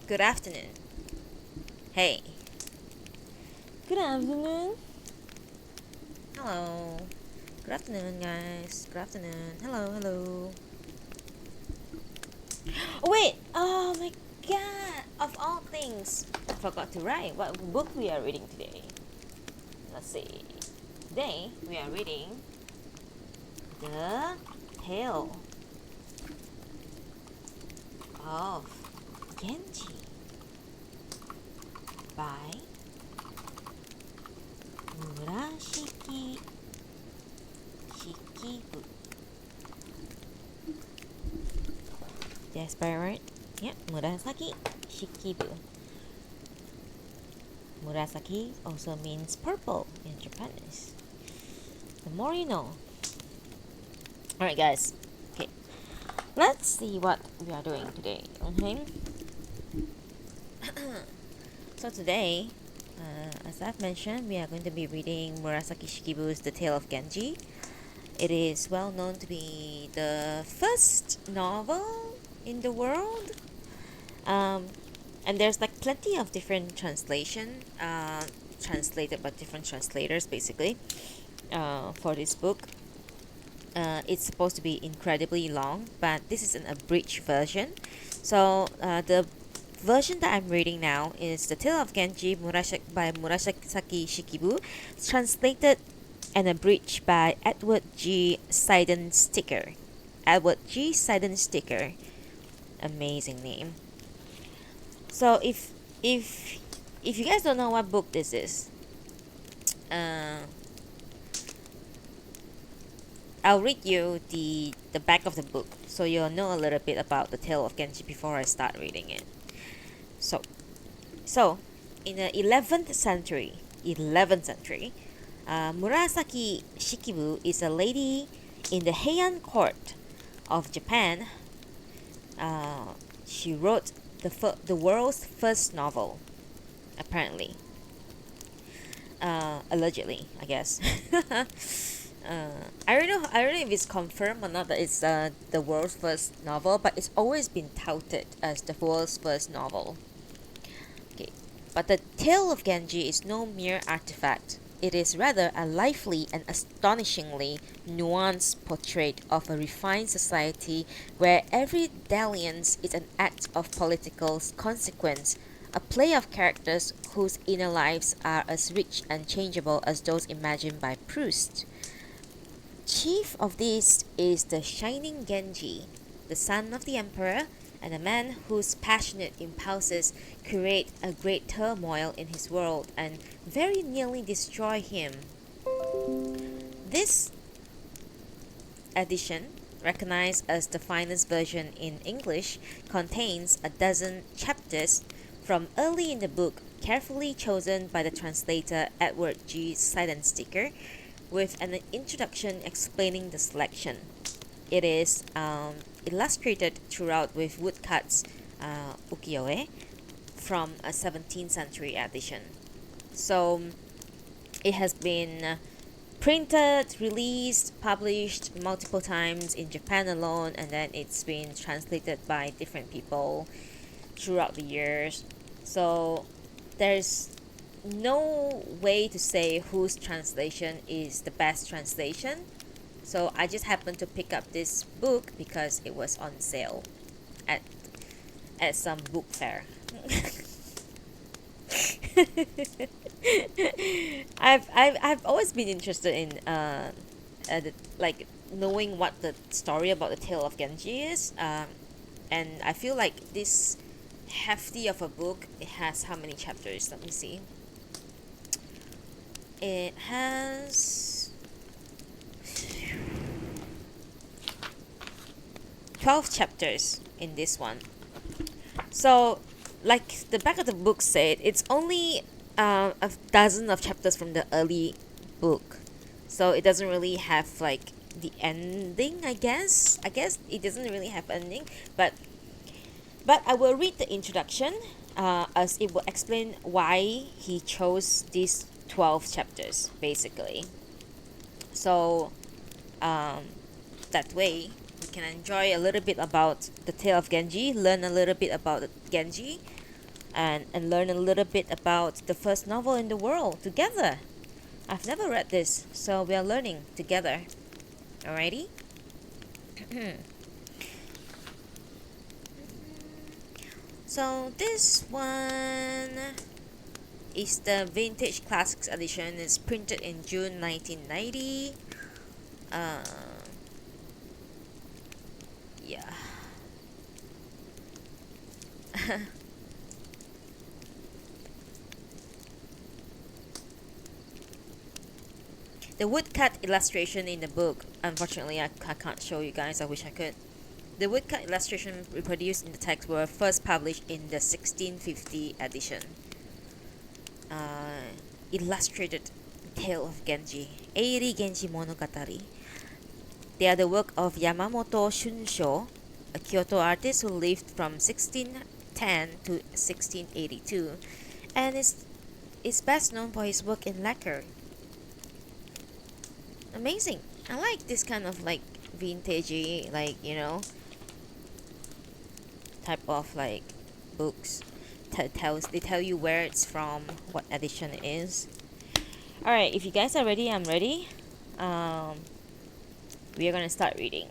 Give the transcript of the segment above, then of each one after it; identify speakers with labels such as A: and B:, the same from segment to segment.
A: Good afternoon. Hey. Good afternoon. Hello. Good afternoon, guys. Good afternoon. Hello, hello. Oh, wait. Oh my god. Of all things, I forgot to write what book we are reading today. Let's see. Today, we are reading The Tale of Genji by Murasaki Shikibu. Did I spell it right? Yeah, Murasaki Shikibu. Murasaki also means purple in Japanese. The more you know. Alright, guys. Okay, let's see what we are doing today. Okay. So today, as I've mentioned, we are going to be reading Murasaki Shikibu's The Tale of Genji. It is well known to be the first novel in the world. And there's like plenty of different translation, translated by different translators basically, for this book. It's supposed to be incredibly long, but this is an abridged version. So the version that I'm reading now is The Tale of Genji by Murasaki Shikibu, translated and abridged by Edward G. Seidensticker. Edward G. Seidensticker. Amazing name. So if you guys don't know what book this is, I'll read you the back of the book so you'll know a little bit about the Tale of Genji before I start reading it. So in the 11th century, Murasaki Shikibu is a lady in the Heian court of Japan. She wrote the world's first novel, apparently. Allegedly, I guess. I don't know if it's confirmed or not that it's the world's first novel, but it's always been touted as the world's first novel. Okay, but the Tale of Genji is no mere artifact. It is rather a lively and astonishingly nuanced portrait of a refined society where every dalliance is an act of political consequence, a play of characters whose inner lives are as rich and changeable as those imagined by Proust. Chief of these is the shining Genji, the son of the emperor, and a man whose passionate impulses create a great turmoil in his world and very nearly destroy him. This edition, recognized as the finest version in English, contains a dozen chapters from early in the book, carefully chosen by the translator Edward G. Seidensticker, with an introduction explaining the selection. It is illustrated throughout with woodcuts, ukiyo-e, from a 17th century edition. So it has been printed, released, published multiple times in Japan alone, and then it's been translated by different people throughout the years. So there's no way to say whose translation is the best translation. So I just happened to pick up this book because it was on sale at some book fair. I've always been interested in like knowing what the story about the Tale of Genji is, and I feel like this hefty of a book. It has how many chapters? Let me see. It has 12 chapters in this one. So, like the back of the book said, it's only a dozen of chapters from the early book. So it doesn't really have like the ending, I guess. I guess it doesn't really have ending, but I will read the introduction, as it will explain why he chose these 12 chapters, basically. So, that way, we can enjoy a little bit about the Tale of Genji, learn a little bit about Genji, and learn a little bit about the first novel in the world together. I've never read this, so we are learning together. Alrighty? So this one is the Vintage Classics edition. It's printed in June 1990. Yeah. The woodcut illustration in the book, unfortunately I can't show you guys, I wish I could. The woodcut illustration reproduced in the text were first published in the 1650 edition. Illustrated Tale of Genji, Eiri Genji Monogatari. They are the work of Yamamoto Shunsho, a Kyoto artist who lived from 1610 to 1682, and is best known for his work in lacquer. Amazing. I like this kind of like vintagey, like, you know, type of like books. They tell you where it's from, what edition it is. Alright, if you guys are ready, I'm ready. We are gonna start reading.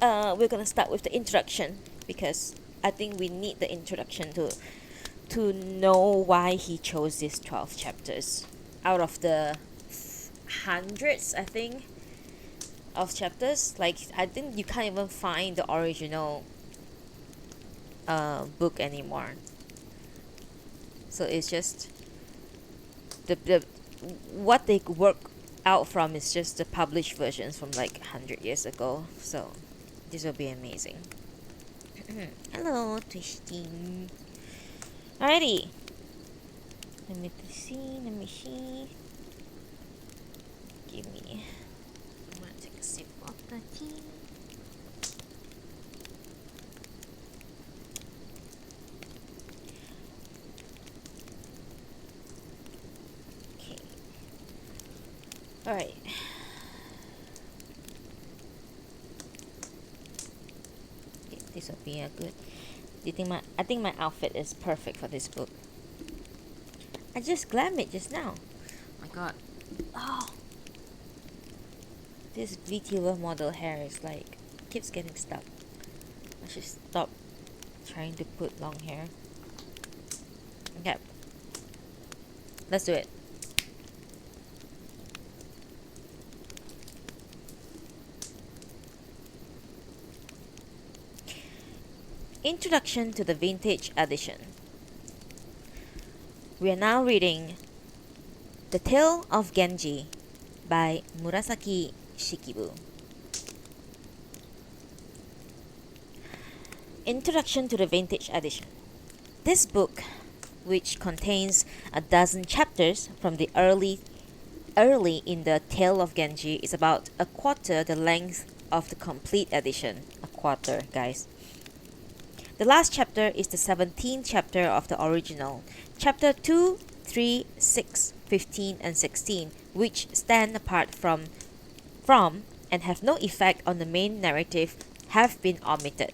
A: We're gonna start with the introduction, because I think we need the introduction to know why he chose these 12 chapters out of the hundreds, I think, of chapters. Like, I think you can't even find the original book anymore, so it's just the what they work out from is just the published versions from like 100 years ago, so this will be amazing. Hello, Twisting. Alrighty, let me see. Give me, I'm gonna take a sip of the tea. Alright. Okay, this will be a good. I think my outfit is perfect for this book. I just glammed it just now. Oh my god. Oh. This VTuber model hair is like keeps getting stuck. I should stop trying to put long hair. Okay. Let's do it. Introduction to the Vintage Edition. We are now reading The Tale of Genji by Murasaki Shikibu. Introduction to the Vintage Edition. This book, which contains a dozen chapters from the early in the Tale of Genji, is about a quarter the length of the complete edition. A quarter, guys. The last chapter is the 17th chapter of the original. Chapter 2, 3, 6, 15, and 16, which stand apart from and have no effect on the main narrative, have been omitted.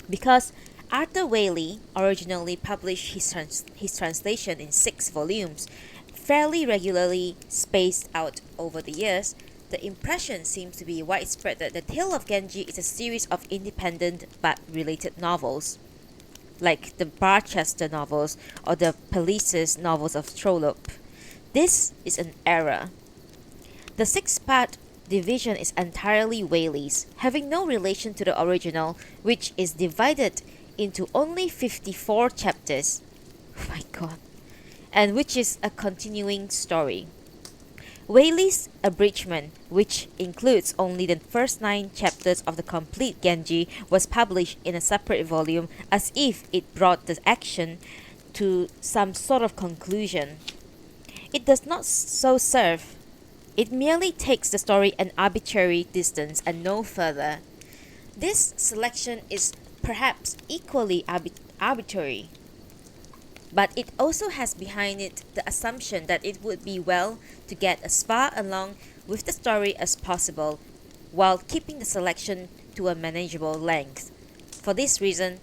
A: Because Arthur Waley originally published his translation in 6 volumes, fairly regularly spaced out over the years, the impression seems to be widespread that the Tale of Genji is a series of independent but related novels, like the Barchester novels or the Police's novels of Trollope. This is an error. The 6-part division is entirely Waley's, having no relation to the original, which is divided into only 54 chapters. Oh my god. And which is a continuing story. Waley's abridgment, which includes only the first 9 chapters of the complete Genji, was published in a separate volume as if it brought the action to some sort of conclusion. It does not so serve. It merely takes the story an arbitrary distance and no further. This selection is perhaps equally arbitrary, but it also has behind it the assumption that it would be well to get as far along with the story as possible, while keeping the selection to a manageable length. For this reason,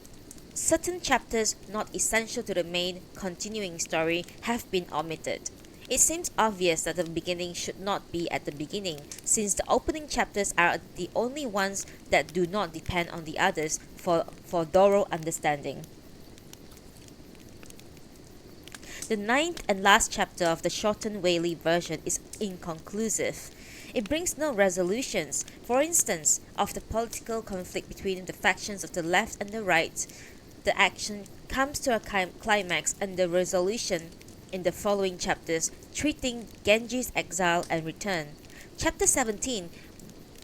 A: certain chapters not essential to the main continuing story have been omitted. It seems obvious that the beginning should not be at the beginning, since the opening chapters are the only ones that do not depend on the others for thorough understanding. The ninth and last chapter of the shortened Whaley version is inconclusive. It brings no resolutions, for instance, of the political conflict between the factions of the left and the right. The action comes to a climax and the resolution in the following chapters, treating Genji's exile and return. Chapter 17,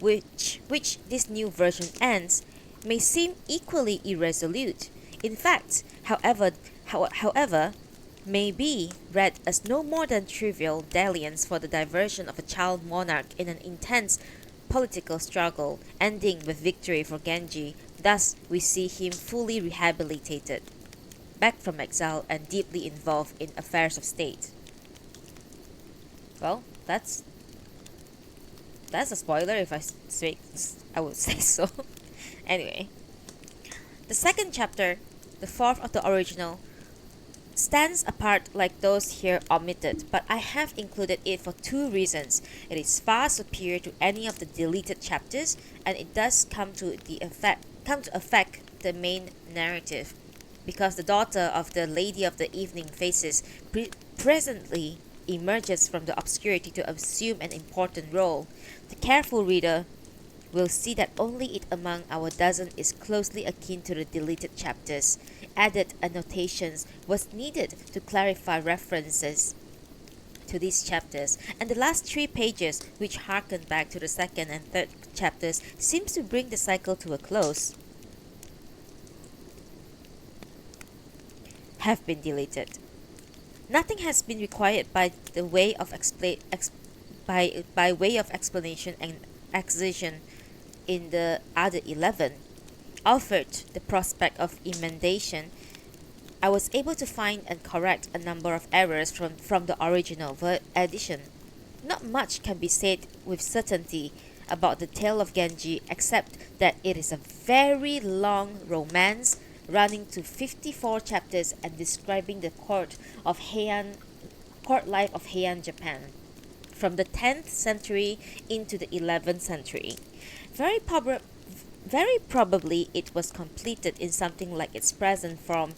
A: which this new version ends, may seem equally irresolute. In fact, however, may be read as no more than trivial dalliance for the diversion of a child monarch in an intense political struggle, ending with victory for Genji. Thus, we see him fully rehabilitated, back from exile and deeply involved in affairs of state. Well, that's a spoiler if I would say so. Anyway, the second chapter, the fourth of the original, stands apart like those here omitted, but I have included it for two reasons. It is far superior to any of the deleted chapters, and it does come to affect the main narrative, because the daughter of the Lady of the Evening Faces presently emerges from the obscurity to assume an important role. The careful reader will see that only it among our dozen is closely akin to the deleted chapters. Added annotations was needed to clarify references to these chapters, and the last 3 pages, which harken back to the second and third chapters, seems to bring the cycle to a close, have been deleted. Nothing has been required by the way of by way of explanation and exposition in the other 11. Offered the prospect of emendation, I was able to find and correct a number of errors from the original edition. Not much can be said with certainty about the tale of Genji, except that it is a very long romance running to 54 chapters and describing the court life of Heian Japan from the 10th century into the 11th century. Very probably it was completed in something like its present form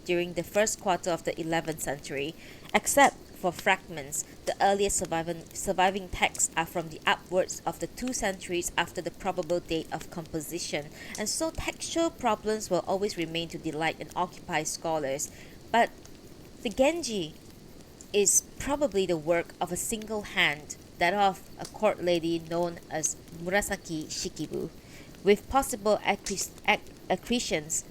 A: during the first quarter of the 11th century, except for fragments. The earliest surviving texts are from the upwards of the 2 centuries after the probable date of composition, and so textual problems will always remain to delight and occupy scholars. But the Genji is probably the work of a single hand, that of a court lady known as Murasaki Shikibu, with possible accretions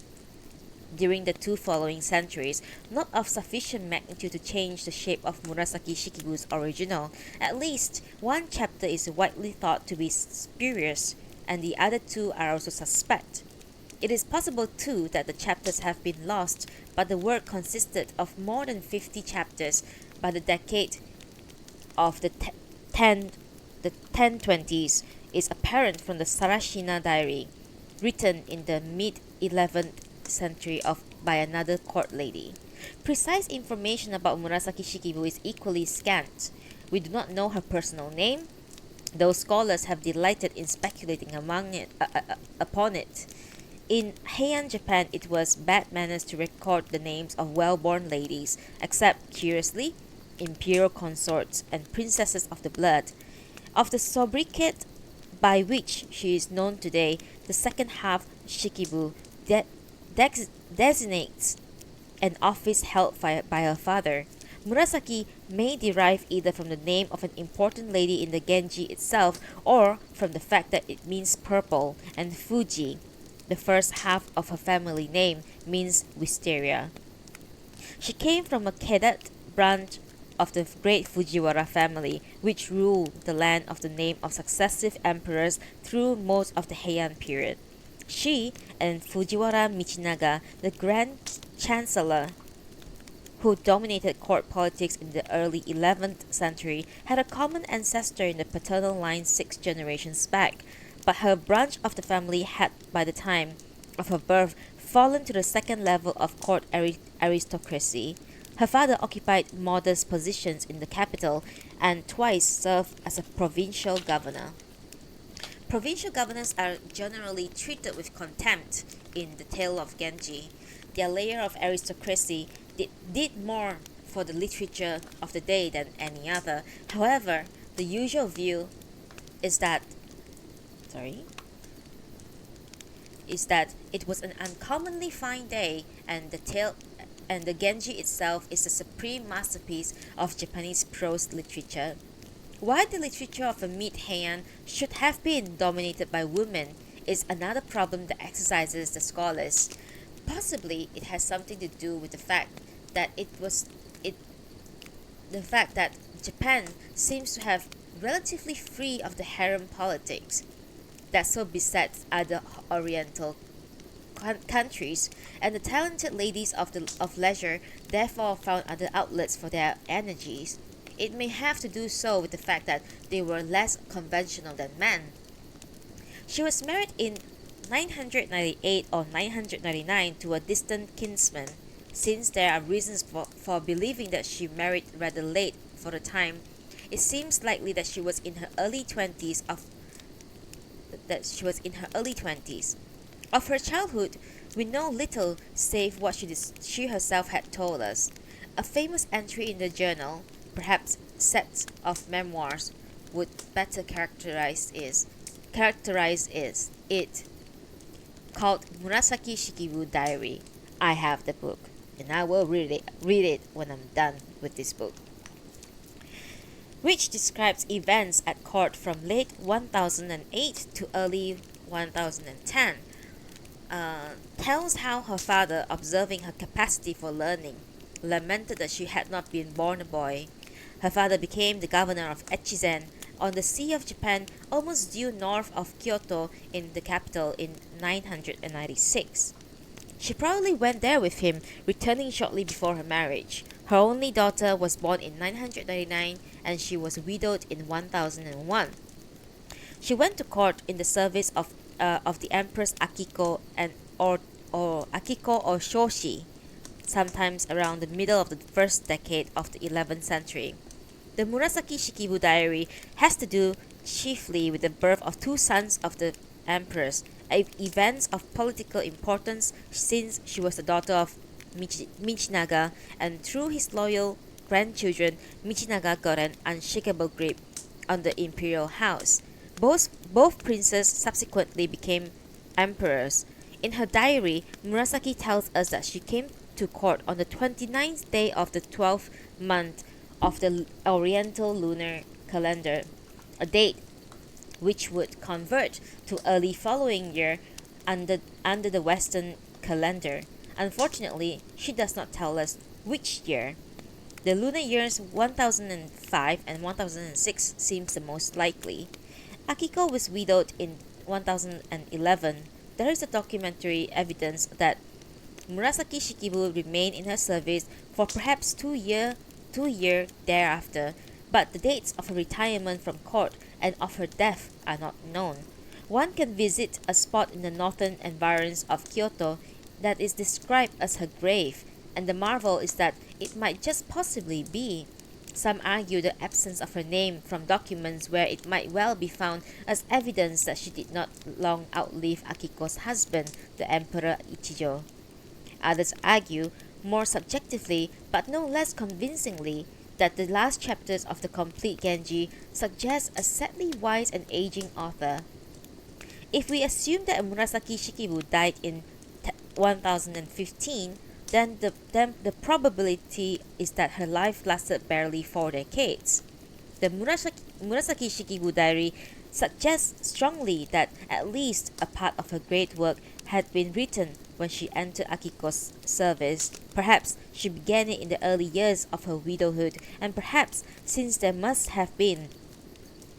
A: during the 2 following centuries, not of sufficient magnitude to change the shape of Murasaki Shikibu's original. At least one chapter is widely thought to be spurious, and the other 2 are also suspect. It is possible too that the chapters have been lost, but the work consisted of more than 50 chapters by the decade of the 1020s is apparent from the Sarashina diary, written in the mid-11th century by another court lady. Precise information about Murasaki Shikibu is equally scant. We do not know her personal name, though scholars have delighted in speculating upon it. In Heian Japan, it was bad manners to record the names of well-born ladies, except, curiously, imperial consorts and princesses of the blood. Of the sobriquet by which she is known today, the second half, Shikibu, designates an office held by her father. Murasaki may derive either from the name of an important lady in the Genji itself, or from the fact that it means purple, and Fuji, the first half of her family name, means wisteria. She came from a cadet branch of the great Fujiwara family, which ruled the land of the name of successive emperors through most of the Heian period. She and Fujiwara Michinaga, the Grand Chancellor, who dominated court politics in the early 11th century, had a common ancestor in the paternal line 6 generations back, but her branch of the family had, by the time of her birth, fallen to the second level of court aristocracy. Her father occupied modest positions in the capital and twice served as a provincial governor. Provincial governors are generally treated with contempt in the tale of Genji. Their layer of aristocracy did more for the literature of the day than any other. However, the usual view is that it was an uncommonly fine day, and the Genji itself is a supreme masterpiece of Japanese prose literature. Why the literature of a mid-Heian should have been dominated by women is another problem that exercises the scholars. Possibly it has something to do with the fact that Japan seems to have relatively free of the harem politics that so besets other Oriental countries, and the talented ladies of leisure therefore found other outlets for their energies. It may have to do so with the fact that they were less conventional than men. She was married in 998 or 999 to a distant kinsman. Since there are reasons for believing that she married rather late for the time, it seems likely that she was in her early 20s. Of her childhood, we know little save what she herself had told us. A famous entry in the journal, perhaps sets of memoirs, would better characterize it, called Murasaki Shikibu Diary. I have the book, and I will read it when I'm done with this book, which describes events at court from late 1008 to early 1010. Tells how her father, observing her capacity for learning, lamented that she had not been born a boy. Her father became the governor of Echizen on the Sea of Japan, almost due north of Kyoto in the capital in 996. She probably went there with him, returning shortly before her marriage. Her only daughter was born in 999 and she was widowed in 1001. She went to court in the service of the Empress Akiko or Shoshi, sometimes around the middle of the first decade of the 11th century. The Murasaki Shikibu diary has to do chiefly with the birth of two sons of the Empress, events of political importance since she was the daughter of Michinaga, and through his loyal grandchildren, Michinaga got an unshakable grip on the imperial house. Both princes subsequently became emperors. In her diary, Murasaki tells us that she came to court on the 29th day of the 12th month of the Oriental lunar calendar, a date which would convert to early following year under the Western calendar. Unfortunately, she does not tell us which year. The lunar years 1005 and 1006 seems the most likely. Akiko was widowed in 1011. There is a documentary evidence that Murasaki Shikibu remained in her service for perhaps 2 years thereafter, but the dates of her retirement from court and of her death are not known. One can visit a spot in the northern environs of Kyoto that is described as her grave, and the marvel is that it might just possibly be. Some argue the absence of her name from documents where it might well be found as evidence that she did not long outlive Akiko's husband, the Emperor Ichijo. Others argue, more subjectively but no less convincingly, that the last chapters of the complete Genji suggest a sadly wise and aging author. If we assume that Murasaki Shikibu died in 1015, then the probability is that her life lasted barely 4 decades. The Murasaki Shikibu diary suggests strongly that at least a part of her great work had been written when she entered Akiko's service. Perhaps she began it in the early years of her widowhood, and perhaps since there must have been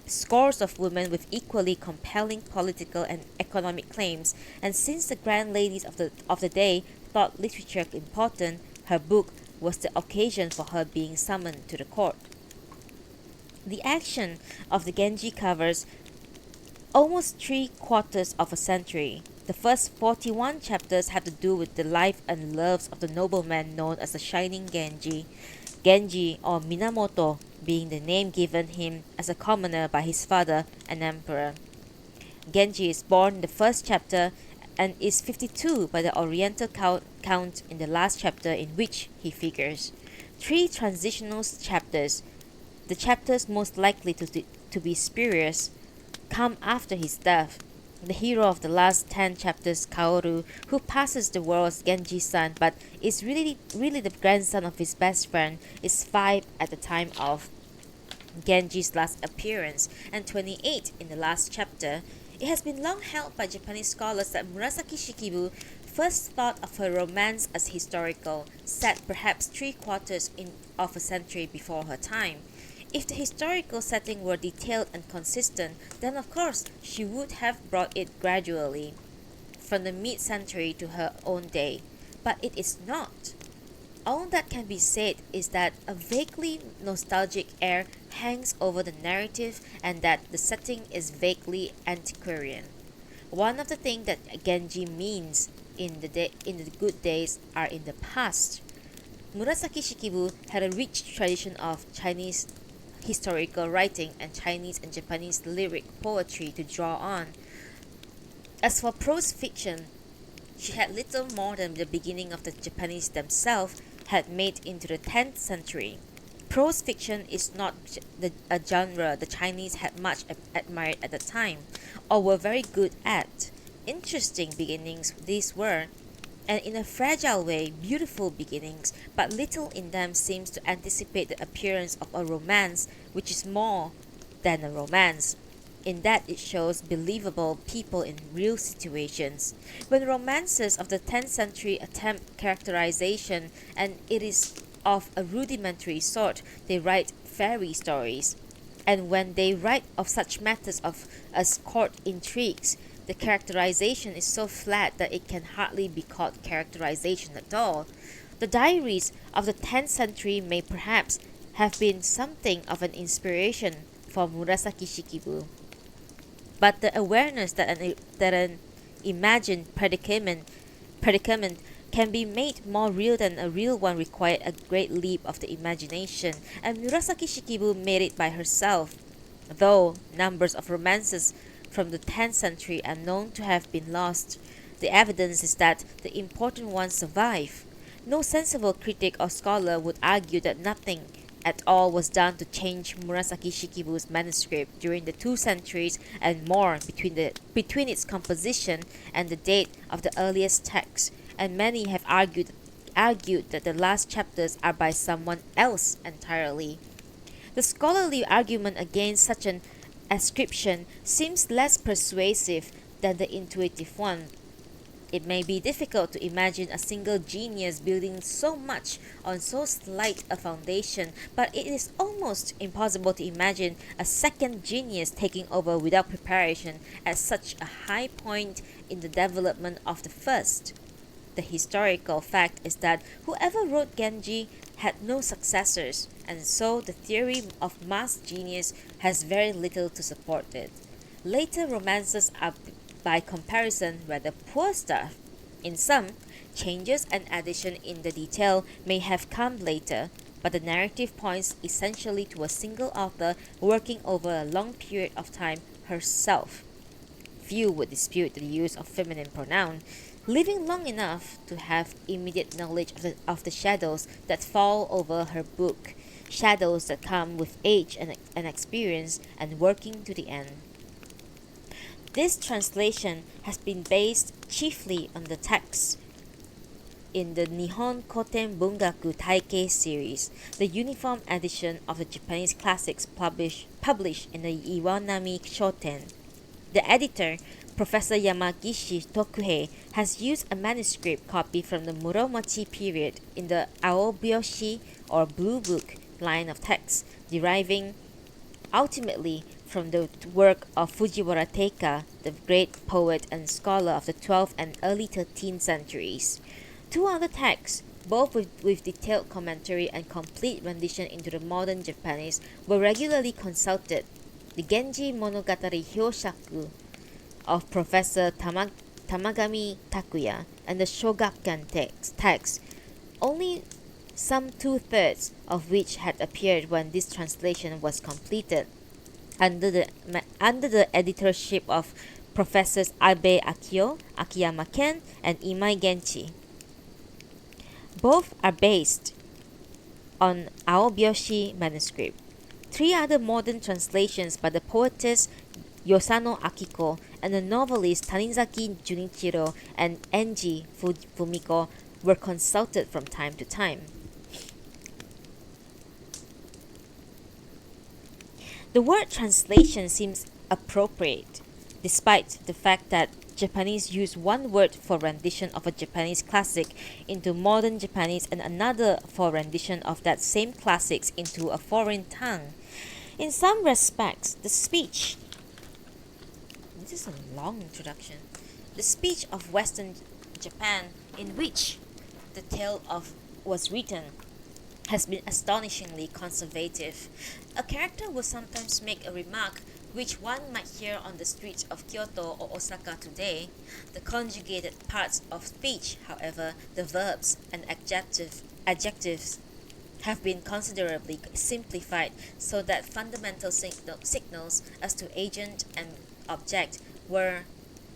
A: scores of women with equally compelling political and economic claims, and since the grand ladies of the day thought literature important, her book was the occasion for her being summoned to the court. The action of the Genji covers almost 3/4 of a century. The first 41 chapters have to do with the life and loves of the nobleman known as the Shining Genji. Genji, or Minamoto, being the name given him as a commoner by his father, an emperor. Genji is born in the first chapter and is 52 by the Oriental count in the last chapter in which he figures. 3 transitional chapters, the chapters most likely to be spurious, come after his death. The hero of the last 10 chapters, Kaoru, who passes the world as Genji's son but is really the grandson of his best friend, is 5 at the time of Genji's last appearance and 28 in the last chapter. It has been long held by Japanese scholars that Murasaki Shikibu first thought of her romance as historical, set perhaps 3/4 of a century before her time. If the historical setting were detailed and consistent, then of course she would have brought it gradually, from the mid-century to her own day. But it is not. All that can be said is that a vaguely nostalgic air hangs over the narrative and that the setting is vaguely antiquarian. One of the things that Genji means in the good days are in the past. Murasaki Shikibu had a rich tradition of Chinese historical writing and Chinese and Japanese lyric poetry to draw on. As for prose fiction, she had little more than the beginning of the Japanese themselves had made into the 10th century. Prose fiction is not a genre the Chinese had much admired at the time, or were very good at. Interesting beginnings these were, and in a fragile way, beautiful beginnings, but little in them seems to anticipate the appearance of a romance which is more than a romance, in that it shows believable people in real situations. When romances of the 10th century attempt characterization, and it is of a rudimentary sort, they write fairy stories. And when they write of such matters as court intrigues, the characterization is so flat that it can hardly be called characterization at all. The diaries of the 10th century may perhaps have been something of an inspiration for Murasaki Shikibu. But the awareness that an imagined predicament can be made more real than a real one required a great leap of the imagination, and Murasaki Shikibu made it by herself. Though numbers of romances from the 10th century are known to have been lost, the evidence is that the important ones survive. No sensible critic or scholar would argue that nothing at all was done to change Murasaki Shikibu's manuscript during the 2 centuries and more between its composition and the date of the earliest text, and many have argued that the last chapters are by someone else entirely. The scholarly argument against such an ascription seems less persuasive than the intuitive one. It may be difficult to imagine a single genius building so much on so slight a foundation, but it is almost impossible to imagine a second genius taking over without preparation at such a high point in the development of the first. The historical fact is that whoever wrote Genji had no successors, and so the theory of mass genius has very little to support it. Later romances are by comparison rather poor stuff. In some, changes and addition in the detail may have come later, but the narrative points essentially to a single author working over a long period of time herself. Few would dispute the use of feminine pronoun, living long enough to have immediate knowledge of the shadows that fall over her book, shadows that come with age and experience and working to the end. This translation has been based chiefly on the text in the Nihon Koten Bungaku Taikei series, the uniform edition of the Japanese classics published in the Iwanami Shoten. The editor, Professor Yamagishi Tokuhei, has used a manuscript copy from the Muromachi period in the Aobyoshi or Blue Book line of text, deriving ultimately from the work of Fujiwara Teika, the great poet and scholar of the 12th and early 13th centuries. 2 other texts, both with detailed commentary and complete rendition into the modern Japanese, were regularly consulted. The Genji Monogatari Hyoshaku of Professor Tamagami Takuya and the Shogakukan text, only some 2/3 of which had appeared when this translation was completed, under the editorship of Professors Abe Akio, Akiyama Ken, and Imai Genchi. Both are based on Aobyoshi manuscript. 3 other modern translations by the poetess Yosano Akiko and the novelist Tanizaki Junichiro and Enji Fumiko were consulted from time to time. The word translation seems appropriate, despite the fact that Japanese use one word for rendition of a Japanese classic into modern Japanese and another for rendition of that same classics into a foreign tongue. In some respects, the speech of Western Japan in which the tale was written has been astonishingly conservative. A character will sometimes make a remark which one might hear on the streets of Kyoto or Osaka today. The conjugated parts of speech, however, the verbs and adjectives, have been considerably simplified so that fundamental signals as to agent and object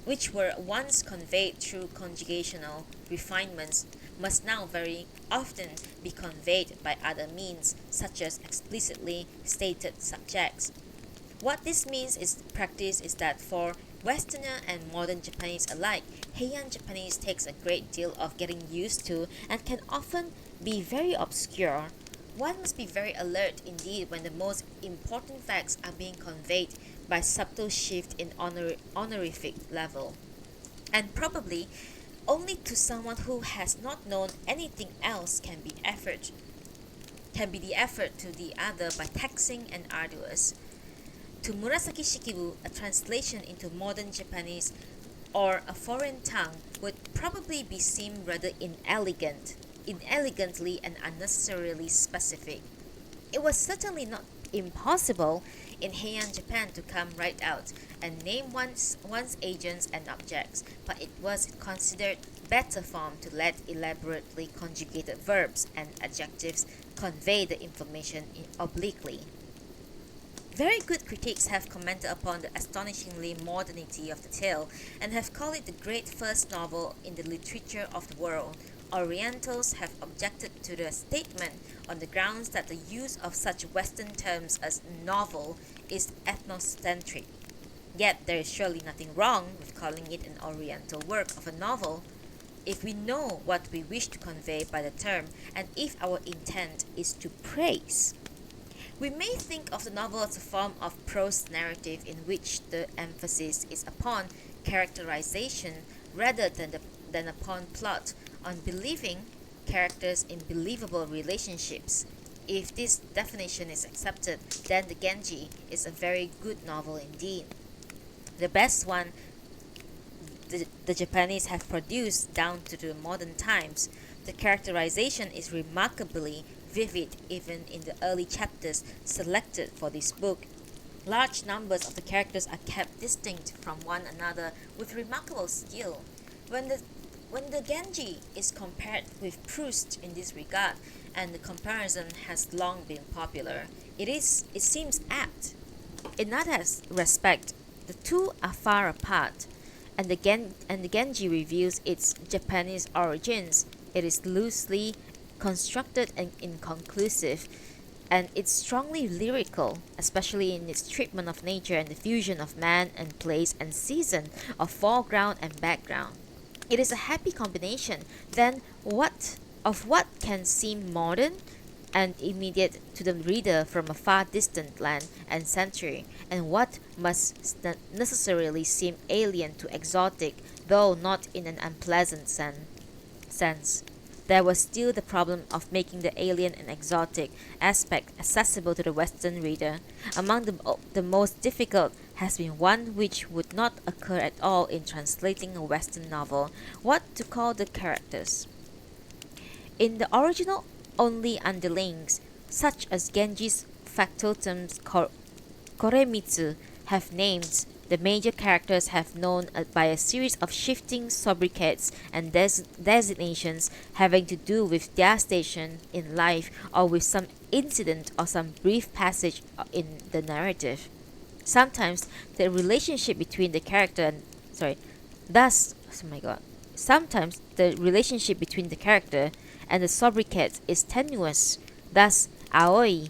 A: which were once conveyed through conjugational refinements must now very often be conveyed by other means, such as explicitly stated subjects. What this means in practice is that for Westerner and modern Japanese alike, Heian Japanese takes a great deal of getting used to and can often be very obscure. One must be very alert indeed when the most important facts are being conveyed by subtle shift in honorific level. And probably only to someone who has not known anything else can be the effort to the other by taxing and arduous. To Murasaki Shikibu, a translation into modern Japanese or a foreign tongue would probably be seem rather inelegantly and unnecessarily specific. It was certainly not impossible in Heian Japan to come right out and name one's agents and objects, but it was considered better form to let elaborately conjugated verbs and adjectives convey the information obliquely. Very good critics have commented upon the astonishingly modernity of the tale and have called it the great first novel in the literature of the world. Orientals have objected to the statement on the grounds that the use of such Western terms as novel is ethnocentric. Yet there is surely nothing wrong with calling it an Oriental work of a novel if we know what we wish to convey by the term and if our intent is to praise. We may think of the novel as a form of prose narrative in which the emphasis is upon characterization rather than upon plot, on believing characters in believable relationships. If this definition is accepted, then the Genji is a very good novel indeed. The best one the Japanese have produced down to the modern times. The characterization is remarkably vivid even in the early chapters selected for this book. Large numbers of the characters are kept distinct from one another with remarkable skill. When the Genji is compared with Proust in this regard, and the comparison has long been popular, it seems apt. In other respect, the two are far apart, and the Genji reveals its Japanese origins. It is loosely constructed and inconclusive, and it's strongly lyrical, especially in its treatment of nature and the fusion of man and place and season, of foreground and background. It is a happy combination, then, of what can seem modern and immediate to the reader from a far distant land and century, and what must necessarily seem alien to exotic, though not in an unpleasant sense. There was still the problem of making the alien and exotic aspect accessible to the Western reader. Among the most difficult has been one which would not occur at all in translating a Western novel: what to call the characters. In the original, only underlings, such as Genji's factotums Koremitsu, have names The major characters have known by a series of shifting sobriquets and designations having to do with their station in life or with some incident or some brief passage in the narrative. Sometimes the relationship between the character and thus oh my god. Sometimes the relationship between the character and the sobriquet is tenuous. Thus, Aoi,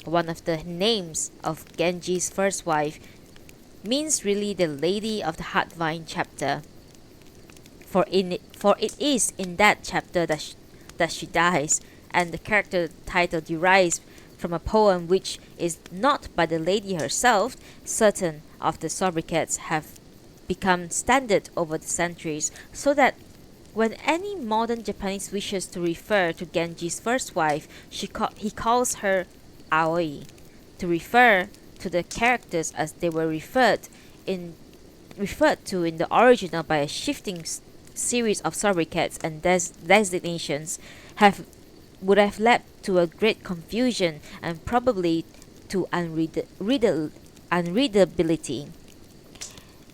A: one of the names of Genji's first wife, means really the Lady of the Heart Vine chapter. For it is in that chapter that she dies, and the character title derives from a poem which is not by the lady herself. Certain of the sobriquets have become standard over the centuries, so that when any modern Japanese wishes to refer to Genji's first wife, he calls her Aoi, to refer to the characters as they were referred to in the original by a shifting series of sobriquets and designations would have led to a great confusion and probably to unreadability.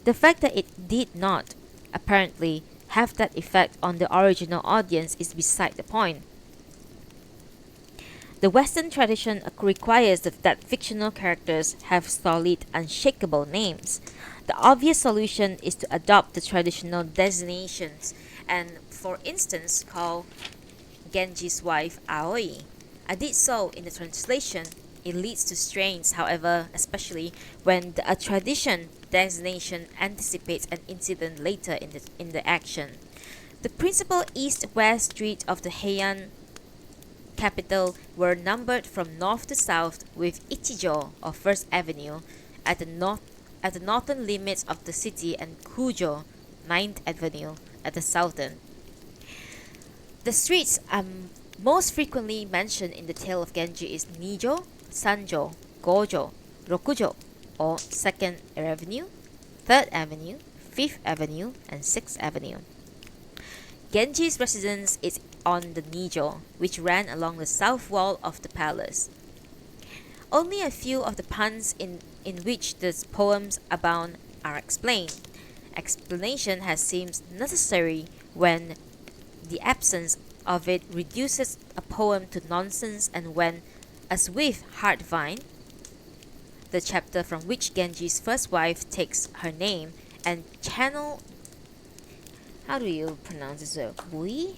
A: The fact that it did not, apparently, have that effect on the original audience is beside the point. The Western tradition requires that fictional characters have solid, unshakable names. The obvious solution is to adopt the traditional designations and, for instance, call Genji's wife Aoi. I did so in the translation. It leads to strains, however, especially when a tradition designation anticipates an incident later in the action. The principal east-west streets of the Heian capital were numbered from north to south, with Ichijo or First Avenue at the northern limits of the city and Kujo, Ninth Avenue, at the southern. The streets most frequently mentioned in the tale of Genji is Nijo, Sanjo, Gojo, Rokujo, or 2nd Avenue, 3rd Avenue, 5th Avenue, and 6th Avenue. Genji's residence is on the Nijo, which ran along the south wall of the palace. Only a few of the puns in which the poems abound are explained. Explanation has seemed necessary when the absence of it reduces a poem to nonsense, and when, as with Heartvine, the chapter from which Genji's first wife takes her name, and channel. How do you pronounce this word? Bui.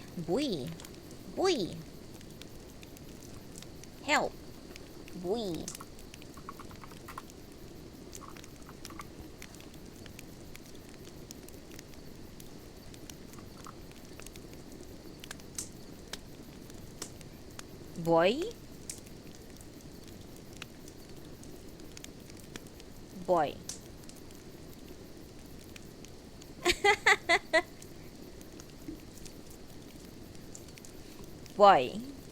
A: Help. Bui. Boy.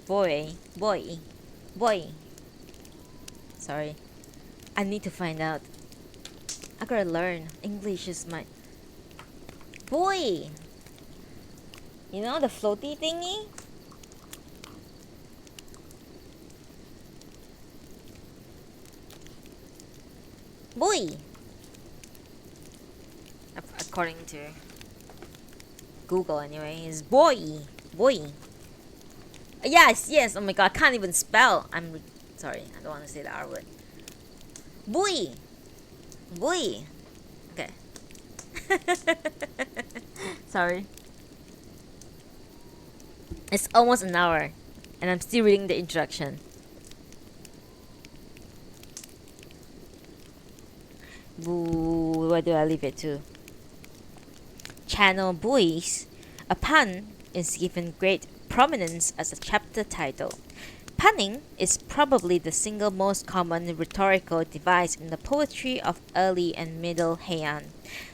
A: Boy. Boy. Sorry. I need to find out. I gotta learn. English is my. Boy! You know the floaty thingy? Boy! According to Google anyway, is boy. Yes, oh my god, I can't even spell. Sorry, I don't want to say the R word. Boy. Okay. Sorry. It's almost an hour, and I'm still reading the introduction. Boo, where do I leave it to? Channel buoys. A pun is given great prominence as a chapter title. Punning is probably the single most common rhetorical device in the poetry of early and middle Heian.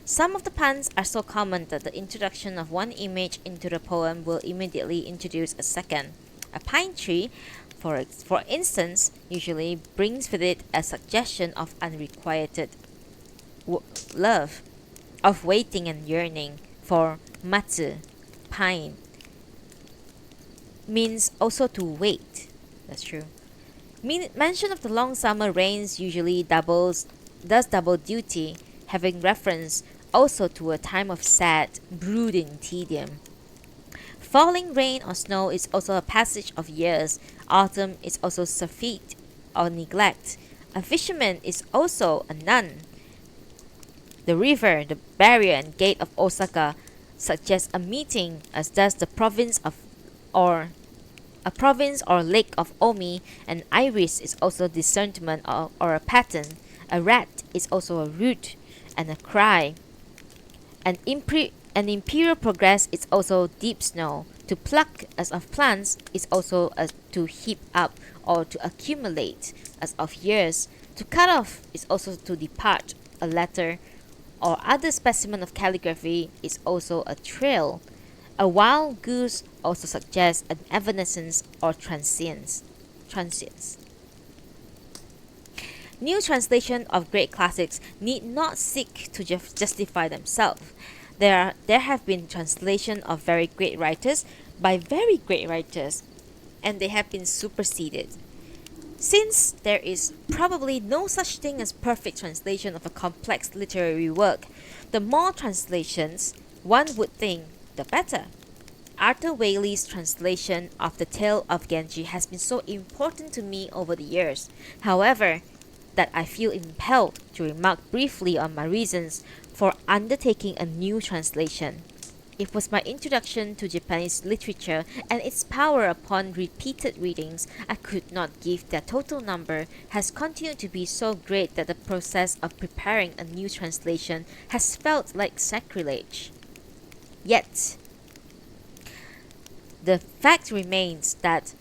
A: Some of the puns are so common that the introduction of one image into the poem will immediately introduce a second. A pine tree, for instance, usually brings with it a suggestion of unrequited love, of waiting and yearning. For matsu, pine, means also to wait. That's true. Mention of the long summer rains usually does double duty, having reference also to a time of sad, brooding tedium. Falling rain or snow is also a passage of years. Autumn is also surfeit or neglect. A fisherman is also a nun. The river, the barrier and gate of Osaka suggests a meeting, as does the province of or a province or lake of Omi. An iris is also discernment or a pattern. A rat is also a root and a cry. An imperial progress is also deep snow. To pluck as of plants is also to heap up or to accumulate as of years. To cut off is also to depart. A letter or other specimen of calligraphy is also a trail. A wild goose also suggests an evanescence or transience. New translations of great classics need not seek to justify themselves. There have been translations of very great writers by very great writers, and they have been superseded. Since there is probably no such thing as perfect translation of a complex literary work, the more translations one would think, the better. Arthur Waley's translation of the Tale of Genji has been so important to me over the years, however, that I feel impelled to remark briefly on my reasons for undertaking a new translation. It was my introduction to Japanese literature, and its power upon repeated readings, I could not give their total number, has continued to be so great that the process of preparing a new translation has felt like sacrilege. Yet, the fact remains that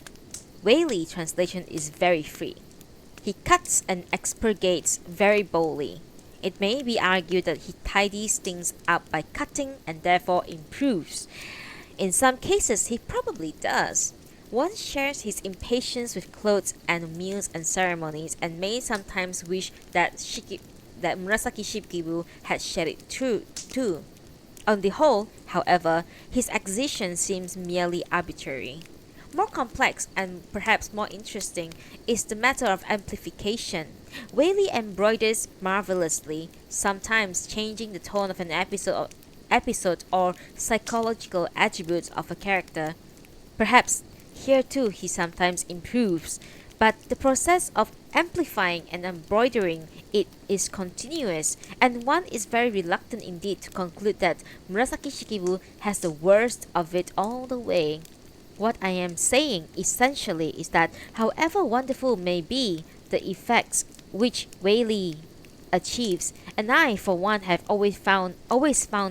A: Waley translation is very free. He cuts and expurgates very boldly. It may be argued that he tidies things up by cutting and therefore improves. In some cases, he probably does. One shares his impatience with clothes and meals and ceremonies, and may sometimes wish that Murasaki Shikibu had shared it too. On the whole, however, his accession seems merely arbitrary. More complex and perhaps more interesting is the matter of amplification. Waley embroiders marvelously, sometimes changing the tone of an episode or psychological attributes of a character. Perhaps here too he sometimes improves, but the process of amplifying and embroidering it is continuous, and one is very reluctant indeed to conclude that Murasaki Shikibu has the worst of it all the way. What I am saying essentially is that however wonderful may be the effects which Waley achieves, and I for one have always found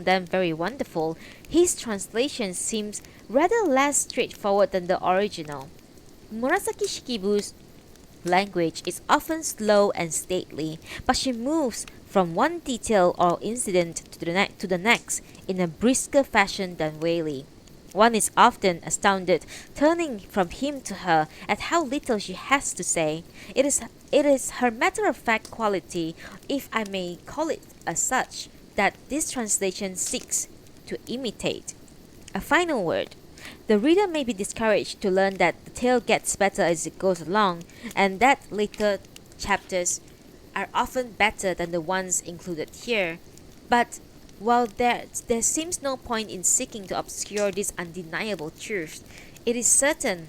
A: them very wonderful, his translation seems rather less straightforward than the original. Murasaki Shikibu's language is often slow and stately, but she moves from one detail or incident to the next in a brisker fashion than Waley. One is often astounded, turning from him to her, at how little she has to say. It is her matter-of-fact quality, if I may call it as such, that this translation seeks to imitate. A final word. The reader may be discouraged to learn that the tale gets better as it goes along, and that later chapters are often better than the ones included here. But while there seems no point in seeking to obscure this undeniable truth, it is certain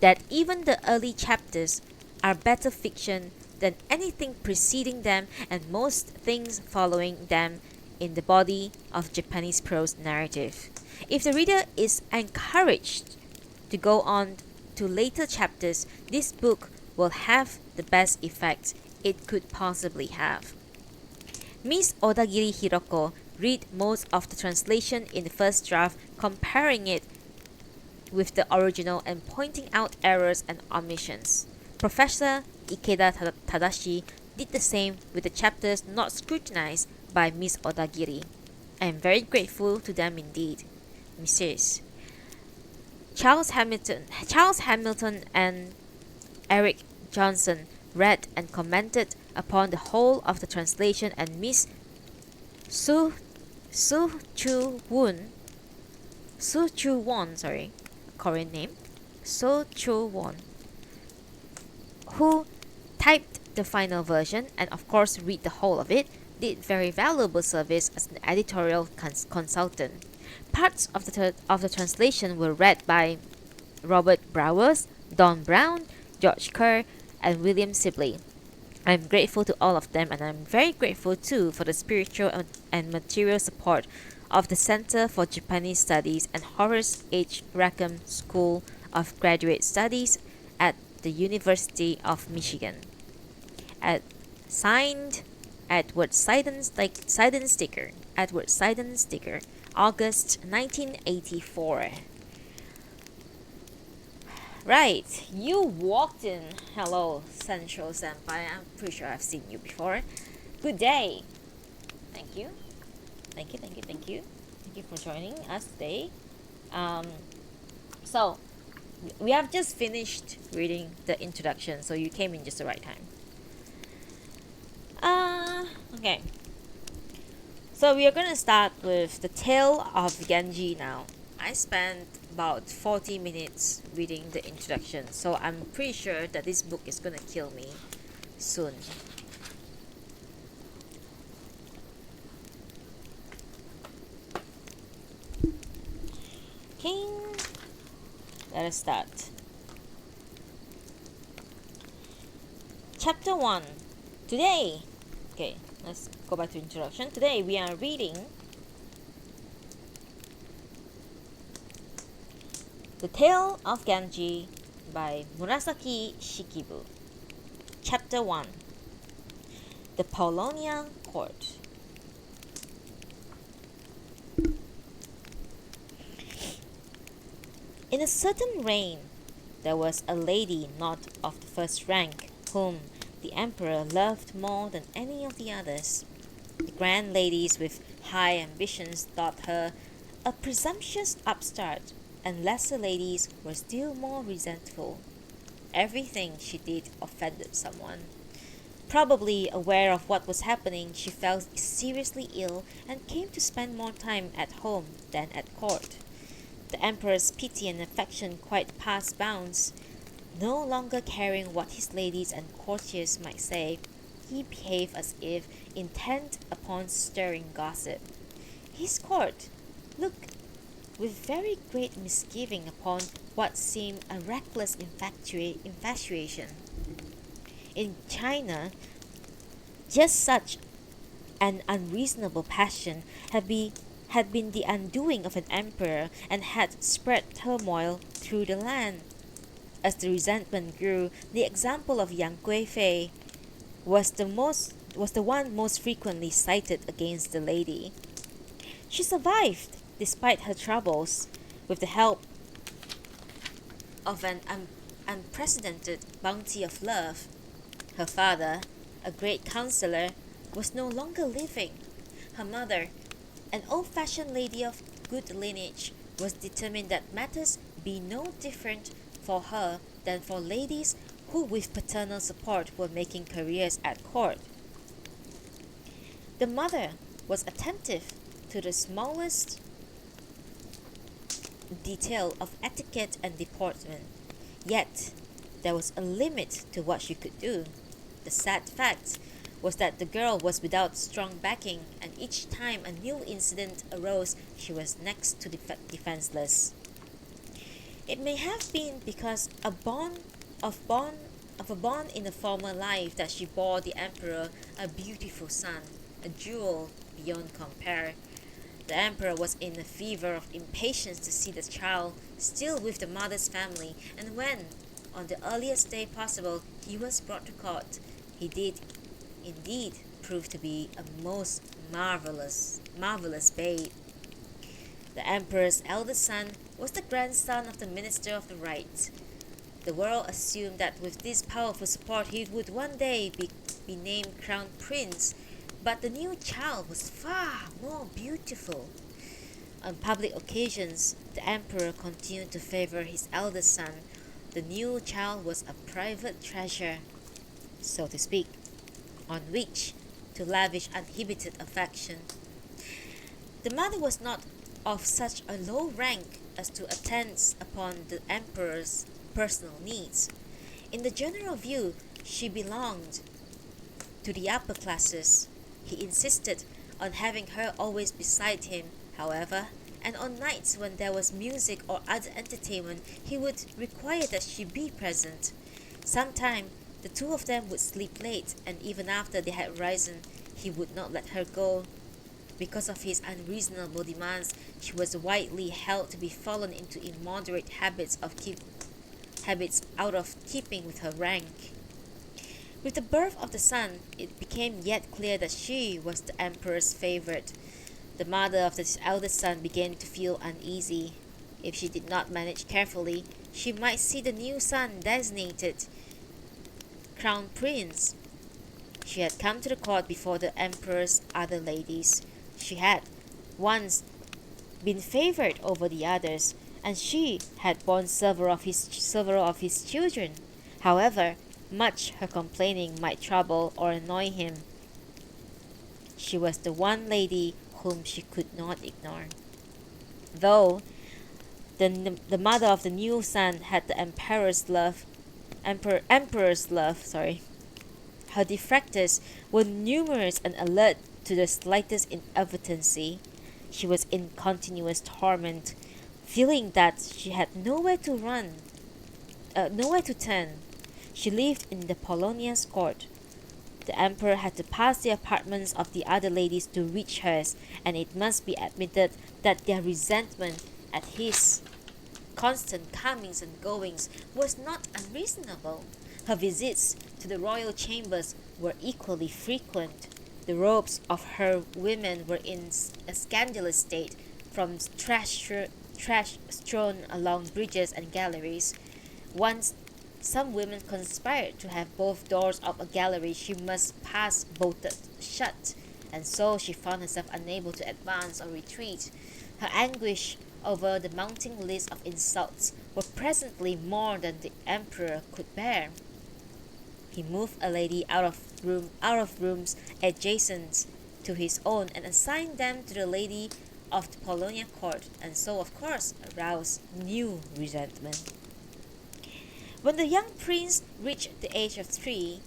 A: that even the early chapters are better fiction than anything preceding them and most things following them in the body of Japanese prose narrative. If the reader is encouraged to go on to later chapters, this book will have the best effect it could possibly have. Miss Odagiri Hiroko read most of the translation in the first draft, comparing it with the original and pointing out errors and omissions. Professor Ikeda Tadashi did the same with the chapters not scrutinized by Miss Odagiri. I am very grateful to them indeed. Mrs. Charles Hamilton and Eric Johnson read and commented upon the whole of the translation, and Miss Su Chu Won, Korean name, Su Chu Won, who typed the final version and of course read the whole of it, did very valuable service as an editorial consultant. Parts of the translation were read by Robert Browers, Don Brown, George Kerr, and William Sibley. I'm grateful to all of them, and I'm very grateful too for the spiritual and material support of the Center for Japanese Studies and Horace H. Rackham School of Graduate Studies at the University of Michigan. Signed, Edward Seidensticker. Edward Seidensticker, August 1984. Right, you walked in. Hello, Central Senpai. I'm pretty sure I've seen you before. Good day. Thank you. Thank you. Thank you for joining us today. So, we have just finished reading the introduction, so you came in just the right time. Okay. So we are gonna start with the tale of Genji now. I spent about 40 minutes reading the introduction, so I'm pretty sure that this book is gonna kill me soon. Okay, let us start. Chapter 1. Today, okay, let's go back to introduction. Today we are reading The Tale of Genji by Murasaki Shikibu. Chapter 1. The Pawlownia Court. In a certain reign, there was a lady not of the first rank, whom the emperor loved more than any of the others. The grand ladies with high ambitions thought her a presumptuous upstart, and lesser ladies were still more resentful. Everything she did offended someone. Probably aware of what was happening, she fell seriously ill and came to spend more time at home than at court. The emperor's pity and affection quite passed bounds. No longer caring what his ladies and courtiers might say, he behaved as if intent upon stirring gossip. His court looked with very great misgiving upon what seemed a reckless infatuation. In China, just such an unreasonable passion had been the undoing of an emperor and had spread turmoil through the land. As the resentment grew, the example of Yang Guifei was the one most frequently cited against the lady. She survived despite her troubles, with the help of an unprecedented bounty of love. Her father, a great counselor, was no longer living. Her mother, an old-fashioned lady of good lineage, was determined that matters be no different for her than for ladies who with paternal support were making careers at court. The mother was attentive to the smallest detail of etiquette and deportment, yet there was a limit to what she could do. The sad fact was that the girl was without strong backing, and each time a new incident arose, she was next to defenseless. It may have been because a bond in a former life that she bore the emperor a beautiful son, a jewel beyond compare. The emperor was in a fever of impatience to see the child still with the mother's family, and when, on the earliest day possible, he was brought to court, he did indeed prove to be a most marvelous babe. The emperor's eldest son was the grandson of the minister of the right. The world assumed that with this powerful support he would one day be named crown prince, but the new child was far more beautiful. On public occasions, the emperor continued to favor his eldest son. The new child was a private treasure, so to speak, on which to lavish uninhibited affection. The mother was not of such a low rank as to attend upon the emperor's personal needs. In the general view, she belonged to the upper classes. He insisted on having her always beside him, however, and on nights when there was music or other entertainment, he would require that she be present. Sometimes the two of them would sleep late, and even after they had risen, he would not let her go. Because of his unreasonable demands, she was widely held to be fallen into immoderate habits out of keeping with her rank. With the birth of the son, it became yet clear that she was the emperor's favorite. The mother of the eldest son began to feel uneasy. If she did not manage carefully, she might see the new son designated crown prince. She had come to the court before the emperor's other ladies. She had once been favored over the others, and she had borne several of his children. However much her complaining might trouble or annoy him, she was the one lady whom she could not ignore. Though the mother of the new son had the emperor's love, her detractors were numerous and alert to the slightest inadvertency. She was in continuous torment, feeling that she had nowhere to turn. She lived in the Pawlownia's court. The emperor had to pass the apartments of the other ladies to reach hers, and it must be admitted that their resentment at his constant comings and goings was not unreasonable. Her visits to the royal chambers were equally frequent. The robes of her women were in a scandalous state, from trash strewn along bridges and galleries. Once some women conspired to have both doors of a gallery she must pass bolted shut, and so she found herself unable to advance or retreat. Her anguish over the mounting list of insults were presently more than the emperor could bear. He moved a lady out of rooms adjacent to his own and assigned them to the lady of the Pawlownia court, and so of course aroused new resentment. When the young prince reached the age of 3,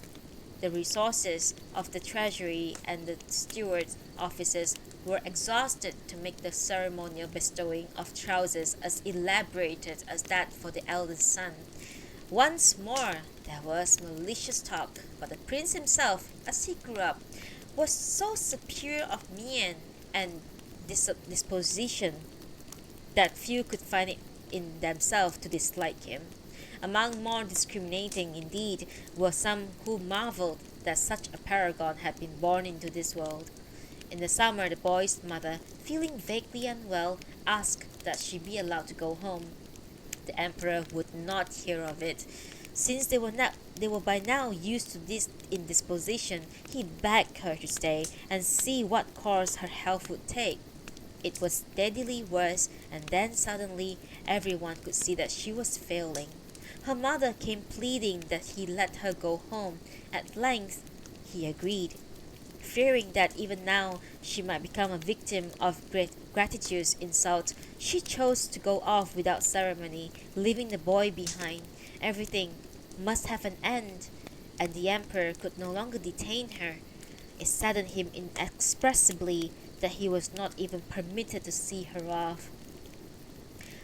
A: the resources of the treasury and the steward's offices were exhausted to make the ceremonial bestowing of trousers as elaborated as that for the eldest son. Once more there was malicious talk, but the prince himself, as he grew up, was so superior of mien and disposition that few could find it in themselves to dislike him. Among more discriminating, indeed, were some who marveled that such a paragon had been born into this world. In the summer, the boy's mother, feeling vaguely unwell, asked that she be allowed to go home. The emperor would not hear of it. Since they were by now used to this indisposition, he begged her to stay and see what course her health would take. It was steadily worse, and then suddenly everyone could see that she was failing. Her mother came pleading that he let her go home. At length he agreed. Fearing that even now she might become a victim of gratitude's insult, she chose to go off without ceremony, leaving the boy behind. Everything must have an end, and the emperor could no longer detain her. It saddened him inexpressibly that he was not even permitted to see her off.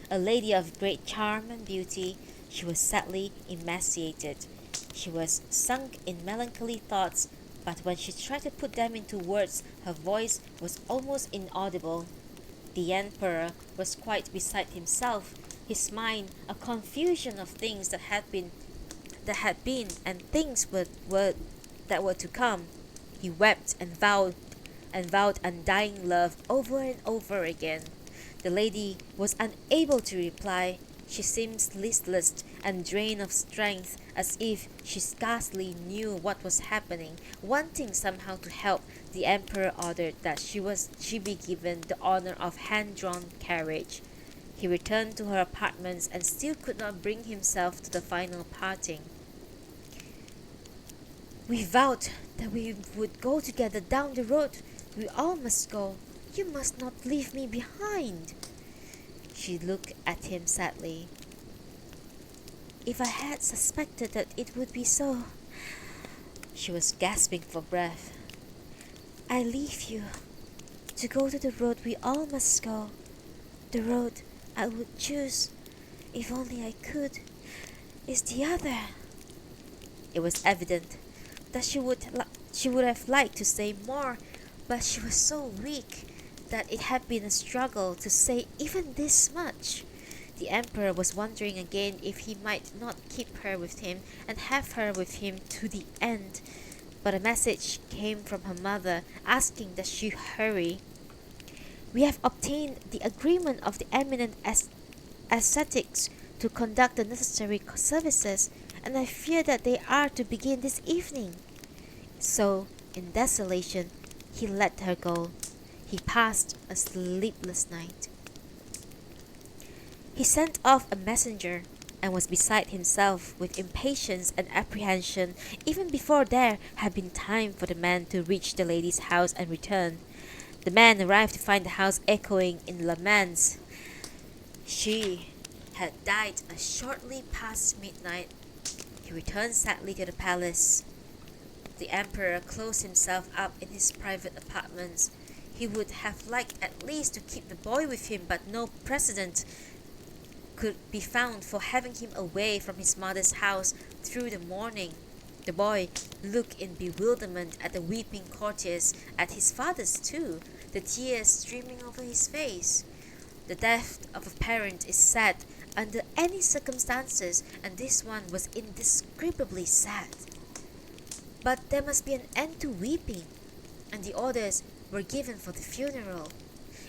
A: A lady of great charm and beauty, she was sadly emaciated. She was sunk in melancholy thoughts, but when she tried to put them into words, her voice was almost inaudible. The emperor was quite beside himself, his mind a confusion of things that had been, and things that were to come. He wept and vowed undying love over and over again. The lady was unable to reply. She seemed listless and drained of strength, as if she scarcely knew what was happening. Wanting somehow to help, the emperor ordered that she be given the honor of hand-drawn carriage. He returned to her apartments and still could not bring himself to the final parting. "We vowed that we would go together down the road. We all must go. You must not leave me behind." She looked at him sadly. "If I had suspected that it would be so..." She was gasping for breath. I leave you to go to the road we all must go, the road I would choose, if only I could, is the other. It was evident that she would have liked to say more, but she was so weak that it had been a struggle to say even this much. The Emperor was wondering again if he might not keep her with him and have her with him to the end. But a message came from her mother asking that she hurry. We have obtained the agreement of the eminent ascetics to conduct the necessary services, and I fear that they are to begin this evening. So, in desolation, he let her go. He passed a sleepless night. He sent off a messenger and was beside himself with impatience and apprehension even before there had been time for the man to reach the lady's house and return. The man arrived to find the house echoing in laments. She had died shortly past midnight. He returned sadly to the palace. The Emperor closed himself up in his private apartments. He would have liked at least to keep the boy with him, but no precedent could be found for having him away from his mother's house through the morning. The boy looked in bewilderment at the weeping courtiers, at his father's too, the tears streaming over his face. The death of a parent is sad under any circumstances, and this one was indescribably sad. But there must be an end to weeping, and the orders were given for the funeral.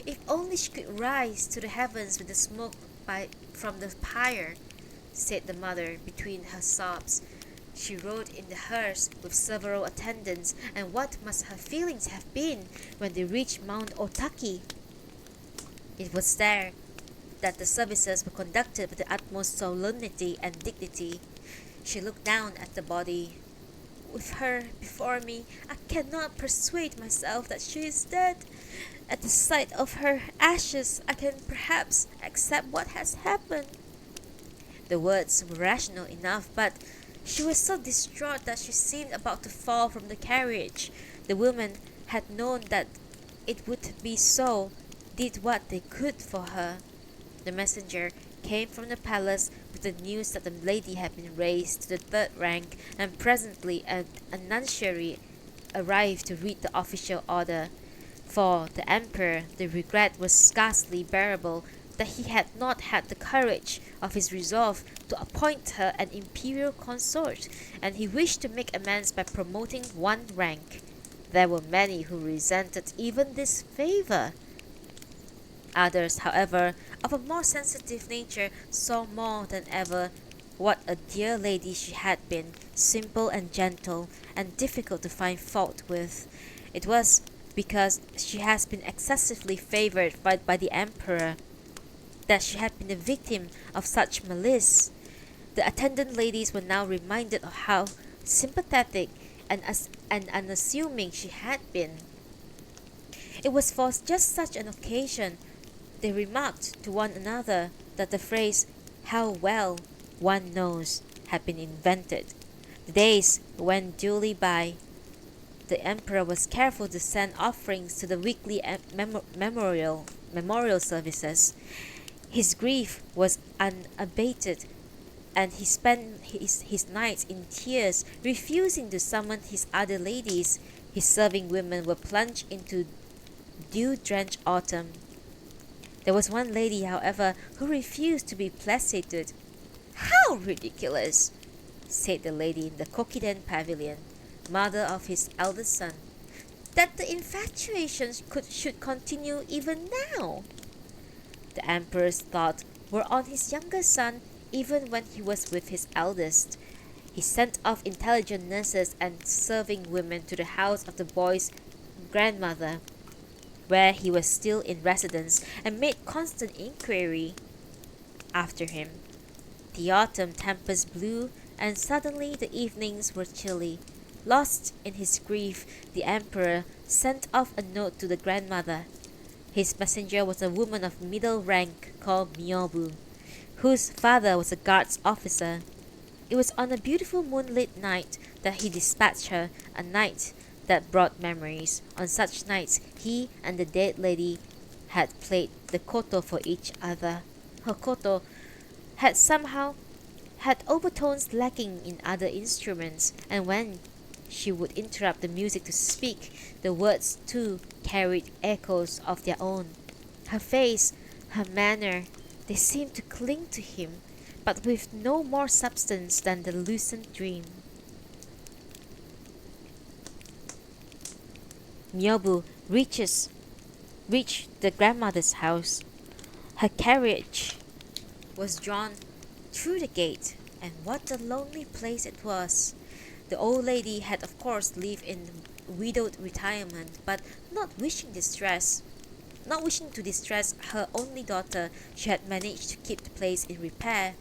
A: If only she could rise to the heavens with the smoke from the pyre, said the mother between her sobs. She rode in the hearse with several attendants, and what must her feelings have been when they reached Mount Otaki? It was there that the services were conducted with the utmost solemnity and dignity. She looked down at the body. With her before me, I cannot persuade myself that she is dead. At the sight of her ashes, I can perhaps accept what has happened. The words were rational enough, but she was so distraught that she seemed about to fall from the carriage. The women had known that it would be so, did what they could for her. The messenger came from the palace with the news that the lady had been raised to the third rank, and presently a nuntiary arrived to read the official order. For the Emperor, the regret was scarcely bearable that he had not had the courage of his resolve to appoint her an imperial consort, and he wished to make amends by promoting one rank. There were many who resented even this favour. Others, however, of a more sensitive nature, saw more than ever what a dear lady she had been, simple and gentle, and difficult to find fault with. It was because she has been excessively favoured by the Emperor that she had been the victim of such malice. The attendant ladies were now reminded of how sympathetic and unassuming she had been. It was for just such an occasion, they remarked to one another, that the phrase, "how well one knows," had been invented. The days went duly by. The Emperor was careful to send offerings to the weekly memorial services. His grief was unabated, and he spent his nights in tears, refusing to summon his other ladies. His serving women were plunged into dew-drenched autumn. There was one lady, however, who refused to be placated. "How ridiculous!" said the lady in the Kokiden pavilion, mother of his eldest son, "that the infatuation should continue even now." The Emperor's thoughts were on his younger son even when he was with his eldest. He sent off intelligent nurses and serving women to the house of the boy's grandmother, where he was still in residence, and made constant inquiry after him. The autumn tempest blew, and suddenly the evenings were chilly. Lost in his grief, the Emperor sent off a note to the grandmother. His messenger was a woman of middle rank called Miyobu, whose father was a guards officer. It was on a beautiful moonlit night that he dispatched her, a night that brought memories. On such nights, he and the dead lady had played the koto for each other. Her koto had somehow had overtones lacking in other instruments, and when she would interrupt the music to speak, the words too carried echoes of their own. Her face, her manner, they seemed to cling to him, but with no more substance than the lucent dream. Myobu reached the grandmother's house. Her carriage was drawn through the gate, and what a lonely place it was. The old lady had of course lived in widowed retirement, but not wishing to distress her only daughter, she had managed to keep the place in repair.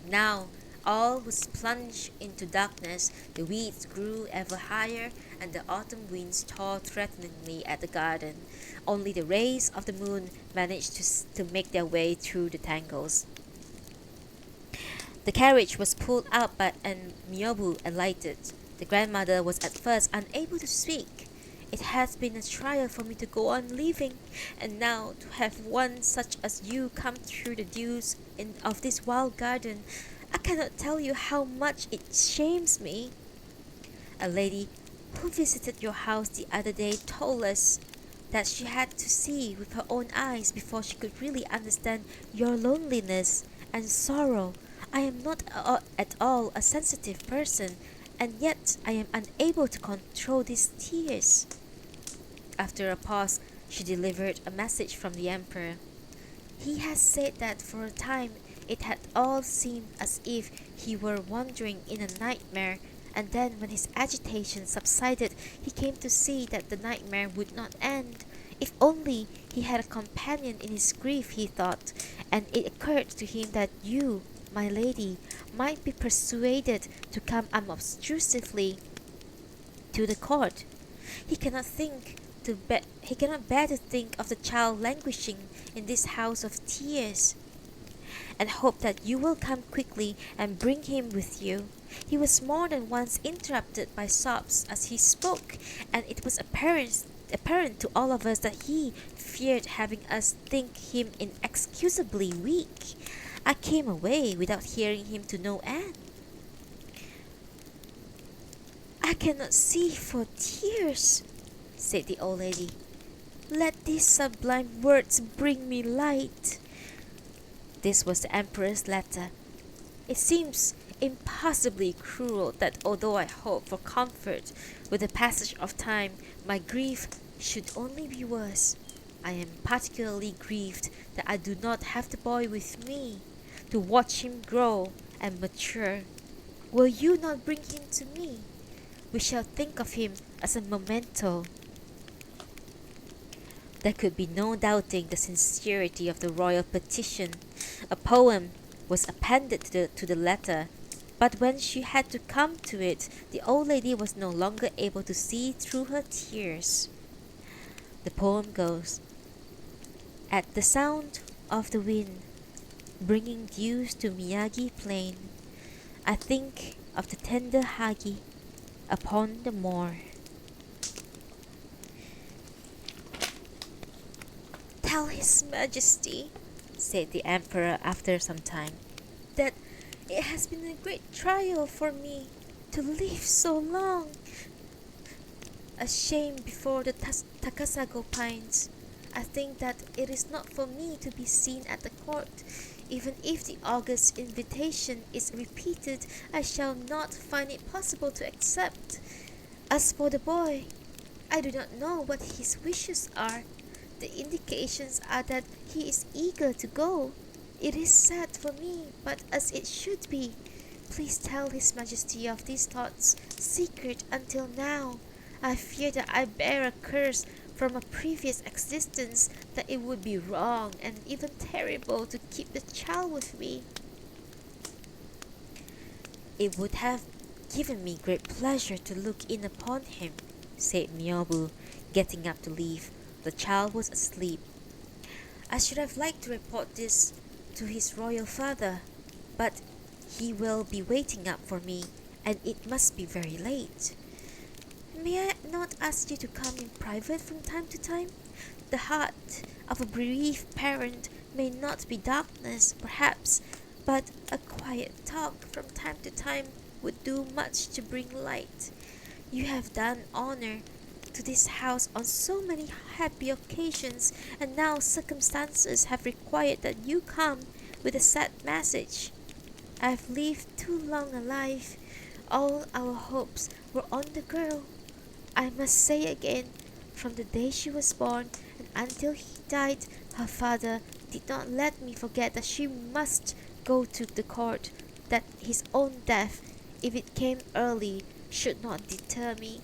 A: Now all was plunged into darkness, the weeds grew ever higher, and the autumn winds tore threateningly at the garden. Only the rays of the moon managed to make their way through the tangles. The carriage was pulled out and Myobu alighted. The grandmother was at first unable to speak. It has been a trial for me to go on living, and now to have one such as you come through the dews of this wild garden, I cannot tell you how much it shames me. A lady who visited your house the other day told us that she had to see with her own eyes before she could really understand your loneliness and sorrow. I am not at all a sensitive person, and yet I am unable to control these tears. After a pause, she delivered a message from the emperor. He has said that for a time it had all seemed as if he were wandering in a nightmare, and then when his agitation subsided, he came to see that the nightmare would not end. If only he had a companion in his grief, he thought, and it occurred to him that you, my lady, might be persuaded to come unobtrusively to the court. He cannot bear to think of the child languishing in this house of tears, and hope that you will come quickly and bring him with you. He was more than once interrupted by sobs as he spoke, and it was apparent to all of us that he feared having us think him inexcusably weak. I came away without hearing him to no end. I cannot see for tears, said the old lady. Let these sublime words bring me light. This was the emperor's letter. It seems impossibly cruel that although I hope for comfort with the passage of time, my grief should only be worse. I am particularly grieved that I do not have the boy with me, to watch him grow and mature. Will you not bring him to me? We shall think of him as a memento. There could be no doubting the sincerity of the royal petition. A poem was appended to the letter, but when she had to come to it, the old lady was no longer able to see through her tears. The poem goes, At the sound of the wind, bringing dews to Miyagi plain, I think of the tender Hagi upon the moor. Tell His Majesty, said the Emperor after some time, that it has been a great trial for me to live so long. A shame before the Takasago pines. I think that it is not for me to be seen at the court. Even if the august invitation is repeated, I shall not find it possible to accept. As for the boy, I do not know what his wishes are. The indications are that he is eager to go. It is sad for me, but as it should be. Please tell His Majesty of these thoughts, secret until now. I fear that I bear a curse from a previous existence, that it would be wrong and even terrible to keep the child with me. It would have given me great pleasure to look in upon him, said Myobu, getting up to leave. The child was asleep. I should have liked to report this to his royal father, but he will be waiting up for me, and it must be very late. May I not ask you to come in private from time to time? The heart of a bereaved parent may not be darkness, perhaps, but a quiet talk from time to time would do much to bring light. You have done honor to this house on so many happy occasions, and now circumstances have required that you come with a sad message. I have lived too long a life. All our hopes were on the girl. I must say again, from the day she was born and until he died, her father did not let me forget that she must go to the court, that his own death, if it came early, should not deter me.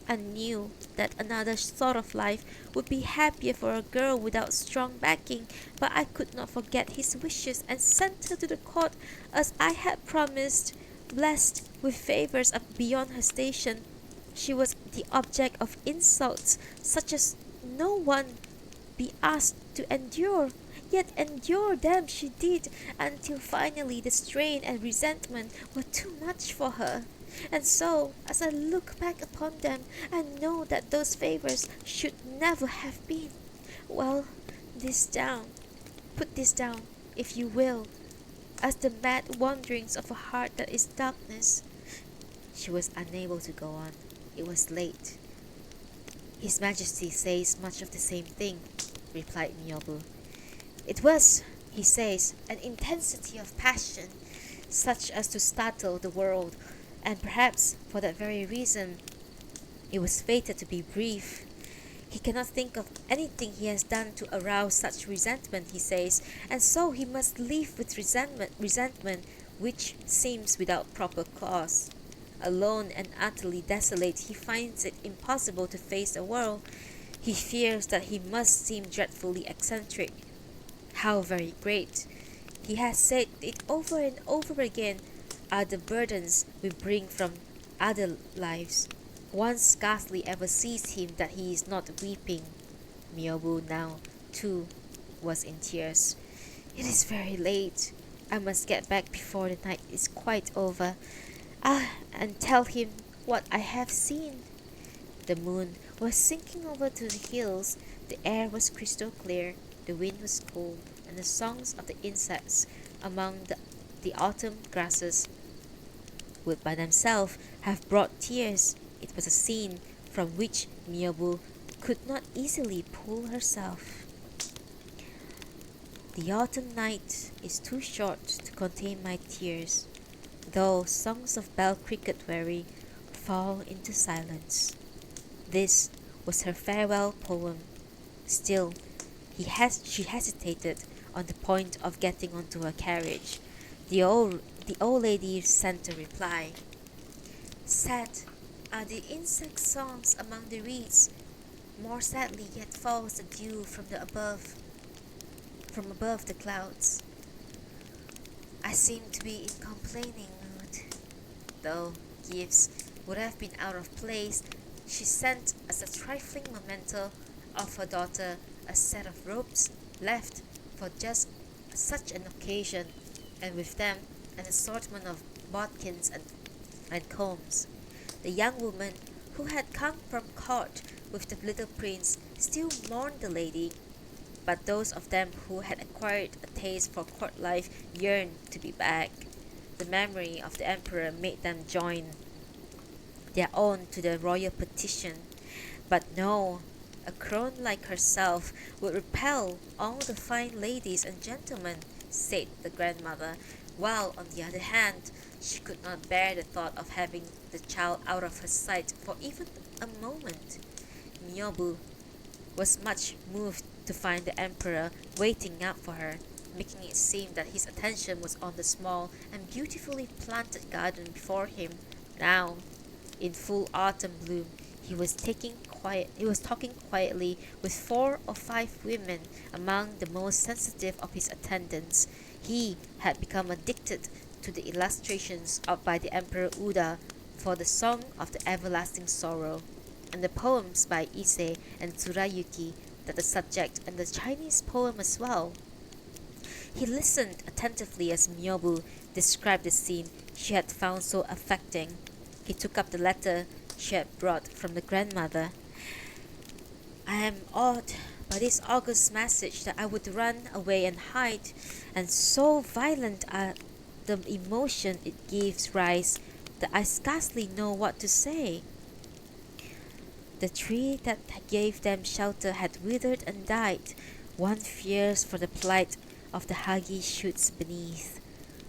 A: I knew that another sort of life would be happier for a girl without strong backing, but I could not forget his wishes and sent her to the court as I had promised. Blessed with favors beyond her station, she was the object of insults such as no one be asked to endure. Yet endure them she did, until finally the strain and resentment were too much for her. And so, as I look back upon them, I know that those favors should never have been. Well, this down, put this down, if you will, as the mad wanderings of a heart that is darkness. She was unable to go on. It was late. His Majesty says much of the same thing, replied Miyobu. It was, he says, an intensity of passion, such as to startle the world, and perhaps for that very reason it was fated to be brief. He cannot think of anything he has done to arouse such resentment, he says, and so he must live with resentment which seems without proper cause. Alone and utterly desolate, he finds it impossible to face the world. He fears that he must seem dreadfully eccentric. How very great, he has said it over and over again, are the burdens we bring from other lives. One scarcely ever sees him that he is not weeping. Miyobu now, too, was in tears. It is very late. I must get back before the night is quite over. And tell him what I have seen. The moon was sinking over to the hills. The air was crystal clear. The wind was cool, and the songs of the insects among the autumn grasses would by themselves have brought tears. It was a scene from which Miyobu could not easily pull herself. The autumn night is too short to contain my tears, though songs of bell cricket weary fall into silence. This was her farewell poem. Still, she hesitated on the point of getting onto her carriage. The old lady sent a reply. Sad are the insect songs among the reeds. More sadly yet falls the dew from above the clouds. I seem to be in complaining mood. Though gifts would have been out of place, she sent as a trifling memento of her daughter a set of ropes left for just such an occasion, and with them an assortment of bodkins and combs. The young woman who had come from court with the little prince still mourned the lady, but those of them who had acquired a taste for court life yearned to be back. The memory of the emperor made them join their own to the royal petition. But no, a crone like herself would repel all the fine ladies and gentlemen, said the grandmother, while on the other hand, she could not bear the thought of having the child out of her sight for even a moment. Miyobu was much moved to find the emperor waiting up for her, making it seem that his attention was on the small and beautifully planted garden before him. Now, in full autumn bloom, he was talking quietly with 4 or 5 women among the most sensitive of his attendants. He had become addicted to the illustrations by the Emperor Uda for the Song of the Everlasting Sorrow, and the poems by Ise and Tsurayuki, that the subject, and the Chinese poem as well. He listened attentively as Miyobu described the scene she had found so affecting. He took up the letter she had brought from the grandmother. I am awed by this august message that I would run away and hide, and so violent are the emotion it gives rise that I scarcely know what to say. The tree that gave them shelter had withered and died. One fears for the plight of the hagi shoots beneath.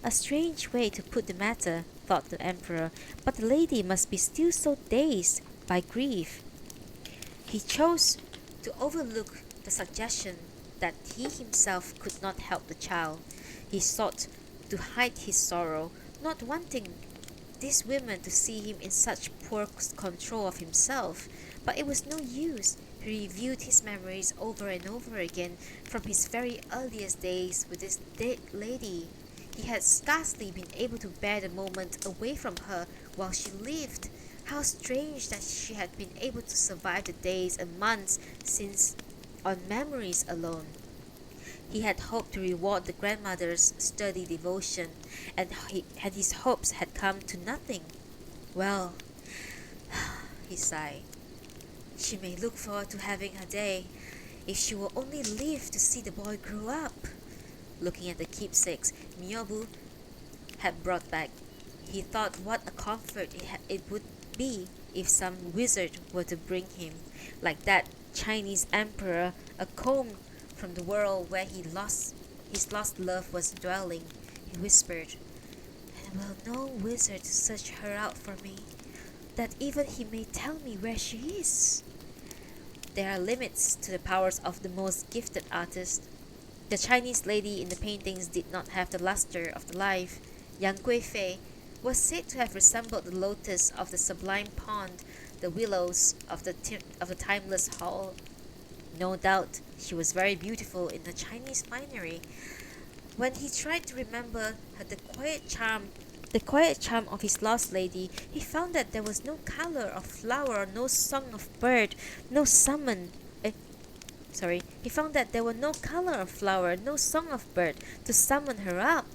A: A strange way to put the matter, thought the emperor, but the lady must be still so dazed by grief. He chose to overlook the suggestion that he himself could not help the child. He sought to hide his sorrow, not wanting these women to see him in such poor control of himself. But it was no use. He reviewed his memories over and over again from his very earliest days with this dead lady. He had scarcely been able to bear the moment away from her while she lived. How strange that she had been able to survive the days and months since on memories alone. He had hoped to reward the grandmother's sturdy devotion, and his hopes had come to nothing. Well, he sighed, she may look forward to having her day, if she will only live to see the boy grow up. Looking at the keepsakes Miyobu had brought back, he thought what a comfort it would be if some wizard were to bring him, like that Chinese emperor, a comb from the world where his lost love was dwelling. He whispered, "And will no wizard search her out for me, that even he may tell me where she is?" There are limits to the powers of the most gifted artist. The Chinese lady in the paintings did not have the luster of the life. Yang Guifei was said to have resembled the lotus of the sublime pond, the willows of the timeless hall. No doubt she was very beautiful in the Chinese finery. When he tried to remember the quiet charm of his lost lady, he found that there was no color of flower, no song of bird, no summon. He found that there were no color of flower, no song of bird to summon her up.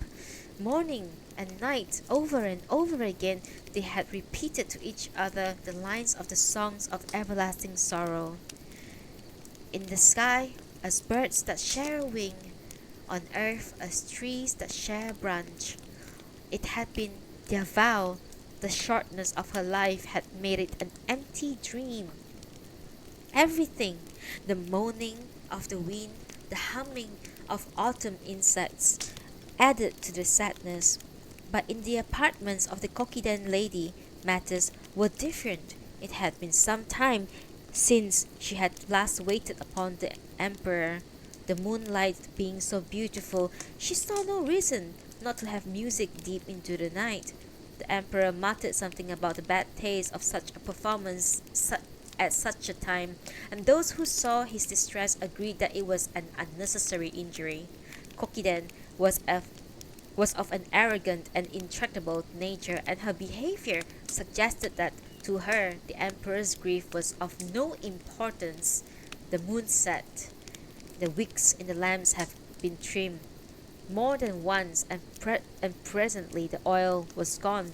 A: Morning and night, over and over again, they had repeated to each other the lines of the songs of everlasting sorrow. In the sky, as birds that share a wing, on earth as trees that share a branch. It had been their vow. The shortness of her life had made it an empty dream. Everything, the moaning of the wind, the humming of autumn insects, added to the sadness. But in the apartments of the Kokiden lady, matters were different. It had been some time since she had last waited upon the emperor. The moonlight being so beautiful, she saw no reason not to have music deep into the night. The emperor muttered something about the bad taste of such a performance at such a time, and those who saw his distress agreed that it was an unnecessary injury. Kokiden was of an arrogant and intractable nature, and her behavior suggested that to her the emperor's grief was of no importance. The moon set. The wicks in the lamps had been trimmed more than once, and presently the oil was gone.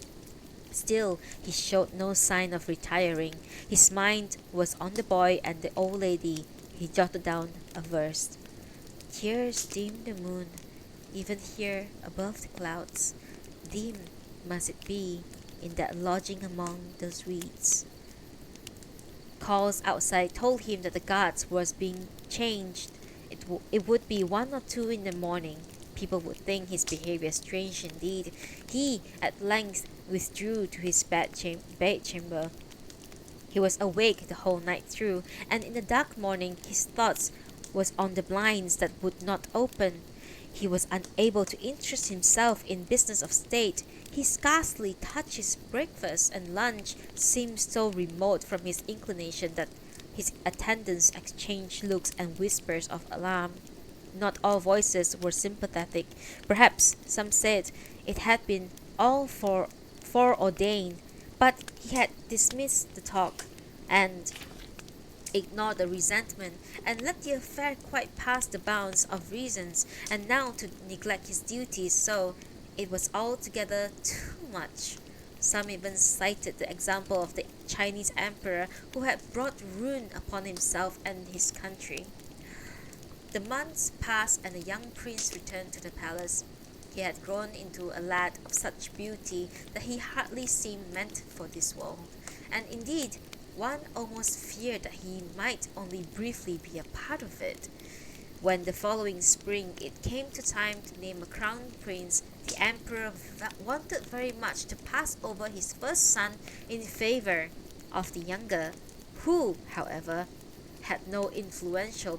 A: Still, he showed no sign of retiring. His mind was on the boy and the old lady. He jotted down a verse. Tears dim the moon, even here above the clouds. Dim must it be in that lodging among those reeds. Calls outside told him that the guards was being changed. It would be 1 or 2 in the morning. People would think his behavior strange indeed. He at length withdrew to his bedchamber. He was awake the whole night through, and in the dark morning his thoughts was on the blinds that would not open. He was unable to interest himself in business of state. He scarcely touched his breakfast, and lunch seemed so remote from his inclination that his attendants exchanged looks and whispers of alarm. Not all voices were sympathetic. Perhaps some said it had been all foreordained, but he had dismissed the talk and ignored the resentment, and let the affair quite pass the bounds of reasons, and now to neglect his duties so, it was altogether too much. Some even cited the example of the Chinese emperor who had brought ruin upon himself and his country. The months passed and the young prince returned to the palace. He had grown into a lad of such beauty that he hardly seemed meant for this world, and indeed one almost feared that he might only briefly be a part of it. When the following spring it came to time to name a crown prince, the emperor wanted very much to pass over his first son in favor of the younger, who, however, had no influential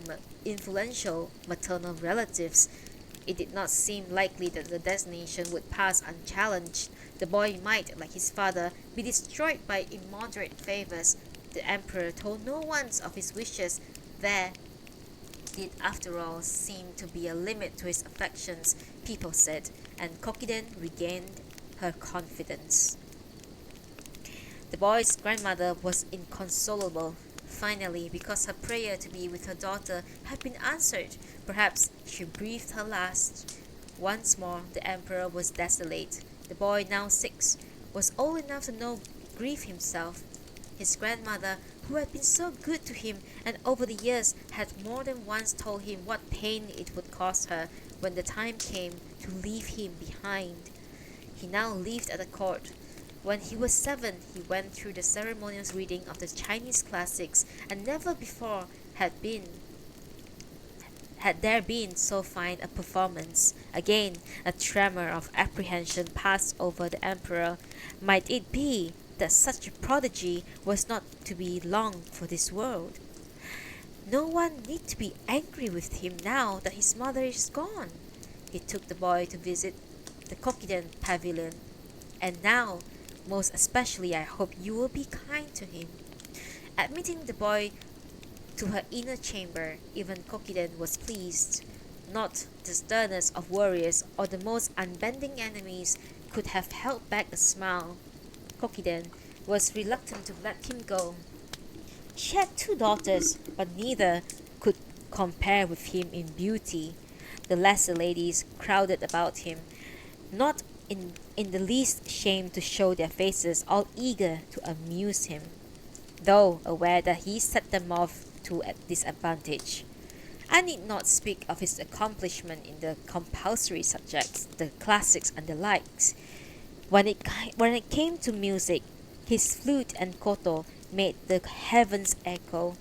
A: maternal relatives. It did not seem likely that the designation would pass unchallenged. The boy might, like his father, be destroyed by immoderate favors. The emperor told no one of his wishes. There did after all seem to be a limit to his affections, people said, and Kokiden regained her confidence. The boy's grandmother was inconsolable. Finally, because her prayer to be with her daughter had been answered, perhaps she breathed her last. Once more the emperor was desolate. The boy, now 6, was old enough to know grief himself. His grandmother, who had been so good to him and over the years had more than once told him what pain it would cause her when the time came to leave him behind. He now lived at the court. When he was 7, he went through the ceremonious reading of the Chinese classics, and never before had there been so fine a performance. Again, a tremor of apprehension passed over the emperor. Might it be that such a prodigy was not to be long for this world? No one need to be angry with him now that his mother is gone. He took the boy to visit the Kokiden pavilion. And now, most especially, I hope you will be kind to him. Admitting the boy to her inner chamber, even Kokiden was pleased. Not the sternest of warriors or the most unbending enemies could have held back a smile. Kokiden was reluctant to let him go. She had 2 daughters, but neither could compare with him in beauty. The lesser ladies crowded about him, not in the least ashamed to show their faces, all eager to amuse him, though aware that he set them off to a disadvantage. I need not speak of his accomplishment in the compulsory subjects, the classics and the likes. When it came to music, his flute and koto made the heavens echo.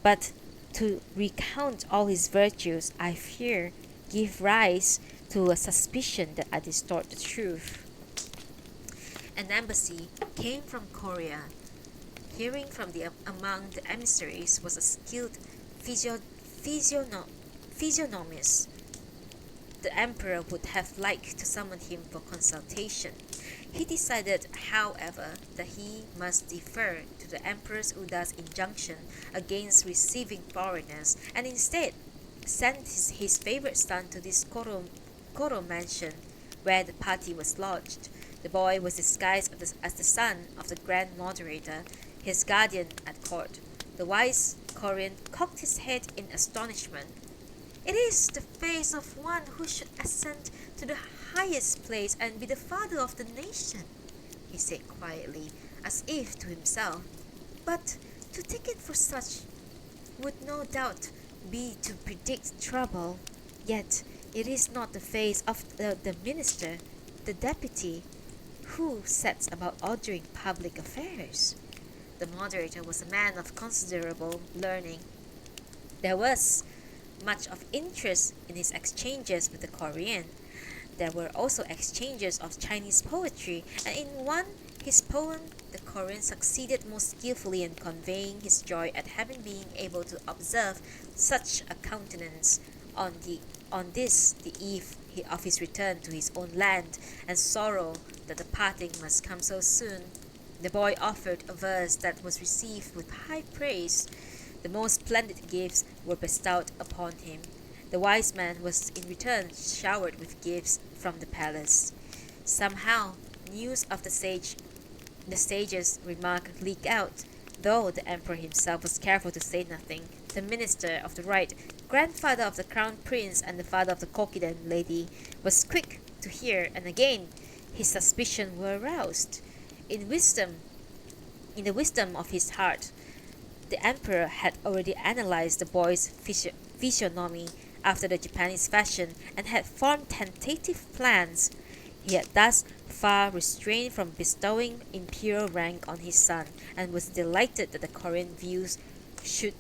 A: But to recount all his virtues, I fear, give rise to a suspicion that I distort the truth. An embassy came from Korea. Hearing from among the emissaries was a skilled physiognomist. The emperor would have liked to summon him for consultation. He decided, however, that he must defer to the Empress Uda's injunction against receiving foreigners, and instead sent his favorite son to this Koro mansion, where the party was lodged. The boy was disguised as the son of the Grand Moderator, his guardian at court. The wise Korean cocked his head in astonishment. "It is the face of one who should ascend to the highest place and be the father of the nation," he said quietly, as if to himself. "But to take it for such would no doubt be to predict trouble. Yet it is not the face of the minister, the deputy, who sets about ordering public affairs." The moderator was a man of considerable learning. There was much of interest in his exchanges with the Korean. There were also exchanges of Chinese poetry, and in one, his poem, the Korean succeeded most skillfully in conveying his joy at having been able to observe such a countenance on the eve of his return to his own land, and sorrow that the parting must come so soon. The boy offered a verse that was received with high praise. The most splendid gifts were bestowed upon him. The wise man was in return showered with gifts from the palace. Somehow, news of the sage's remark leaked out, though the emperor himself was careful to say nothing. The minister of the right, grandfather of the crown prince and the father of the Kokiden lady, was quick to hear, and again his suspicions were aroused. in the wisdom of his heart, the emperor had already analyzed the boy's physiognomy after the Japanese fashion and had formed tentative plans. He had thus far restrained from bestowing imperial rank on his son, and was delighted that the Korean views should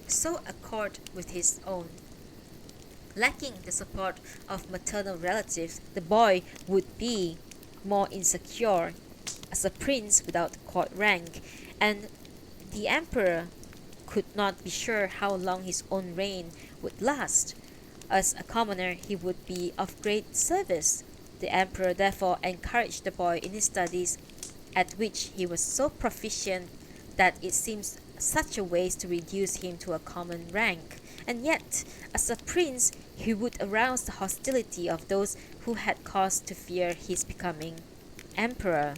A: so accord with his own. Lacking the support of maternal relatives, the boy would be more insecure as a prince without court rank, and the emperor could not be sure how long his own reign would last. As a commoner, he would be of great service. The emperor therefore encouraged the boy in his studies, at which he was so proficient that it seems such a waste to reduce him to a common rank. And yet, as a prince, he would arouse the hostility of those who had cause to fear his becoming emperor.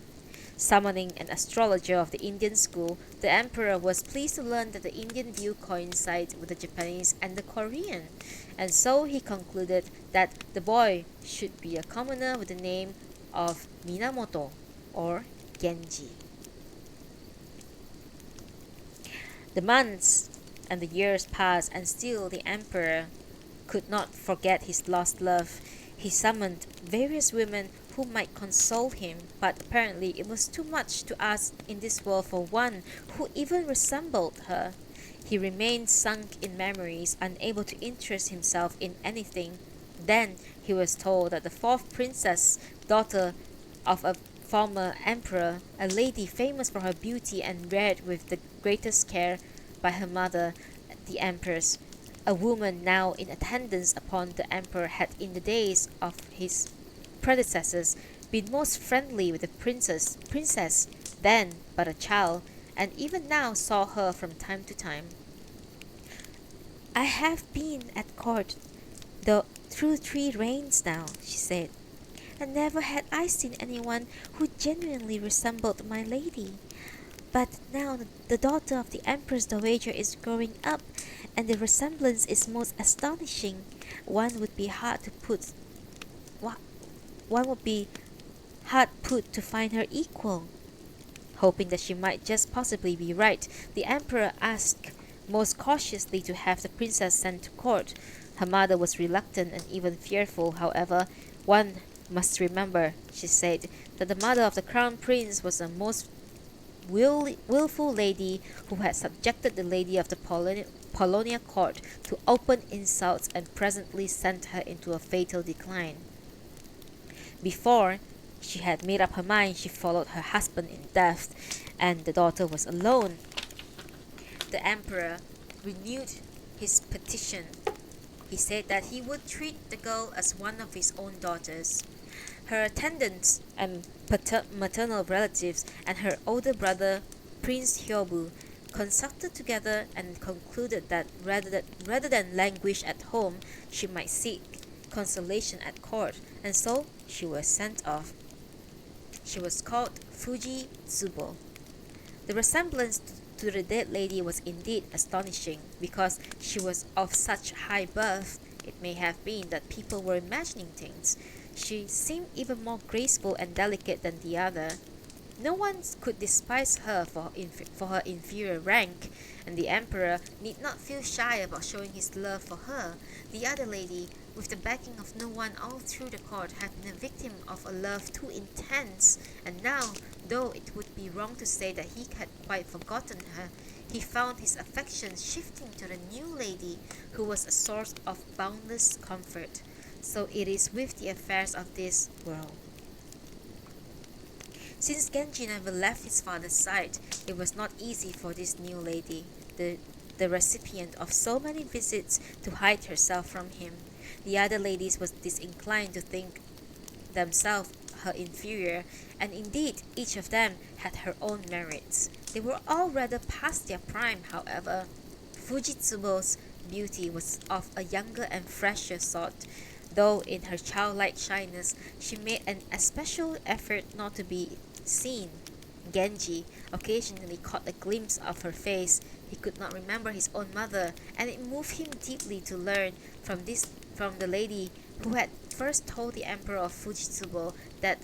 A: Summoning an astrologer of the Indian school, the emperor was pleased to learn that the Indian view coincided with the Japanese and the Korean, and so he concluded that the boy should be a commoner with the name of Minamoto or Genji. The months and the years passed, and still the emperor could not forget his lost love. He summoned various women who might console him, but apparently it was too much to ask in this world for one who even resembled her. He remained sunk in memories, unable to interest himself in anything. Then he was told that the fourth princess, daughter of a former emperor, a lady famous for her beauty and reared with the greatest care by her mother, the empress, a woman now in attendance upon the emperor, had in the days of his predecessors been most friendly with the princess, then but a child, and even now saw her from time to time. "I have been at court through 3 reigns now," she said, "and never had I seen anyone who genuinely resembled my lady. But now the daughter of the Empress Dowager is growing up, and the resemblance is most astonishing. One would be hard put to find her equal." Hoping that she might just possibly be right, the emperor asked most cautiously to have the princess sent to court. Her mother was reluctant and even fearful. However, one must remember, she said, that the mother of the crown prince was a most willful lady who had subjected the lady of the Pawlownia court to open insults and presently sent her into a fatal decline. Before she had made up her mind, she followed her husband in death, and the daughter was alone. The emperor renewed his petition. He said that he would treat the girl as one of his own daughters. Her attendants and maternal relatives and her older brother, Prince Hyobu, consulted together and concluded that rather than languish at home, she might seek consolation at court, and so she was sent off. She was called Fuji Tsubo. The resemblance to the dead lady was indeed astonishing, because she was of such high birth. It may have been that people were imagining things. She seemed even more graceful and delicate than the other. No one could despise her for her inferior rank, and the emperor need not feel shy about showing his love for her. The other lady, with the backing of no one all through the court, had been a victim of a love too intense, and now, though it would be wrong to say that he had quite forgotten her, he found his affections shifting to the new lady, who was a source of boundless comfort. So it is with the affairs of this world. Since Genji never left his father's side, it was not easy for this new lady, the recipient of so many visits, to hide herself from him. The other ladies was disinclined to think themselves her inferior, and indeed each of them had her own merits. They were all rather past their prime, however. Fujitsubo's beauty was of a younger and fresher sort, though in her childlike shyness she made an especial effort not to be seen. Genji occasionally caught a glimpse of her face. He could not remember his own mother, and it moved him deeply to learn from the lady who had first told the emperor of Fujitsubo that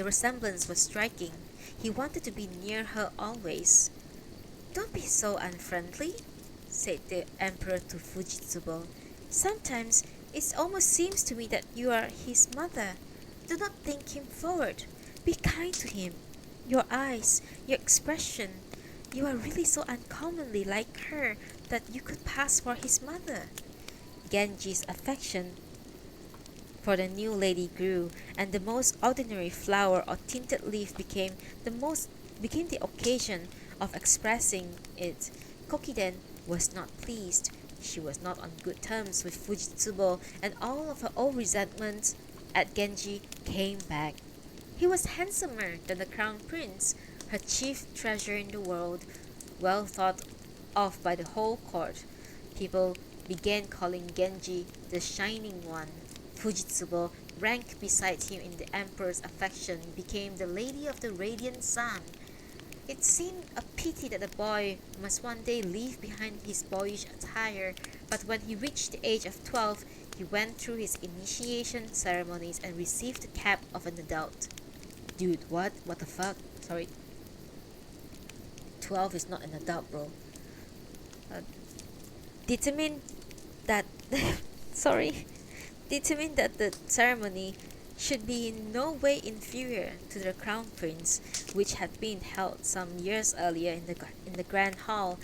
A: The resemblance was striking. He wanted to be near her always. "Don't be so unfriendly," said the emperor to Fujitsubo. "Sometimes it almost seems to me that you are his mother. Do not think him forward. Be kind to him. Your eyes, your expression. You are really so uncommonly like her that you could pass for his mother." Genji's affection for the new lady grew, and the most ordinary flower or tinted leaf became the occasion of expressing it. Kokiden was not pleased. She was not on good terms with Fujitsubo, and all of her old resentments at Genji came back. He was handsomer than the crown prince, her chief treasure in the world, well thought of by the whole court. People began calling Genji the Shining One. Fujitsubo, ranked beside him in the emperor's affection, became the Lady of the Radiant Sun. It seemed a pity that the boy must one day leave behind his boyish attire, but when he reached the age of 12, he went through his initiation ceremonies and received the cap of an adult. Dude, what? What the fuck? Sorry. 12 is not an adult, bro. Determined that determined that the ceremony should be in no way inferior to the crown prince, which had been held some years earlier in the grand hall.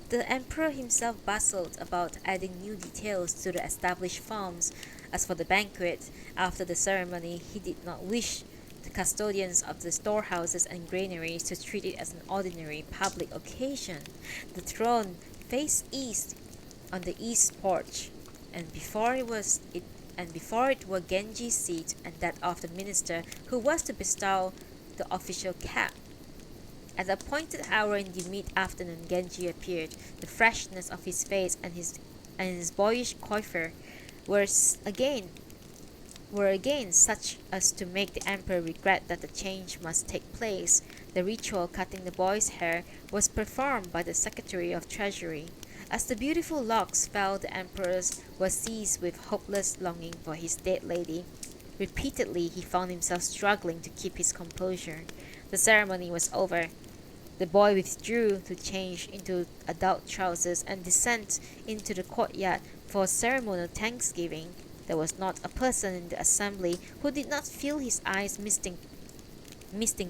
A: The emperor himself bustled about adding new details to the established forms. As for the banquet, after the ceremony, he did not wish the custodians of the storehouses and granaries to treat it as an ordinary public occasion. The throne faced east on the east porch, and before it were Genji's seat and that of the minister who was to bestow the official cap. At the appointed hour in the mid-afternoon, Genji appeared. The freshness of his face and his boyish coiffure were again such as to make the emperor regret that the change must take place. The ritual cutting the boy's hair was performed by the Secretary of Treasury. As the beautiful locks fell, the emperor was seized with hopeless longing for his dead lady. Repeatedly he found himself struggling to keep his composure. The ceremony was over. The boy withdrew to change into adult trousers and descend into the courtyard for ceremonial thanksgiving. There was not a person in the assembly who did not feel his eyes misting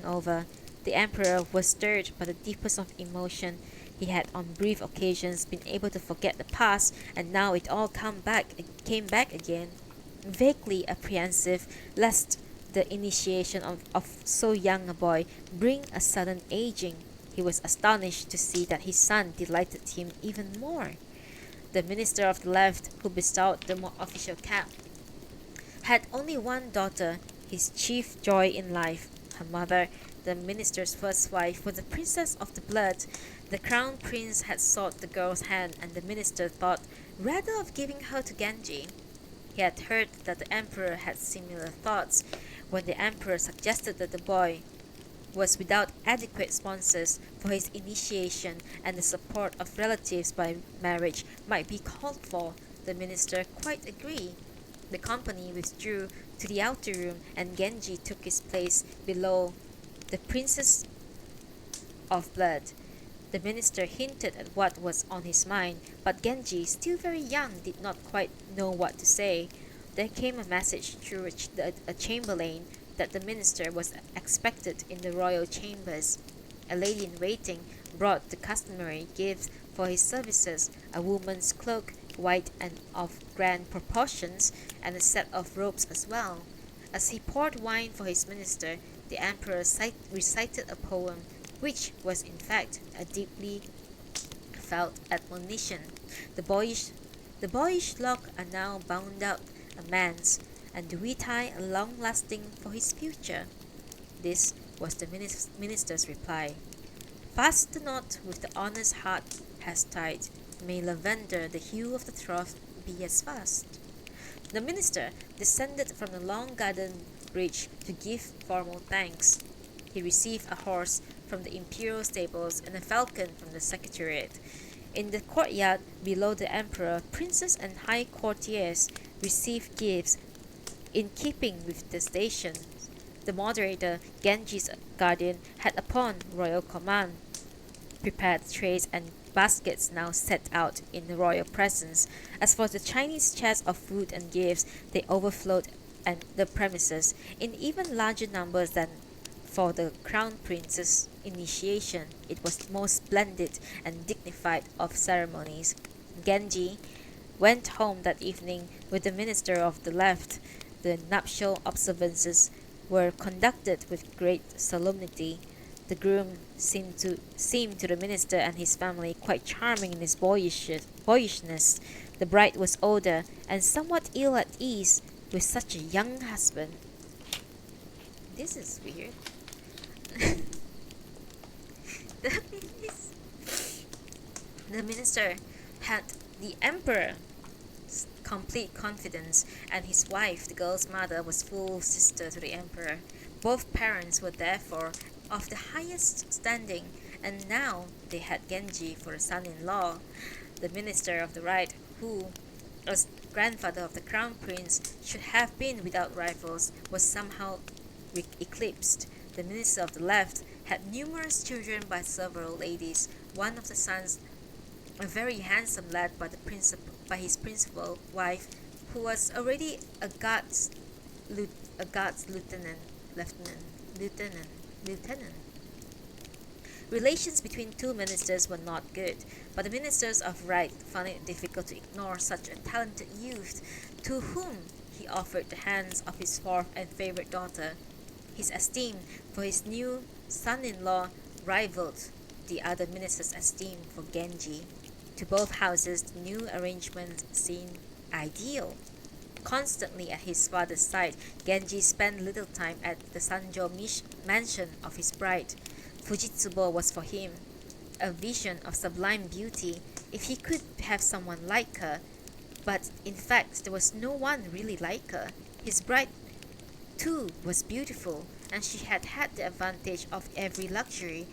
A: over. The emperor was stirred by the deepest of emotion. He had on brief occasions been able to forget the past, and now it all came back again. Vaguely apprehensive lest the initiation of so young a boy bring a sudden aging, he was astonished to see that his son delighted him even more. The minister of the left, who bestowed the more official cap, had only one daughter, his chief joy in life. Her mother, the minister's first wife, was a princess of the blood. The crown prince had sought the girl's hand, and the minister thought rather of giving her to Genji. He had heard that the emperor had similar thoughts. When the emperor suggested that the boy was without adequate sponsors for his initiation and the support of relatives by marriage might be called for, the minister quite agreed. The company withdrew to the outer room, and Genji took his place below the princess of blood. The minister hinted at what was on his mind, but Genji, still very young, did not quite know what to say. There came a message through a chamberlain that the minister was expected in the royal chambers. A lady-in-waiting brought the customary gifts for his services, a woman's cloak, white and of grand proportions, and a set of robes as well. As he poured wine for his minister, the emperor recited a poem, which was in fact a deeply felt admonition. The boyish lock are now bound out a man's, and do we tie a long-lasting for his future? This was the minister's reply. Fast the knot with the honest heart has tied. May lavender, the hue of the troth, be as fast. The minister descended from the long garden bridge to give formal thanks. He received a horse from the imperial stables and a falcon from the secretariat. In the courtyard below the emperor, princes and high courtiers received gifts in keeping with the station. the moderator, Genji's guardian, had upon royal command prepared trays and baskets now set out in the royal presence. As for the Chinese chests of food and gifts, they overflowed and the premises in even larger numbers than for the crown prince's initiation. It was most splendid and dignified of ceremonies. Genji went home that evening with the minister of the left. The nuptial observances were conducted with great solemnity. The groom seemed to the minister and his family quite charming in his boyishness. The bride was older and somewhat ill at ease with such a young husband. This is weird. the, the minister had the emperor's complete confidence, and his wife, the girl's mother, was full sister to the emperor. Both parents were therefore of the highest standing, and now they had Genji for a son-in-law. The minister of the right, who, as grandfather of the crown prince, should have been without rivals, was somehow eclipsed. The minister of the left had numerous children by several ladies. One of the sons, a very handsome lad by his principal wife, who was already a guards lieutenant. Relations between two ministers were not good, but the ministers of right found it difficult to ignore such a talented youth, to whom he offered the hands of his fourth and favorite daughter. His esteem for his new son-in-law rivaled the other minister's esteem for Genji. To both houses, the new arrangement seemed ideal. Constantly at his father's side, Genji spent little time at the Sanjo mansion of his bride. Fujitsubo was for him a vision of sublime beauty, if he could have someone like her. But in fact, there was no one really like her. His bride, too, was beautiful, and she had had the advantage of every luxury.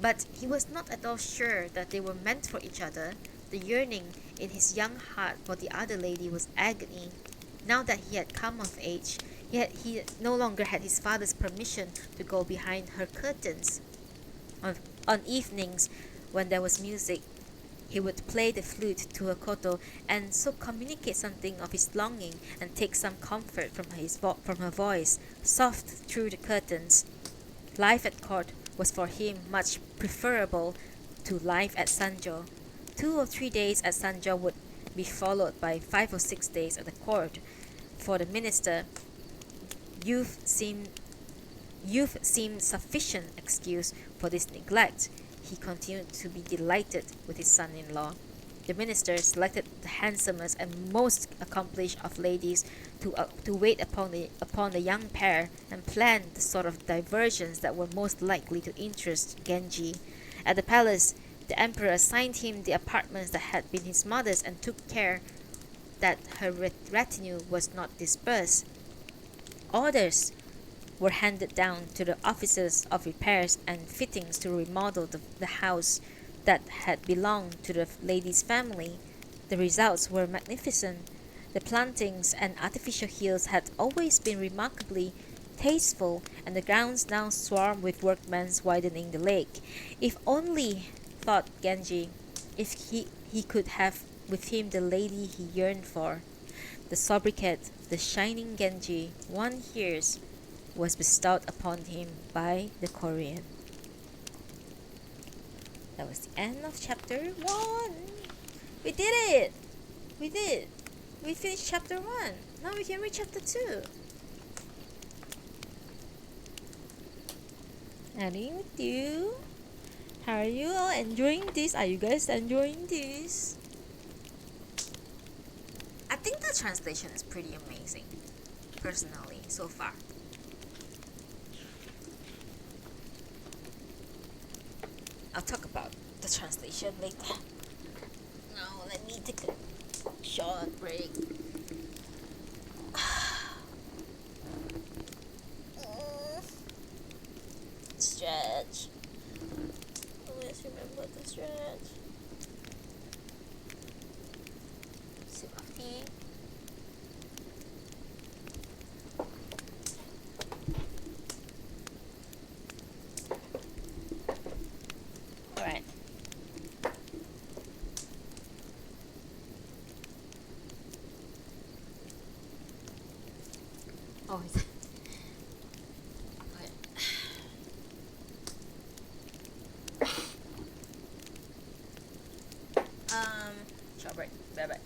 A: But he was not at all sure that they were meant for each other. The yearning in his young heart for the other lady was agony. Now that he had come of age, yet he no longer had his father's permission to go behind her curtains. On evenings when there was music, he would play the flute to her koto and so communicate something of his longing and take some comfort from her voice, soft through the curtains. Life at court was for him much preferable to life at Sanjo. 2 or 3 days at Sanjo would be followed by 5 or 6 days at the court. For the minister, youth seemed sufficient excuse for this neglect. He continued to be delighted with his son-in-law. The minister selected the handsomest and most accomplished of ladies to wait upon the young pair and planned the sort of diversions that were most likely to interest Genji. At the palace, the emperor assigned him the apartments that had been his mother's and took care that her retinue was not dispersed. Orders were handed down to the officers of repairs and fittings to remodel the house that had belonged to the lady's family. The results were magnificent. The plantings and artificial hills had always been remarkably tasteful, and the grounds now swarmed with workmen widening the lake. If only, thought Genji, if he could have with him the lady he yearned for. The sobriquet, the shining Genji, one hears, was bestowed upon him by the Korean. That was the end of chapter 1. We did it! We did! We finished chapter 1. Now we can read chapter 2. Adding with you. How are you all enjoying this? Are you guys enjoying this? I think the translation is pretty amazing, personally, so far. I'll talk about the translation later. Now let me take a short break. Stretch. Always remember to stretch. Sit my feet. Oh, is it? Okay. Short break. Bye bye.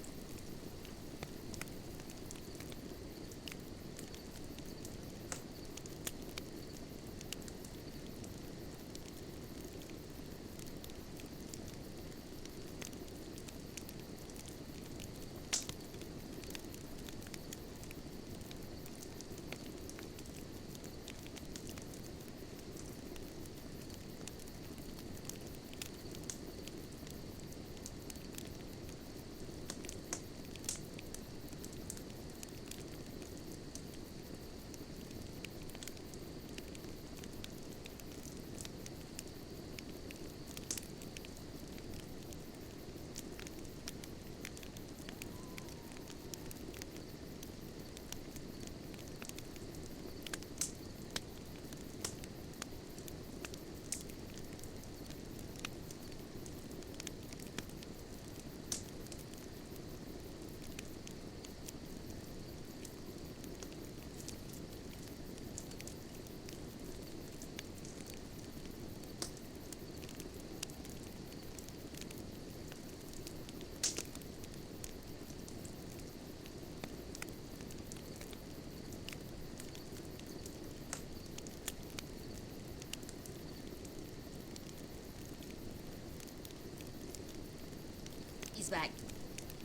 A: He's back.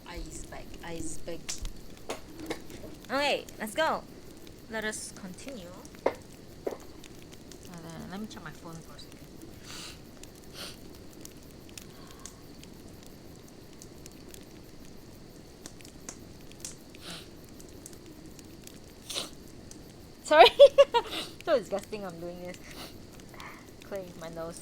A: Ice back. Ice back. Okay, let's go. Let us continue. Let me check my phone for a second. Sorry. So disgusting I'm doing this. Clearing my nose.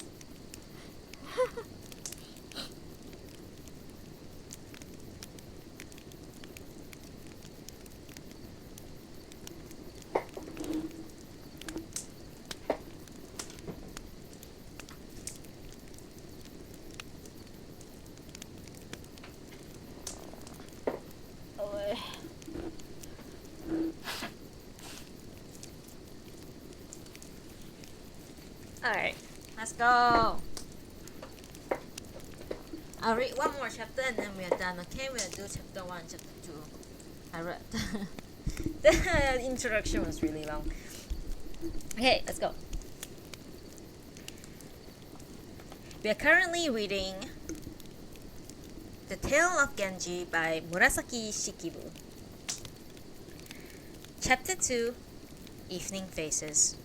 A: Alright, let's go. I'll read one more chapter and then we are done, okay? We'll do chapter 1, chapter 2. I read. The introduction was really long. Okay, let's go. We are currently reading The Tale of Genji by Murasaki Shikibu. Chapter 2, Evening Faces.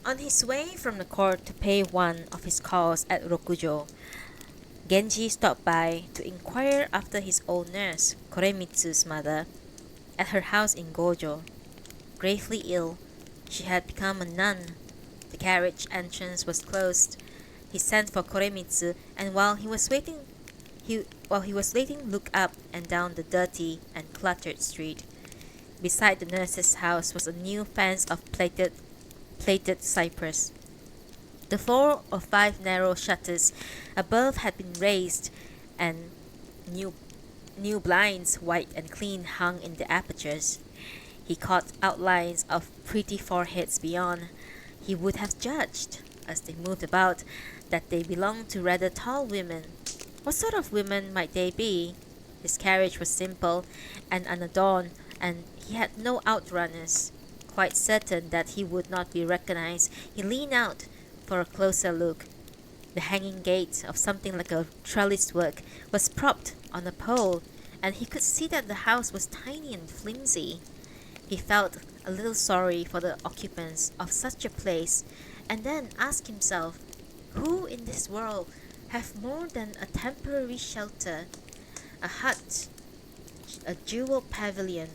A: On his way from the court to pay one of his calls at Rokujo, Genji stopped by to inquire after his old nurse, Koremitsu's mother, at her house in Gojo. Gravely ill, she had become a nun. The carriage entrance was closed. He sent for Koremitsu, and while he was waiting, looked up and down the dirty and cluttered street. Beside the nurse's house was a new fence of plated cypress. The 4 or 5 narrow shutters above had been raised, and new blinds, white and clean, hung in the apertures. He caught outlines of pretty foreheads beyond. He would have judged, as they moved about, that they belonged to rather tall women. What sort of women might they be? His carriage was simple and unadorned, and he had no outrunners. Quite certain that he would not be recognized, he leaned out for a closer look. The hanging gate of something like a trellis work was propped on a pole, and he could see that the house was tiny and flimsy. He felt a little sorry for the occupants of such a place, and then asked himself, who in this world have more than a temporary shelter, a hut, a jewel pavilion?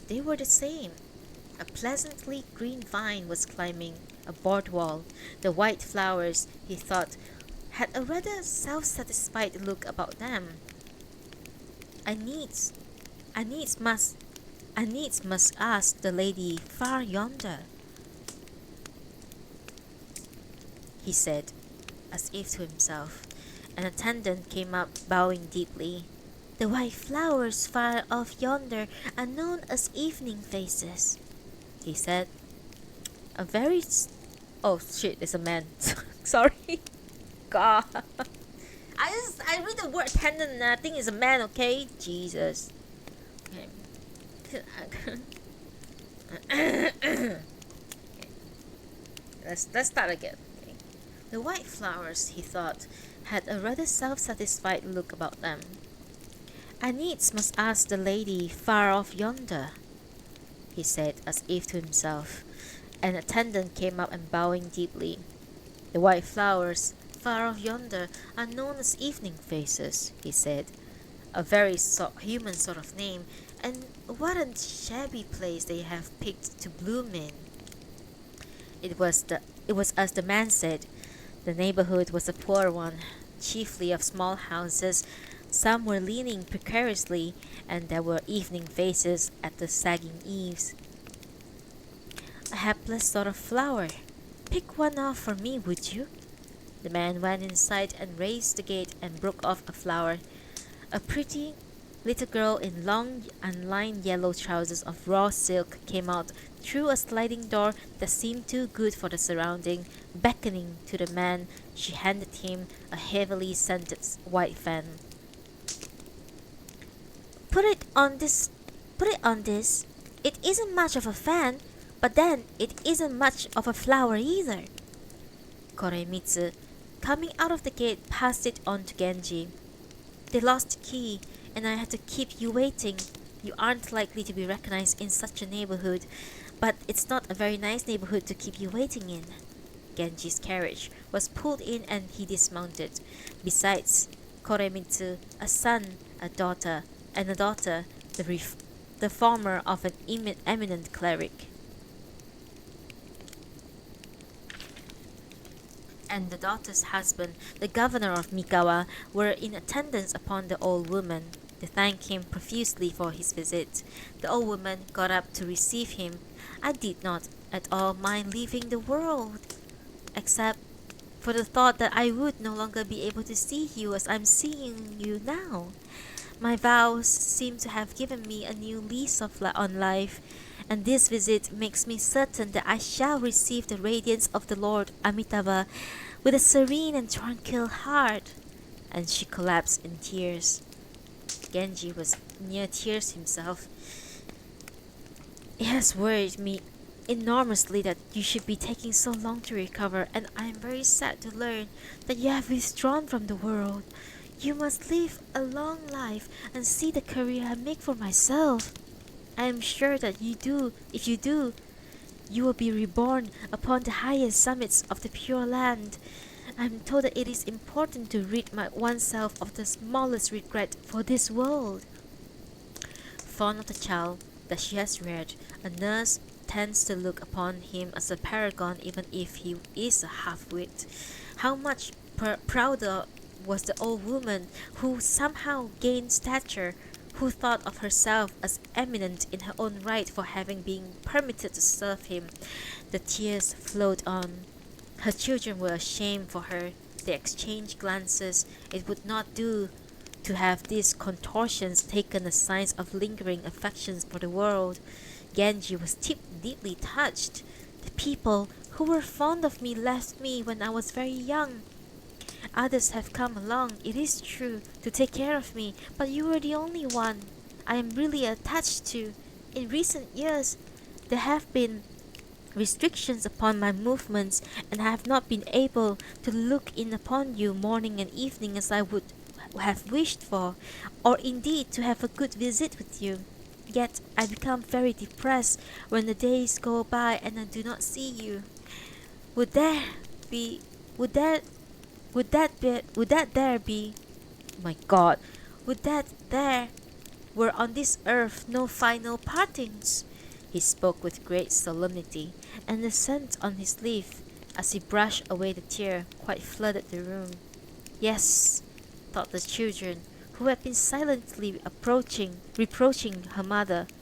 A: They were the same. A pleasantly green vine was climbing a board wall. The white flowers, he thought, had a rather self-satisfied look about them. I needs must ask the lady far yonder, he said, as if to himself. An attendant came up, bowing deeply. The white flowers far off yonder are known as evening faces, he said. A very... Oh shit, it's a man. Sorry. God. I read the word pendant and I think it's a man, okay? Jesus. Okay. Let's start again. Okay. The white flowers, he thought, had a rather self-satisfied look about them. I needs must ask the lady far off yonder, he said as if to himself. An attendant came up and bowing deeply. The white flowers far off yonder are known as evening faces, he said. A very human sort of name, and what a shabby place they have picked to bloom in. It was as the man said. The neighborhood was a poor one, chiefly of small houses. Some were leaning precariously, and there were evening faces at the sagging eaves. A hapless sort of flower. Pick one off for me, would you? The man went inside and raised the gate and broke off a flower. A pretty little girl in long unlined yellow trousers of raw silk came out through a sliding door that seemed too good for the surrounding. Beckoning to the man, she handed him a heavily scented white fan. Put it on this. It isn't much of a fan, but then it isn't much of a flower either. Koremitsu, coming out of the gate, passed it on to Genji. They lost the key, and I had to keep you waiting. You aren't likely to be recognized in such a neighborhood, but it's not a very nice neighborhood to keep you waiting in. Genji's carriage was pulled in and he dismounted. Besides, Koremitsu, a son, a daughter, the former of an eminent cleric, and the daughter's husband, the governor of Mikawa, were in attendance upon the old woman. They thanked him profusely for his visit. The old woman got up to receive him. I did not at all mind leaving the world, except for the thought that I would no longer be able to see you as I'm seeing you now. My vows seem to have given me a new lease on life, and this visit makes me certain that I shall receive the radiance of the Lord Amitabha with a serene and tranquil heart. And she collapsed in tears. Genji was near tears himself. It has worried me enormously that you should be taking so long to recover, and I am very sad to learn that you have withdrawn from the world. You must live a long life and see the career I make for myself. I am sure that if you do, you will be reborn upon the highest summits of the Pure Land. I am told that it is important to rid oneself of the smallest regret for this world. Fond of the child that she has reared, a nurse tends to look upon him as a paragon even if he is a half-wit. How much prouder was the old woman who somehow gained stature, who thought of herself as eminent in her own right for having been permitted to serve him. The tears flowed on. Her children were ashamed for her. They exchanged glances. It would not do to have these contortions taken as signs of lingering affections for the world. Genji was deeply touched. The people who were fond of me left me when I was very young. Others have come along, it is true, to take care of me, but you were the only one I am really attached to. In recent years, there have been restrictions upon my movements, and I have not been able to look in upon you morning and evening as I would have wished for, or indeed to have a good visit with you. Yet I become very depressed when the days go by and I do not see you. Would that there were on this earth no final partings? He spoke with great solemnity, and the scent on his leaf, as he brushed away the tear, quite flooded the room. Yes, thought the children, who had been silently reproaching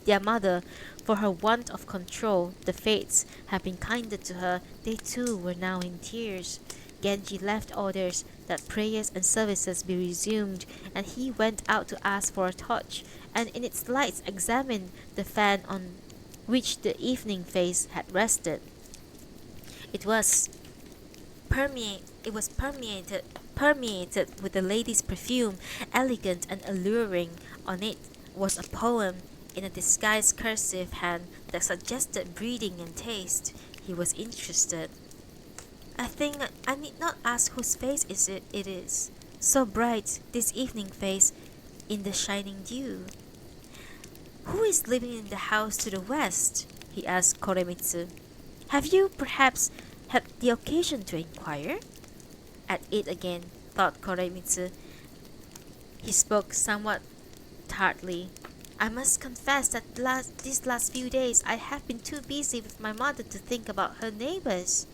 A: their mother, for her want of control. The fates had been kinder to her. They too were now in tears. Genji left orders that prayers and services be resumed, and he went out to ask for a torch, and in its lights examined the fan on which the evening face had rested. It was permeated with the lady's perfume, elegant and alluring. On it was a poem in a disguised cursive hand that suggested breeding and taste. He was interested. I think I need not ask whose face it is. So bright, this evening face, in the shining dew. Who is living in the house to the west? He asked Koremitsu. Have you perhaps had the occasion to inquire? At it again, thought Koremitsu. He spoke somewhat tartly. I must confess that these last few days I have been too busy with my mother to think about her neighbors.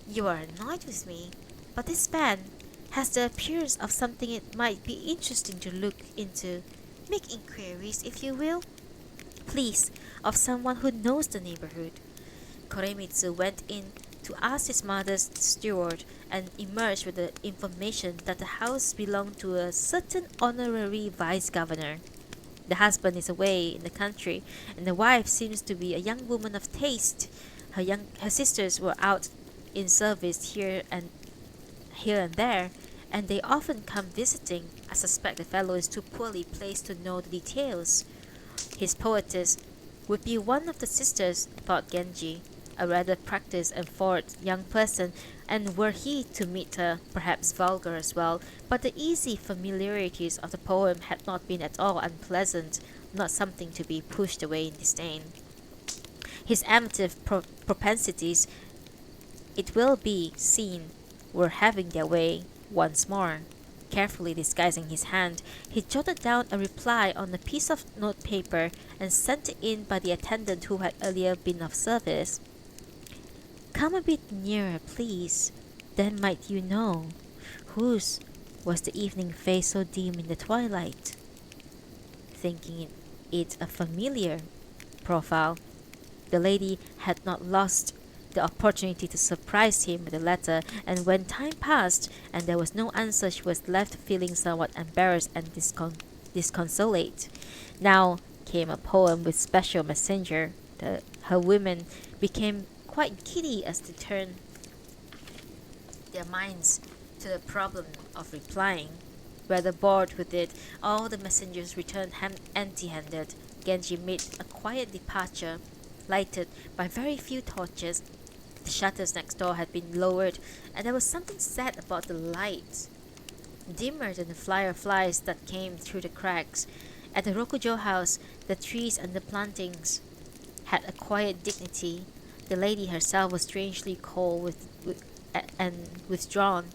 A: You are annoyed with me, but this fan has the appearance of something it might be interesting to look into. Make inquiries, if you will, please, of someone who knows the neighborhood. Koremitsu went in to ask his mother's steward and emerged with the information that the house belonged to a certain honorary vice-governor. The husband is away in the country, and the wife seems to be a young woman of taste. Her sisters were out in service here and there, and they often come visiting. I suspect the fellow is too poorly placed to know the details. His poetess would be one of the sisters, thought Genji, a rather practiced and forward young person, and were he to meet her, perhaps vulgar as well, but the easy familiarities of the poem had not been at all unpleasant, not something to be pushed away in disdain. His amative propensities, it will be seen, were having their way once more. Carefully disguising his hand, he jotted down a reply on a piece of notepaper and sent it in by the attendant who had earlier been of service. Come a bit nearer, please. Then might you know whose was the evening face so dim in the twilight. Thinking it a familiar profile, the lady had not lost the opportunity to surprise him with a letter, and when time passed and there was no answer, she was left feeling somewhat embarrassed and disconsolate. Now came a poem with special messenger. Her women became quite giddy as they turned their minds to the problem of replying. Rather bored with it, all the messengers returned empty-handed. Genji made a quiet departure, lighted by very few torches. The shutters next door had been lowered, and there was something sad about the light, dimmer than the fireflies that came through the cracks. At the Rokujo house, the trees and the plantings had a quiet dignity. The lady herself was strangely cold and withdrawn.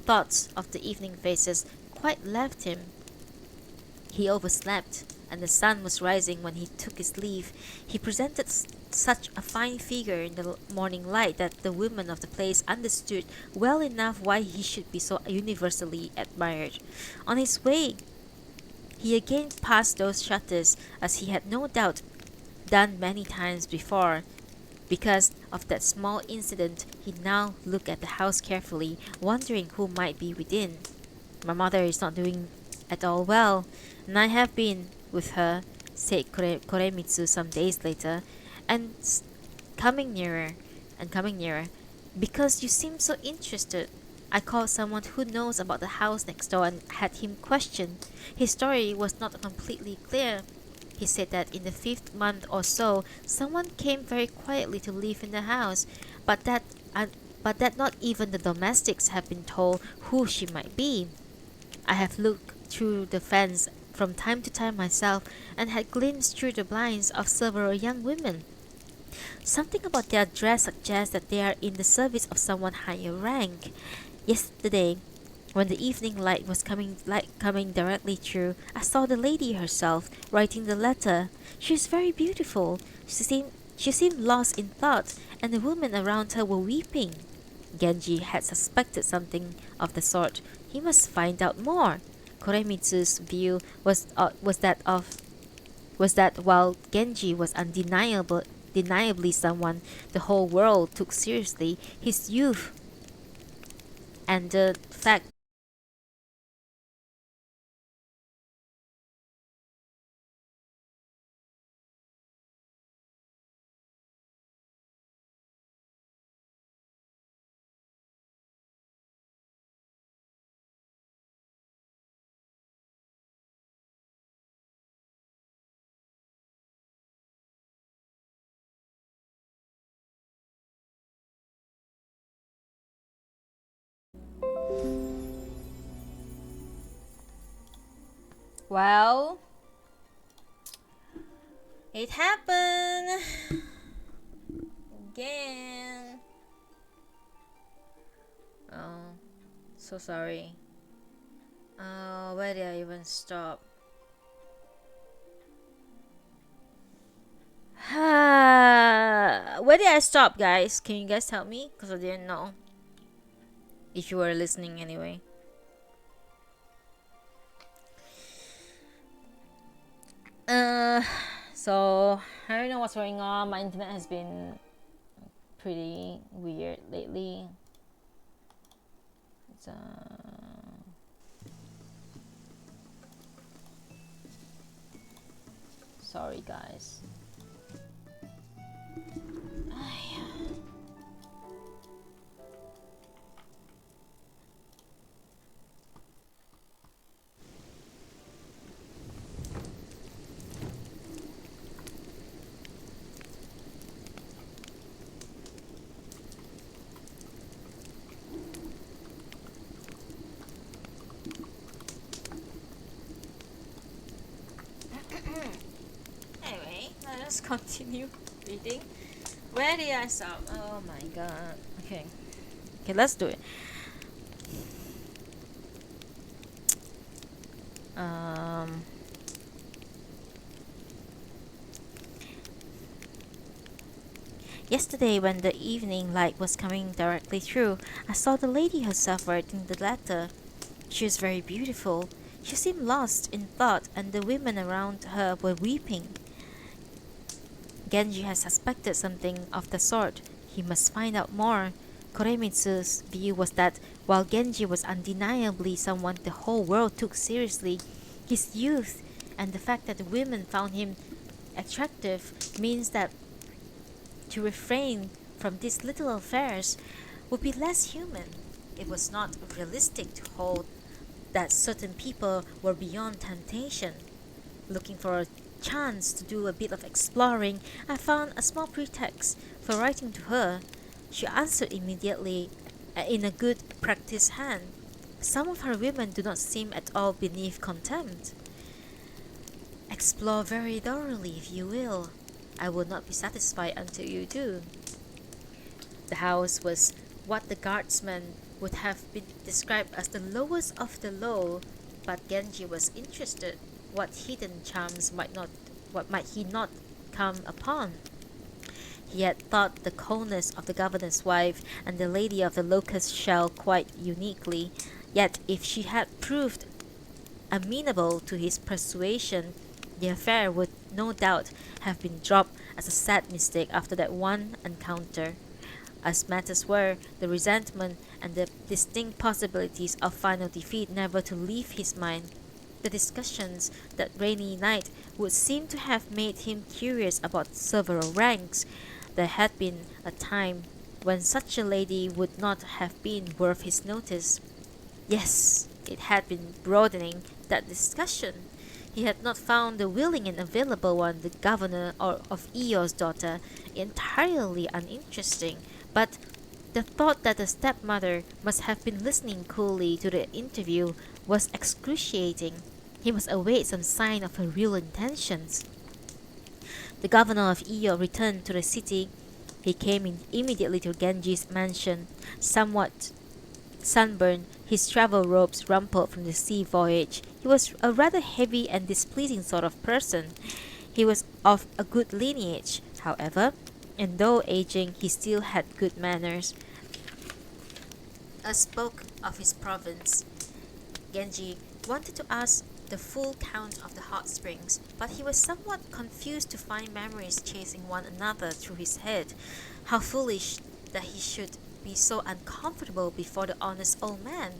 A: Thoughts of the evening faces quite left him. He overslept, and the sun was rising when he took his leave. He presented such a fine figure in the morning light that the women of the place understood well enough why he should be so universally admired. On his way, he again passed those shutters, as he had no doubt done many times before. Because of that small incident, he now looked at the house carefully, wondering who might be within. My mother is not doing at all well, and I have been with her, said Koremitsu some days later, and coming nearer, because you seem so interested. I called someone who knows about the house next door and had him questioned. His story was not completely clear. He said that in the 5th month or so, someone came very quietly to live in the house, but that not even the domestics have been told who she might be. I have looked through the fence from time to time myself, and had glimpsed through the blinds of several young women. Something about their dress suggests that they are in the service of someone higher rank. Yesterday, when the evening light was coming directly through, I saw the lady herself writing the letter. She is very beautiful. She seemed lost in thought, and the women around her were weeping. Genji had suspected something of the sort. He must find out more. Koremitsu's view was that while Genji was undeniably someone the whole world took seriously, his youth and the fact Well, it happened again. Oh, so sorry. Where did I even stop? Where did I stop, guys? Can you guys help me? Because I didn't know. If you were listening anyway. So I don't know what's going on. My internet has been pretty weird lately. It's, sorry, guys. Anyway, let us continue reading. Where did I stop? Oh my god. Okay, let's do it. Yesterday, when the evening light was coming directly through, I saw the lady herself writing the letter. She was very beautiful. She seemed lost in thought, and the women around her were weeping. Genji had suspected something of the sort. He must find out more. Koremitsu's view was that while Genji was undeniably someone the whole world took seriously, his youth and the fact that the women found him attractive means that to refrain from these little affairs would be less human. It was not realistic to hold that certain people were beyond temptation. Looking for a chance to do a bit of exploring, I found a small pretext for writing to her. She answered immediately in a good practice hand. Some of her women do not seem at all beneath contempt. Explore very thoroughly if you will. I will not be satisfied until you do. The house was what the guardsman would have been described as the lowest of the low, but Genji was interested. What hidden charms might he not come upon? He had thought the coldness of the governor's wife and the lady of the locust shell quite uniquely, yet if she had proved amenable to his persuasion, the affair would no doubt have been dropped as a sad mistake after that one encounter. As matters were, the resentment and the distinct possibilities of final defeat never to leave his mind. The discussions that rainy night would seem to have made him curious about several ranks. There had been a time when such a lady would not have been worth his notice. Yes, it had been broadening that discussion. He had not found the willing and available one, the governor of Io's daughter, entirely uninteresting, but the thought that the stepmother must have been listening coolly to the interview was excruciating. He must await some sign of her real intentions. The governor of Iyo returned to the city. He came in immediately to Genji's mansion, somewhat sunburned, his travel robes rumpled from the sea voyage. He was a rather heavy and displeasing sort of person. He was of a good lineage, however, and though aging, he still had good manners. As spoke of his province, Genji wanted to ask the full count of the hot springs, but he was somewhat confused to find memories chasing one another through his head. How foolish that he should be so uncomfortable before the honest old man.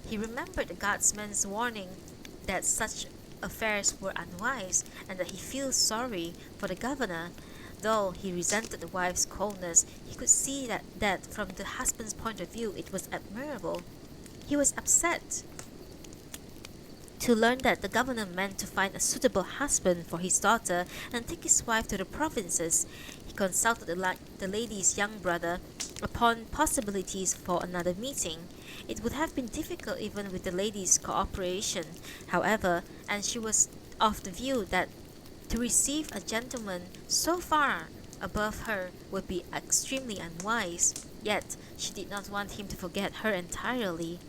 A: He remembered the guardsman's warning that such affairs were unwise, and that he feels sorry for the governor. Though he resented the wife's coldness, he could see that from the husband's point of view it was admirable. He was upset. to learn that the governor meant to find a suitable husband for his daughter and take his wife to the provinces. He consulted the lady's young brother upon possibilities for another meeting. It would have been difficult even with the lady's cooperation, however, and she was of the view that to receive a gentleman so far above her would be extremely unwise. Yet she did not want him to forget her entirely.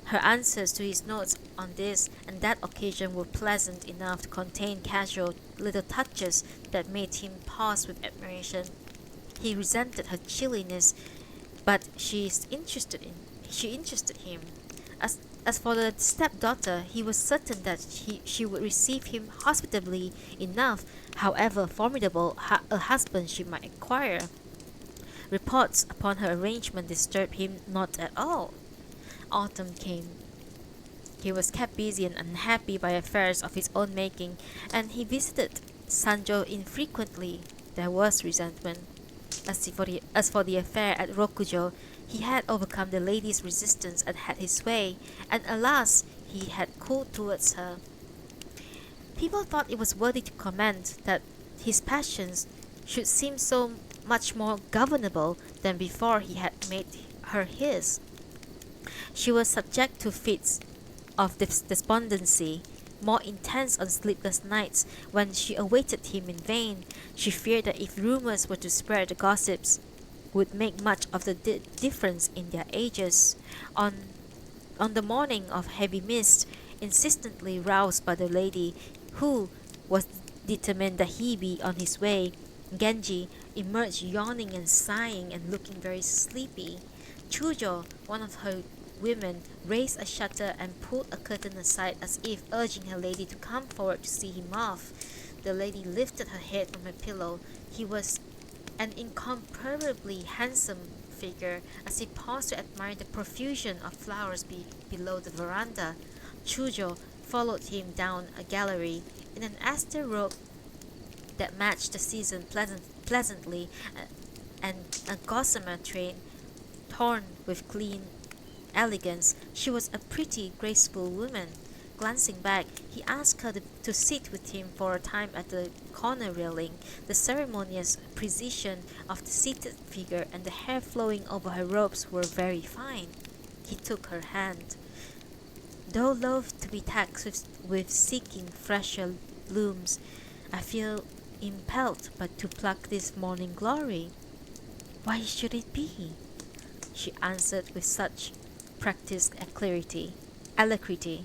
A: Her answers to his notes on this and that occasion were pleasant enough to contain casual little touches that made him pause with admiration. He resented her chilliness, but she interested him. As for the stepdaughter, he was certain that she would receive him hospitably enough, however formidable a husband she might acquire. Reports upon her arrangement disturbed him not at all. Autumn came. He was kept busy and unhappy by affairs of his own making, and he visited Sanjo infrequently. There was resentment. As for the affair at Rokujo, he had overcome the lady's resistance and had his way, and alas, he had cooled towards her. People thought it was worthy to comment that his passions should seem so much more governable than before he had made her his. She was subject to fits of despondency, more intense on sleepless nights when she awaited him in vain. She feared that if rumors were to spread, the gossips would make much of the difference in their ages. On the morning of heavy mist, insistently roused by the lady, who was determined that he be on his way, Genji emerged yawning and sighing and looking very sleepy. Chujo, one of her women, raised a shutter and pulled a curtain aside as if urging her lady to come forward to see him off. The lady lifted her head from her pillow. He was an incomparably handsome figure as he paused to admire the profusion of flowers below the veranda. Chujo followed him down a gallery in an aster robe that matched the season pleasantly, and a gossamer train torn with clean elegance. She was a pretty, graceful woman. Glancing back, he asked her to sit with him for a time at the corner railing. The ceremonious precision of the seated figure and the hair flowing over her robes were very fine. He took her hand. Though loath to be taxed with seeking fresher blooms, I feel impelled but to pluck this morning glory. Why should it be? She answered with such practiced alacrity,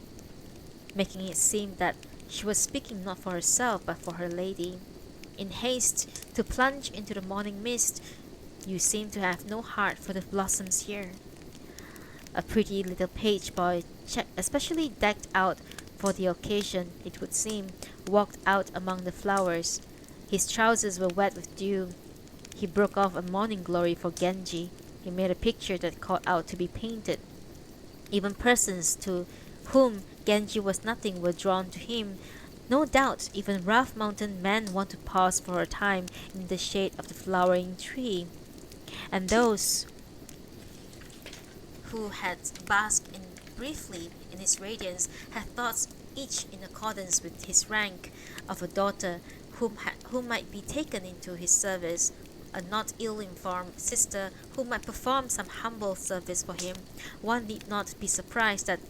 A: making it seem that she was speaking not for herself but for her lady. In haste to plunge into the morning mist, you seem to have no heart for the blossoms here. A pretty little page boy, especially decked out for the occasion, it would seem, walked out among the flowers. His trousers were wet with dew. He broke off a morning glory for Genji. He made a picture that called out to be painted. Even persons to whom Genji was nothing were drawn to him. No doubt even rough mountain men want to pause for a time in the shade of the flowering tree. And those who had basked briefly in his radiance had thoughts each in accordance with his rank of a daughter who might be taken into his service, a not ill-informed sister who might perform some humble service for him. One need not be surprised that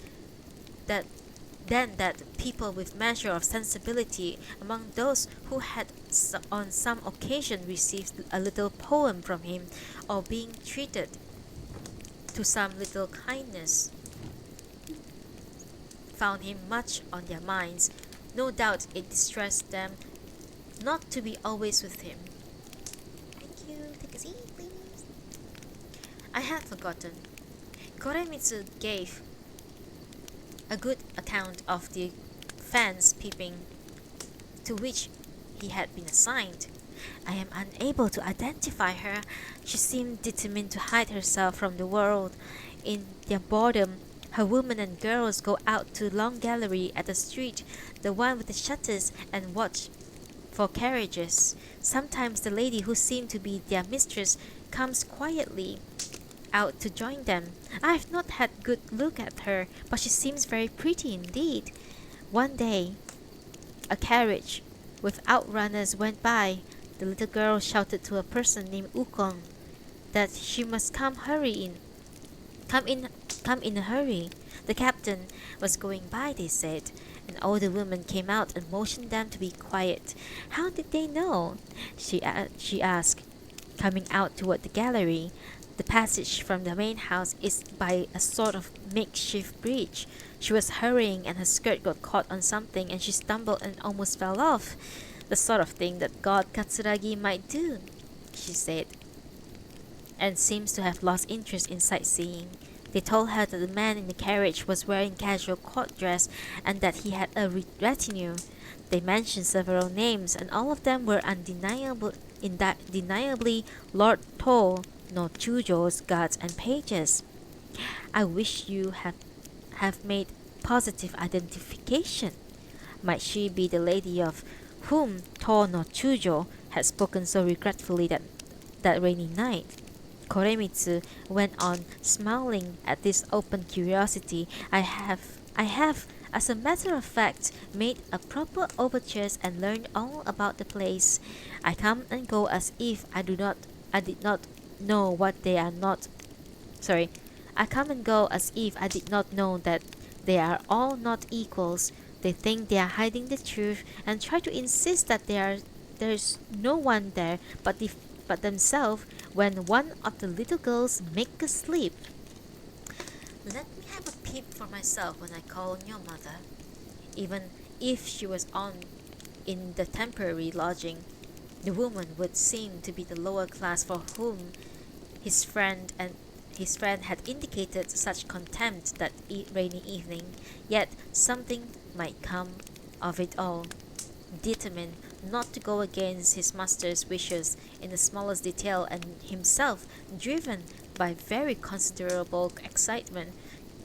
A: people with measure of sensibility among those who had on some occasion received a little poem from him, or being treated to some little kindness, found him much on their minds. No doubt it distressed them not to be always with him. Thank you. Take a seat, please. I had forgotten. Koremitsu gave a good account of the fans peeping to which he had been assigned. I am unable to identify her. She seemed determined to hide herself from the world. In their boredom, her women and girls go out to long gallery at the street, the one with the shutters, and watch for carriages. Sometimes the lady who seemed to be their mistress comes quietly out to join them. I have not had good look at her, but she seems very pretty indeed. One day, a carriage with outrunners went by. The little girl shouted to a person named Ukon that she must come in, come in a hurry. The captain was going by, they said. An older woman came out and motioned them to be quiet. How did they know? She asked, coming out toward the gallery. The passage from the main house is by a sort of makeshift bridge. She was hurrying and her skirt got caught on something and she stumbled and almost fell off. The sort of thing that God Katsuragi might do, she said, and seems to have lost interest in sightseeing. They told her that the man in the carriage was wearing casual court dress and that he had a retinue. They mentioned several names, and all of them were undeniably Lord To no Chujo's guards and pages. I wish you have made positive identification. Might she be the lady of whom To no Chujo had spoken so regretfully that rainy night? Koremitsu went on, smiling at this open curiosity. I have, as a matter of fact, made a proper overtures and learned all about the place. I come and go as if I did not know what they are not. Sorry, I come and go as if I did not know that they are all not equals. They think they are hiding the truth and try to insist that there's no one there but themselves when one of the little girls make a sleep. Let me have a peep for myself when I call on your mother. Even if she was in the temporary lodging, the woman would seem to be the lower class for whom his friend had indicated such contempt that rainy evening. Yet something might come of it all. Determined not to go against his master's wishes in the smallest detail, and himself driven by very considerable excitement,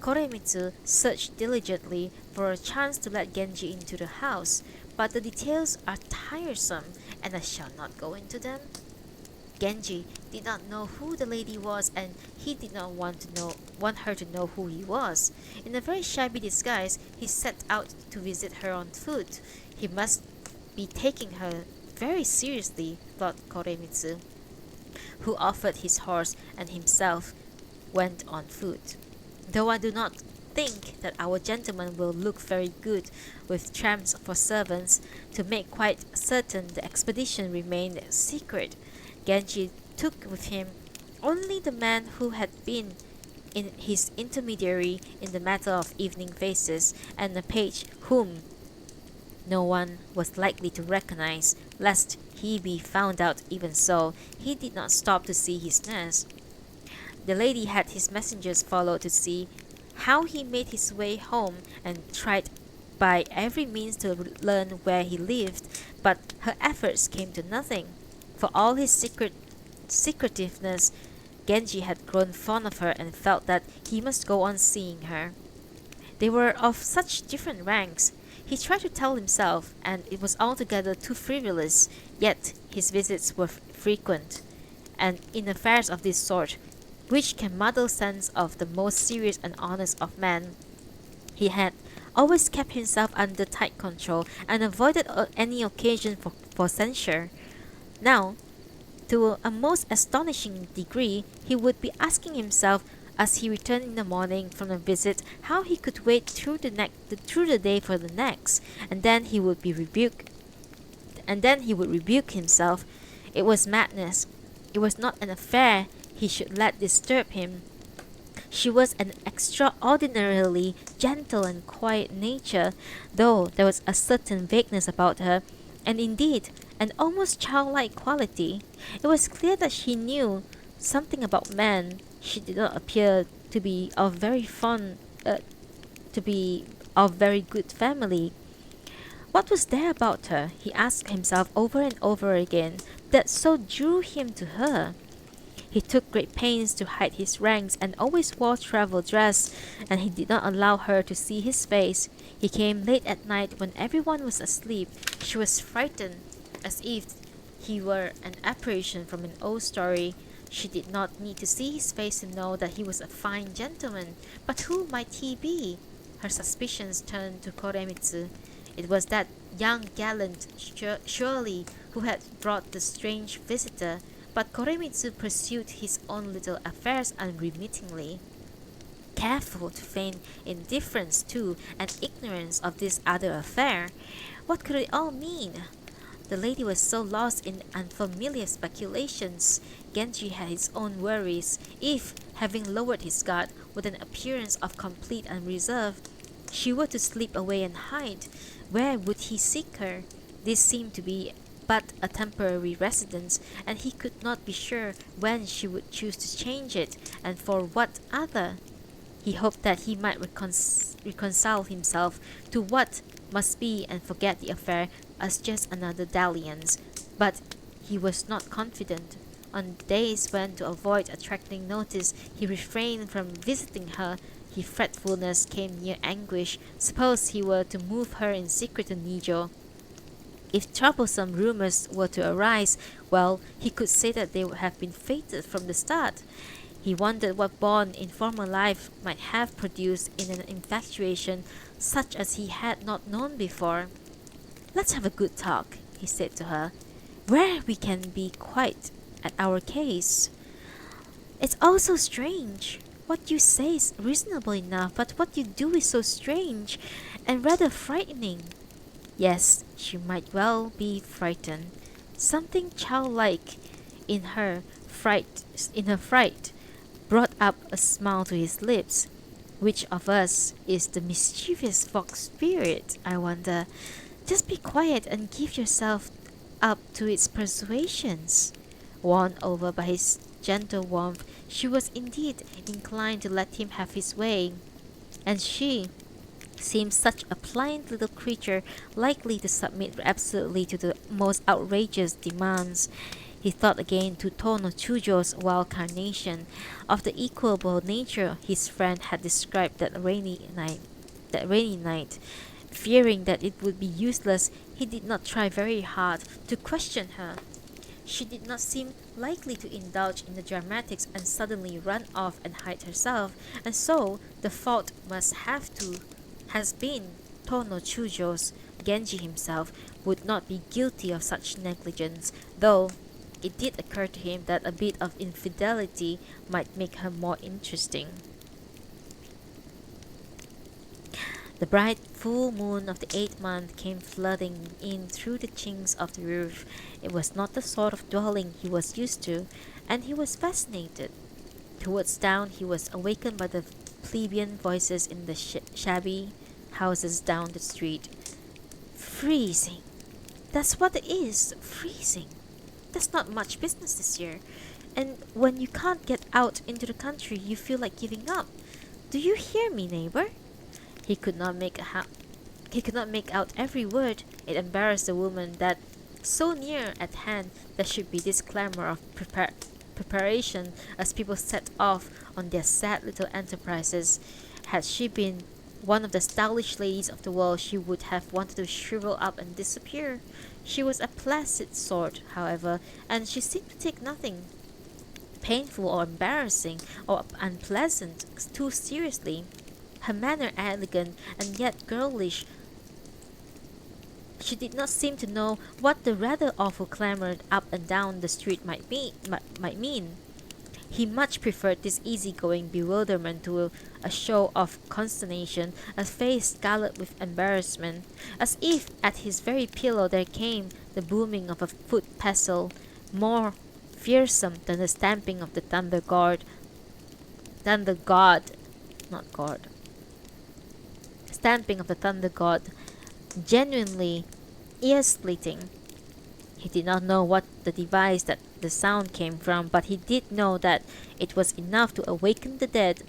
A: Koremitsu searched diligently for a chance to let Genji into the house, but the details are tiresome, and I shall not go into them. Genji did not know who the lady was, and he did not want her to know who he was. In a very shabby disguise, he set out to visit her on foot. He must be taking her very seriously, thought Koremitsu, who offered his horse and himself went on foot. Though I do not think that our gentleman will look very good with tramps for servants, to make quite certain the expedition remained secret, Genji took with him only the man who had been in his intermediary in the matter of evening faces, and a page whom no one was likely to recognize, lest he be found out. Even so, he did not stop to see his nurse. The lady had his messengers follow to see how he made his way home, and tried by every means to learn where he lived, but her efforts came to nothing. For all his secretiveness, Genji had grown fond of her and felt that he must go on seeing her. They were of such different ranks. He tried to tell himself, and it was altogether too frivolous, yet his visits were frequent, and in affairs of this sort, which can muddle sense of the most serious and honest of men, he had always kept himself under tight control and avoided any occasion for censure. Now, to a most astonishing degree, he would be asking himself as he returned in the morning from a visit how he could wait through the day for the next, and then he would rebuke himself. It was madness. It was not an affair he should let disturb him. She was an extraordinarily gentle and quiet nature, though there was a certain vagueness about her, and indeed an almost childlike quality. It was clear that she knew something about men. She did not appear to be of very good family. What was there about her, he asked himself over and over again, that so drew him to her? He took great pains to hide his ranks and always wore travel dress, and he did not allow her to see his face. He came late at night when everyone was asleep. She was frightened, as if he were an apparition from an old story. She did not need to see his face to know that he was a fine gentleman. But who might he be? her suspicions turned to Koremitsu. It was that young gallant, surely, who had brought the strange visitor, but Koremitsu pursued his own little affairs unremittingly, careful to feign indifference to and ignorance of this other affair. What could it all mean? The lady was so lost in unfamiliar speculations. Genji had his own worries. If, having lowered his guard with an appearance of complete unreserve, she were to slip away and hide, where would he seek her? This seemed to be but a temporary residence, and he could not be sure when she would choose to change it, and for what other. He hoped that he might reconcile himself to what must be and forget the affair as just another dalliance, but he was not confident. On days when, to avoid attracting notice, he refrained from visiting her, his fretfulness came near anguish. Suppose he were to move her in secret to Nijo. If troublesome rumors were to arise, well, he could say that they would have been fated from the start. He wondered what bond in former life might have produced in an infatuation such as he had not known before. "Let's have a good talk," he said to her, "where we can be quite at our case. It's all so strange. What you say is reasonable enough, but what you do is so strange and rather frightening." Yes, she might well be frightened. Something childlike in her fright brought up a smile to his lips. Which of us is the mischievous fox spirit, I wonder? Just be quiet and give yourself up to its persuasions. Won over by his gentle warmth, she was indeed inclined to let him have his way, and she seemed such a pliant little creature, likely to submit absolutely to the most outrageous demands. He thought again to Tono Chujo's wild carnation, of the equable nature his friend had described that rainy night. Fearing that it would be useless, he did not try very hard to question her. She did not seem likely to indulge in the dramatics and suddenly run off and hide herself, and so the fault has been Tono Chujo's. Genji himself would not be guilty of such negligence, though it did occur to him that a bit of infidelity might make her more interesting. The bright full moon of the 8th month came flooding in through the chinks of the roof. It was not the sort of dwelling he was used to, and he was fascinated. Towards dawn he was awakened by the plebeian voices in the shabby houses down the street. Freezing. That's what it is, freezing. There's not much business this year, and when you can't get out into the country you feel like giving up. Do you hear me, neighbor? He could not make out every word. It embarrassed the woman that so near at hand there should be this clamor of preparation as people set off on their sad little enterprises. Had she been one of the stylish ladies of the world, she would have wanted to shrivel up and disappear. She was a placid sort, however, and she seemed to take nothing painful or embarrassing or unpleasant too seriously. Her manner elegant and yet girlish. She did not seem to know what the rather awful clamor up and down the street might mean. He much preferred this easy-going bewilderment to a show of consternation, a face scarlet with embarrassment, as if at his very pillow there came the booming of a foot pestle, more fearsome than the stamping of the thunder god, stamping of the thunder god, genuinely ear-splitting. He did not know what the device that the sound came from, but he did know that it was enough to awaken the dead.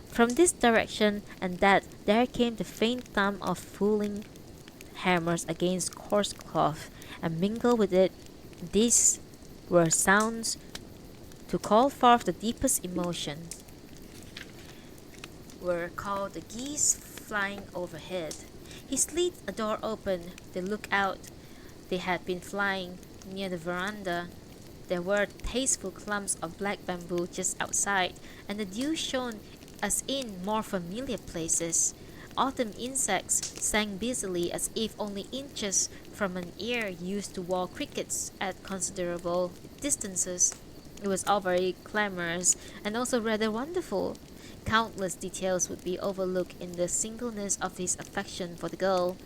A: From this direction and that there came the faint thump of fooling hammers against coarse cloth, and mingled with it these were sounds to call forth the deepest emotion. Were called the geese flying overhead. He slid a door open. They looked out. They had been flying near the veranda. There were tasteful clumps of black bamboo just outside, and the dew shone as in more familiar places. autumn insects sang busily as if only inches from an ear used to wall crickets at considerable distances. It was all very clamorous and also rather wonderful. Countless details would be overlooked in the singleness of his affection for the girl.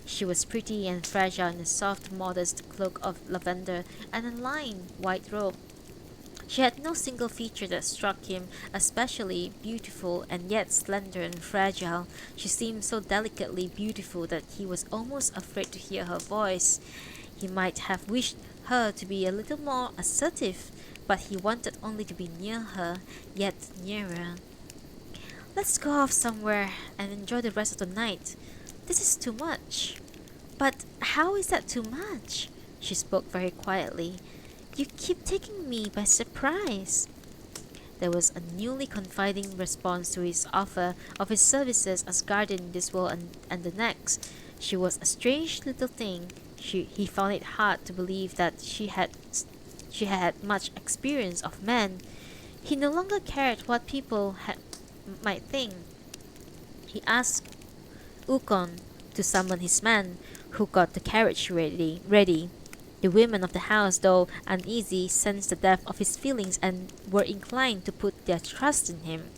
A: She was pretty and fragile in a soft, modest cloak of lavender and a lined white robe. She had no single feature that struck him as especially beautiful, and yet slender and fragile. She seemed so delicately beautiful that he was almost afraid to hear her voice. He might have wished her to be a little more assertive, but he wanted only to be near her, yet nearer. "Let's go off somewhere and enjoy the rest of the night. This is too much." "But how is that too much?" She spoke very quietly. "You keep taking me by surprise." There was a newly confiding response to his offer of his services as guardian in this world and the next. She was a strange little thing. He found it hard to believe that she had much experience of men. He no longer cared what people might think. He asked Ukon to summon his man, who got the carriage ready. The women of the house, though uneasy, sensed the depth of his feelings and were inclined to put their trust in him.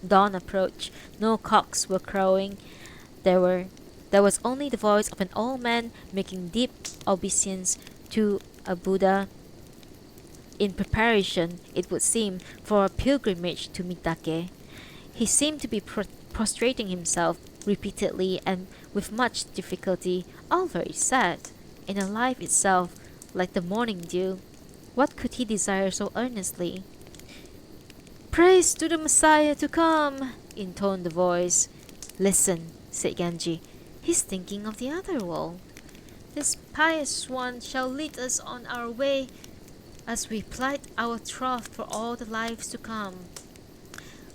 A: Dawn approached. No cocks were crowing. There was only the voice of an old man making deep obeisance to a Buddha in preparation, it would seem, for a pilgrimage to Mitake. He seemed to be prostrating himself repeatedly and with much difficulty, all very sad. In a life itself, like the morning dew, what could he desire so earnestly? "Praise to the Messiah to come!" intoned the voice. "Listen," said Genji. "He's thinking of the other world. This pious one shall lead us on our way as we plight our troth for all the lives to come."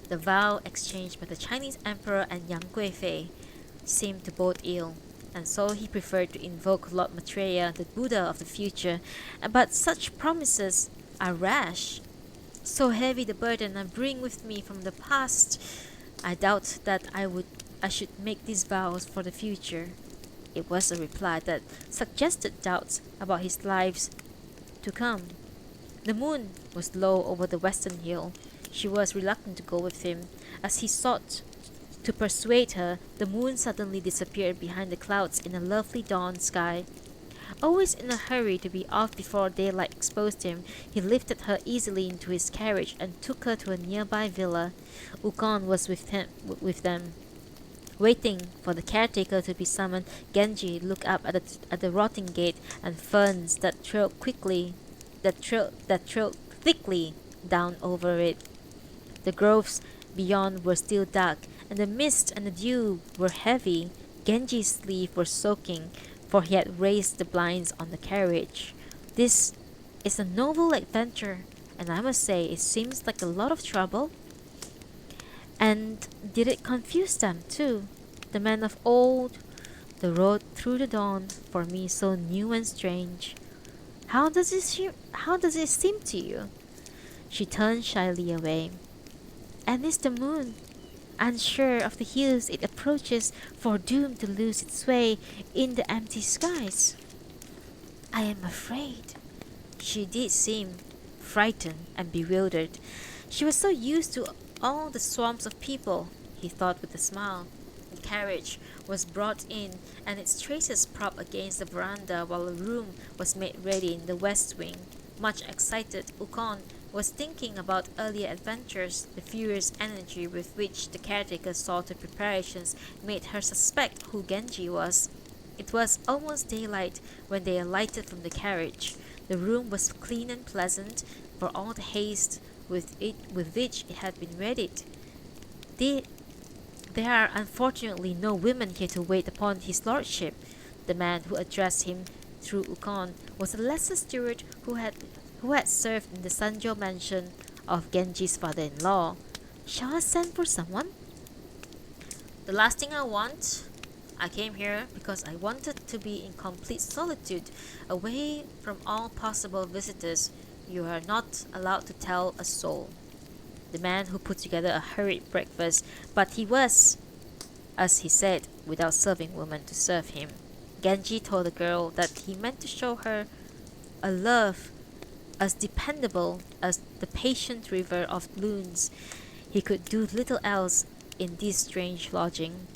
A: The vow exchanged by the Chinese emperor and young Guifei seemed to bode ill, and so he preferred to invoke Lord Maitreya, the Buddha of the future. But such promises are rash. "So heavy the burden I bring with me from the past, I doubt that I should make these vows for the future." It was a reply that suggested doubts about his lives to come. The moon was low over the western hill. She was reluctant to go with him. As he sought to persuade her, the moon suddenly disappeared behind the clouds in a lovely dawn sky. Always in a hurry to be off before daylight exposed him, he lifted her easily into his carriage and took her to a nearby villa. Ukon was with them. Waiting for the caretaker to be summoned, Genji looked up at the rotting gate and ferns that trailed thickly down over it. The groves beyond were still dark, and the mist and the dew were heavy. Genji's sleeves were soaking, for he had raised the blinds on the carriage. "This is a noble adventure, and I must say it seems like a lot of trouble." And did it confuse them too? The man of old, the road through the dawn, for me so new and strange. How does it seem to you?" She turned shyly away. "And is the moon, unsure of the hills it approaches, foredoomed to lose its way in the empty skies?" "I am afraid." She did seem frightened and bewildered. She was so used to all the swarms of people, he thought with a smile. The carriage was brought in, and its traces propped against the veranda while a room was made ready in the west wing. Much excited, Ukon was thinking about earlier adventures. The furious energy with which the caretaker saw to preparations made her suspect who Genji was. It was almost daylight when they alighted from the carriage. The room was clean and pleasant, for all the haste with which it had been readied. "There are unfortunately no women here to wait upon his lordship." The man who addressed him through Ukon was a lesser steward who had served in the Sanjo mansion of Genji's father-in-law. "Shall I send for someone?" "The last thing I want. I came here because I wanted to be in complete solitude, away from all possible visitors. You are not allowed to tell a soul." The man who put together a hurried breakfast, but he was as he said, without serving woman to serve him. Genji told the girl that he meant to show her a love as dependable as the patient river of loons. He could do little else in this strange lodging.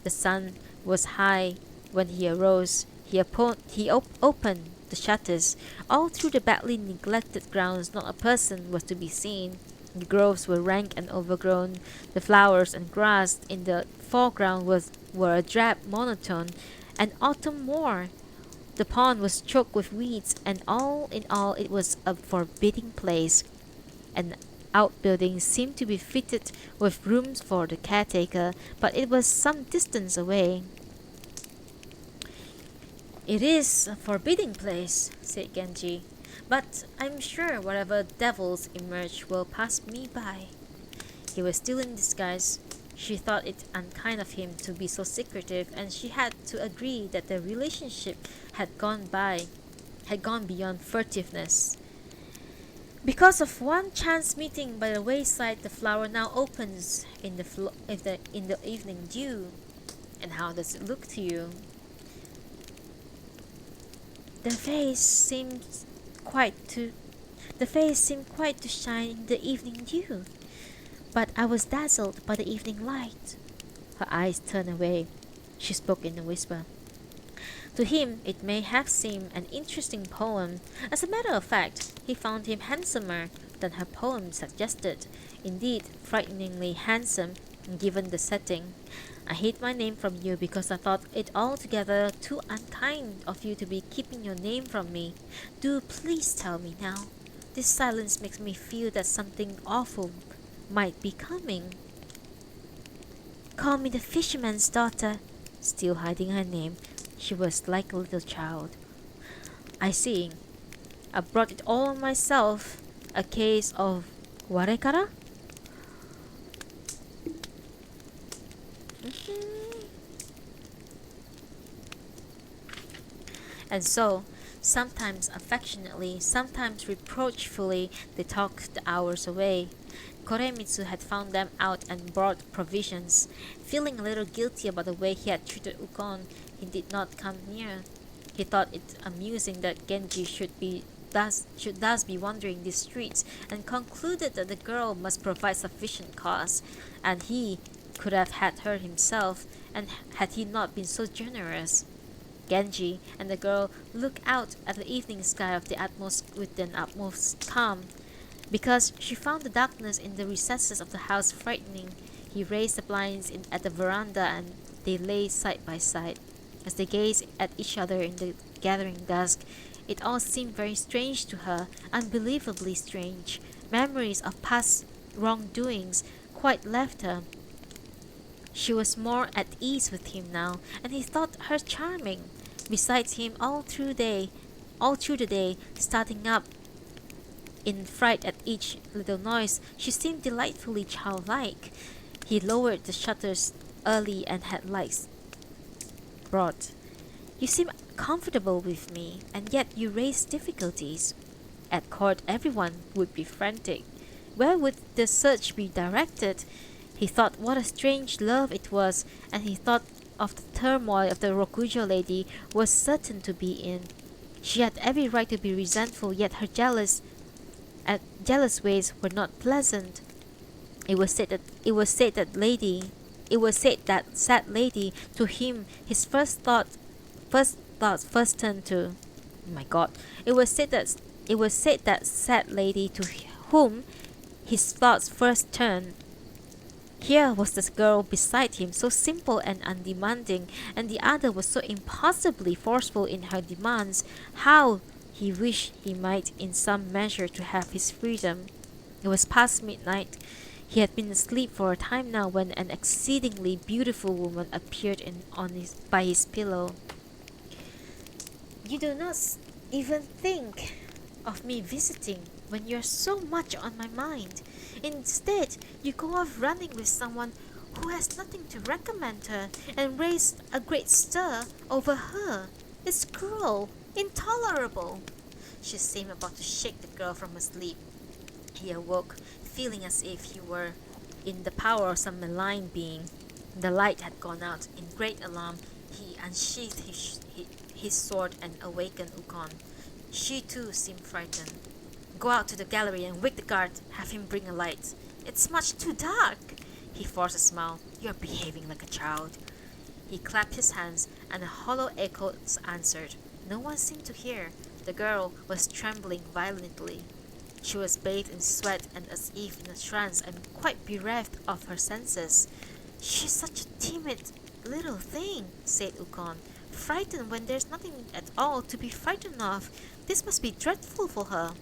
A: The sun was high when he arose. He opened the shutters. All through the badly neglected grounds not a person was to be seen. The groves were rank and overgrown. The flowers and grass in the foreground were a drab monotone, an autumn moor. The pond was choked with weeds, and all in all it was a forbidding place. An outbuilding seemed to be fitted with rooms for the caretaker, but it was some distance away. "It is a forbidding place," said Genji, "but I'm sure whatever devils emerge will pass me by." He was still in disguise. She thought it unkind of him to be so secretive, and she had to agree that the relationship had gone beyond furtiveness. "Because of one chance meeting by the wayside, the flower now opens in the evening dew. And how does it look to you?" The face seemed quite to shine in the evening dew, but I was dazzled by the evening light. Her eyes turned away. She spoke in a whisper. To him it may have seemed an interesting poem. As a matter of fact, he found him handsomer than her poem suggested, indeed frighteningly handsome, given the setting. "I hid my name from you because I thought it altogether too unkind of you to be keeping your name from me. Do please tell me now. This silence makes me feel that something awful might be coming." "Call me the fisherman's daughter." Still hiding her name, she was like a little child. "I see. I brought it all on myself. A case of warekara?" And so, sometimes affectionately, sometimes reproachfully, they talked the hours away. Koremitsu had found them out and brought provisions. Feeling a little guilty about the way he had treated Ukon, he did not come near. He thought it amusing that Genji should thus be wandering these streets, and concluded that the girl must provide sufficient cause, and he could have had her himself, and had he not been so generous. Genji and the girl looked out at the evening sky with an utmost calm. Because she found the darkness in the recesses of the house frightening, he raised the blinds at the veranda, and they lay side by side. As they gazed at each other in the gathering dusk, it all seemed very strange to her, unbelievably strange. Memories of past wrongdoings quite left her. She was more at ease with him now, and he thought her charming. Besides him all through the day, starting up in fright at each little noise, she seemed delightfully childlike. He lowered the shutters early and had lights brought. "You seem comfortable with me, and yet you raise difficulties. At court everyone would be frantic. Where would the search be directed?" He thought what a strange love it was, and he thought of the turmoil of the Rokujo lady was certain to be in. She had every right to be resentful, yet her jealous ways were not pleasant. It was said that sad lady to him his first thoughts turned to. My God! It was said that sad lady to whom his thoughts first turned. Here was this girl beside him, so simple and undemanding, and the other was so impossibly forceful in her demands. How he wished he might in some measure to have his freedom. It was past midnight. He had been asleep for a time now when an exceedingly beautiful woman appeared by his pillow. "You do not even think of me visiting when you're so much on my mind. Instead, you go off running with someone who has nothing to recommend her, and raise a great stir over her. It's cruel, intolerable." She seemed about to shake the girl from her sleep. He awoke, feeling as if he were in the power of some malign being. The light had gone out. In great alarm, he unsheathed his sword and awakened Ukon. She too seemed frightened. Go out to the gallery and wake the guard. Have him bring a light. It's much too dark. He forced a smile. You're behaving like a child. He clapped his hands, and a hollow echo answered. No one seemed to hear. The girl was trembling violently. She was bathed in sweat and as if in a trance and quite bereft of her senses. She's such a timid little thing, said Ukon. Frightened when there's nothing at all to be frightened of. This must be dreadful for her.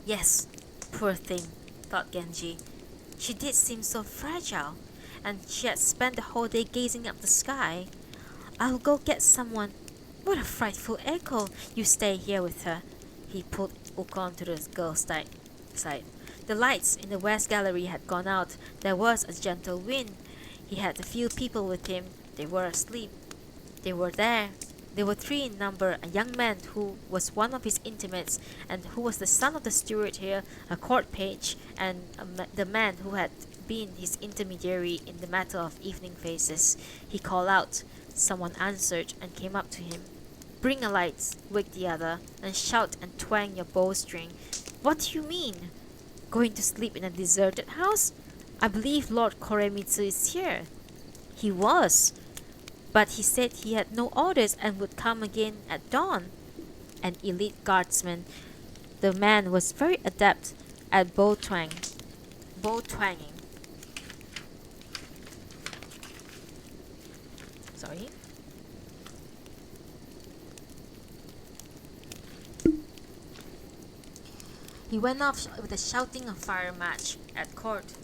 A: Yes, poor thing, thought Genji. She did seem so fragile, and she had spent the whole day gazing up the sky. I'll go get someone. What a frightful echo! You stay here with her. He pulled Ukon to the girl's side. The lights in the west gallery had gone out. There was a gentle wind. He had a few people with him. They were asleep. They were there. There were 3 in number, a young man who was one of his intimates, and who was the son of the steward here, a court page, and the man who had been his intermediary in the matter of evening faces. He called out. Someone answered and came up to him. Bring a light, wake the other, and shout and twang your bowstring. What do you mean? Going to sleep in a deserted house? I believe Lord Koremitsu is here. He was, but he said he had no orders and would come again at dawn. An elite guardsman, the man was very adept at bow twanging. Sorry. He went off with a shouting and fire match at court.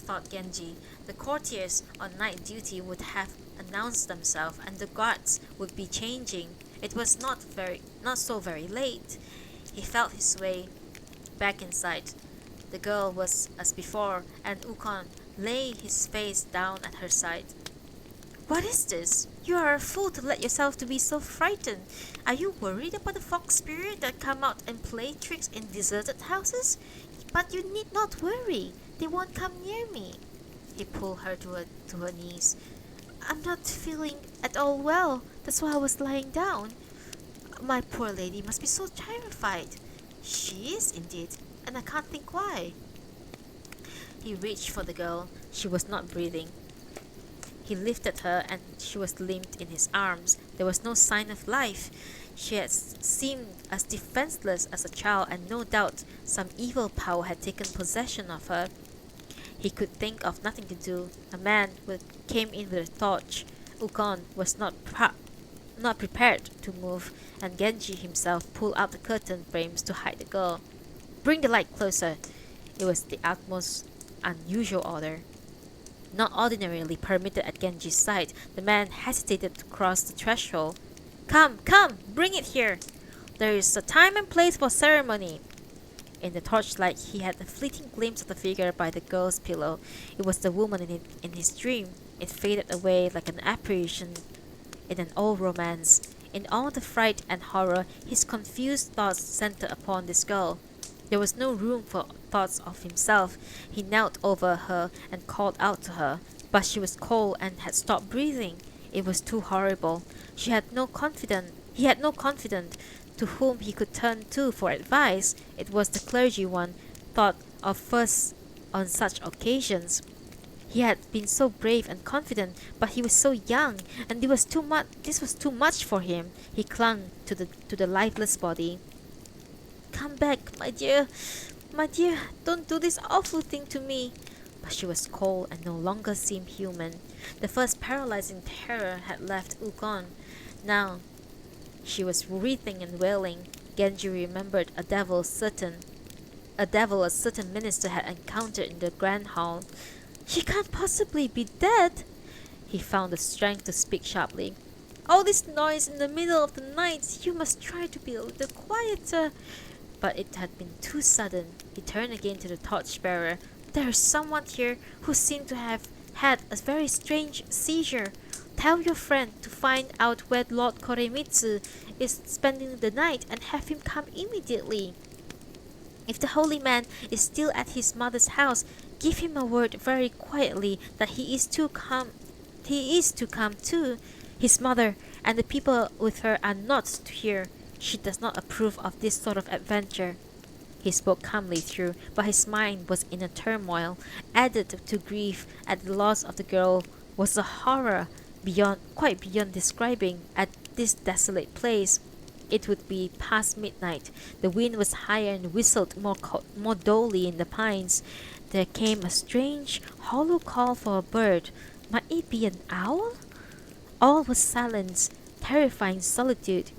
A: Thought Genji. The courtiers on night duty would have announced themselves, and the guards would be changing. It was not so very late. He felt his way back inside. The girl was as before, and Ukon lay his face down at her side. What is this? You are a fool to let yourself to be so frightened. Are you worried about the fox spirit that come out and play tricks in deserted houses? But you need not worry. They won't come near me. He pulled her to her knees. I'm not feeling at all well. That's why I was lying down. My poor lady must be so terrified. She is indeed, and I can't think why. He reached for the girl. She was not breathing. He lifted her, and she was limp in his arms. There was no sign of life. She had seemed as defenseless as a child, and no doubt some evil power had taken possession of her. He could think of nothing to do. A man came in with a torch. Ukon was not prepared to move, and Genji himself pulled out the curtain frames to hide the girl. Bring the light closer. It was the utmost unusual order. Not ordinarily permitted at Genji's side, the man hesitated to cross the threshold. Come, bring it here. There is a time and place for ceremony. In the torchlight, he had a fleeting glimpse of the figure by the girl's pillow. It was the woman in his dream. It faded away like an apparition in an old romance. In all the fright and horror, his confused thoughts centered upon this girl. There was no room for thoughts of himself. He knelt over her and called out to her, but she was cold and had stopped breathing. It was too horrible. He had no confidant to whom he could turn to for advice. It was the clergy one thought of first on such occasions. He had been so brave and confident, but he was so young, and this was too much for him. He clung to the lifeless body. Come back, my dear, don't do this awful thing to me. But she was cold and no longer seemed human. The first paralyzing terror had left Ukon. Now she was writhing and wailing. Genji remembered a devil a certain minister had encountered in the grand hall. She can't possibly be dead. He found the strength to speak sharply. All this noise in the middle of the night. You must try to be a little quieter. But it had been too sudden. He turned again to the torchbearer. There is someone here who seemed to have had a very strange seizure. Tell your friend to find out where Lord Koremitsu is spending the night and have him come immediately. If the holy man is still at his mother's house, Give him a word very quietly that he is to come. He is to come too. His mother and the people with her are not to hear. She does not approve of this sort of adventure. He spoke calmly through, but his mind was in a turmoil. Added to grief at the loss of the girl was a horror quite beyond describing at this desolate place. It would be past midnight. The wind was higher and whistled more dully in the pines. There came a strange, hollow call for a bird. Might it be an owl? All was silence, terrifying solitude.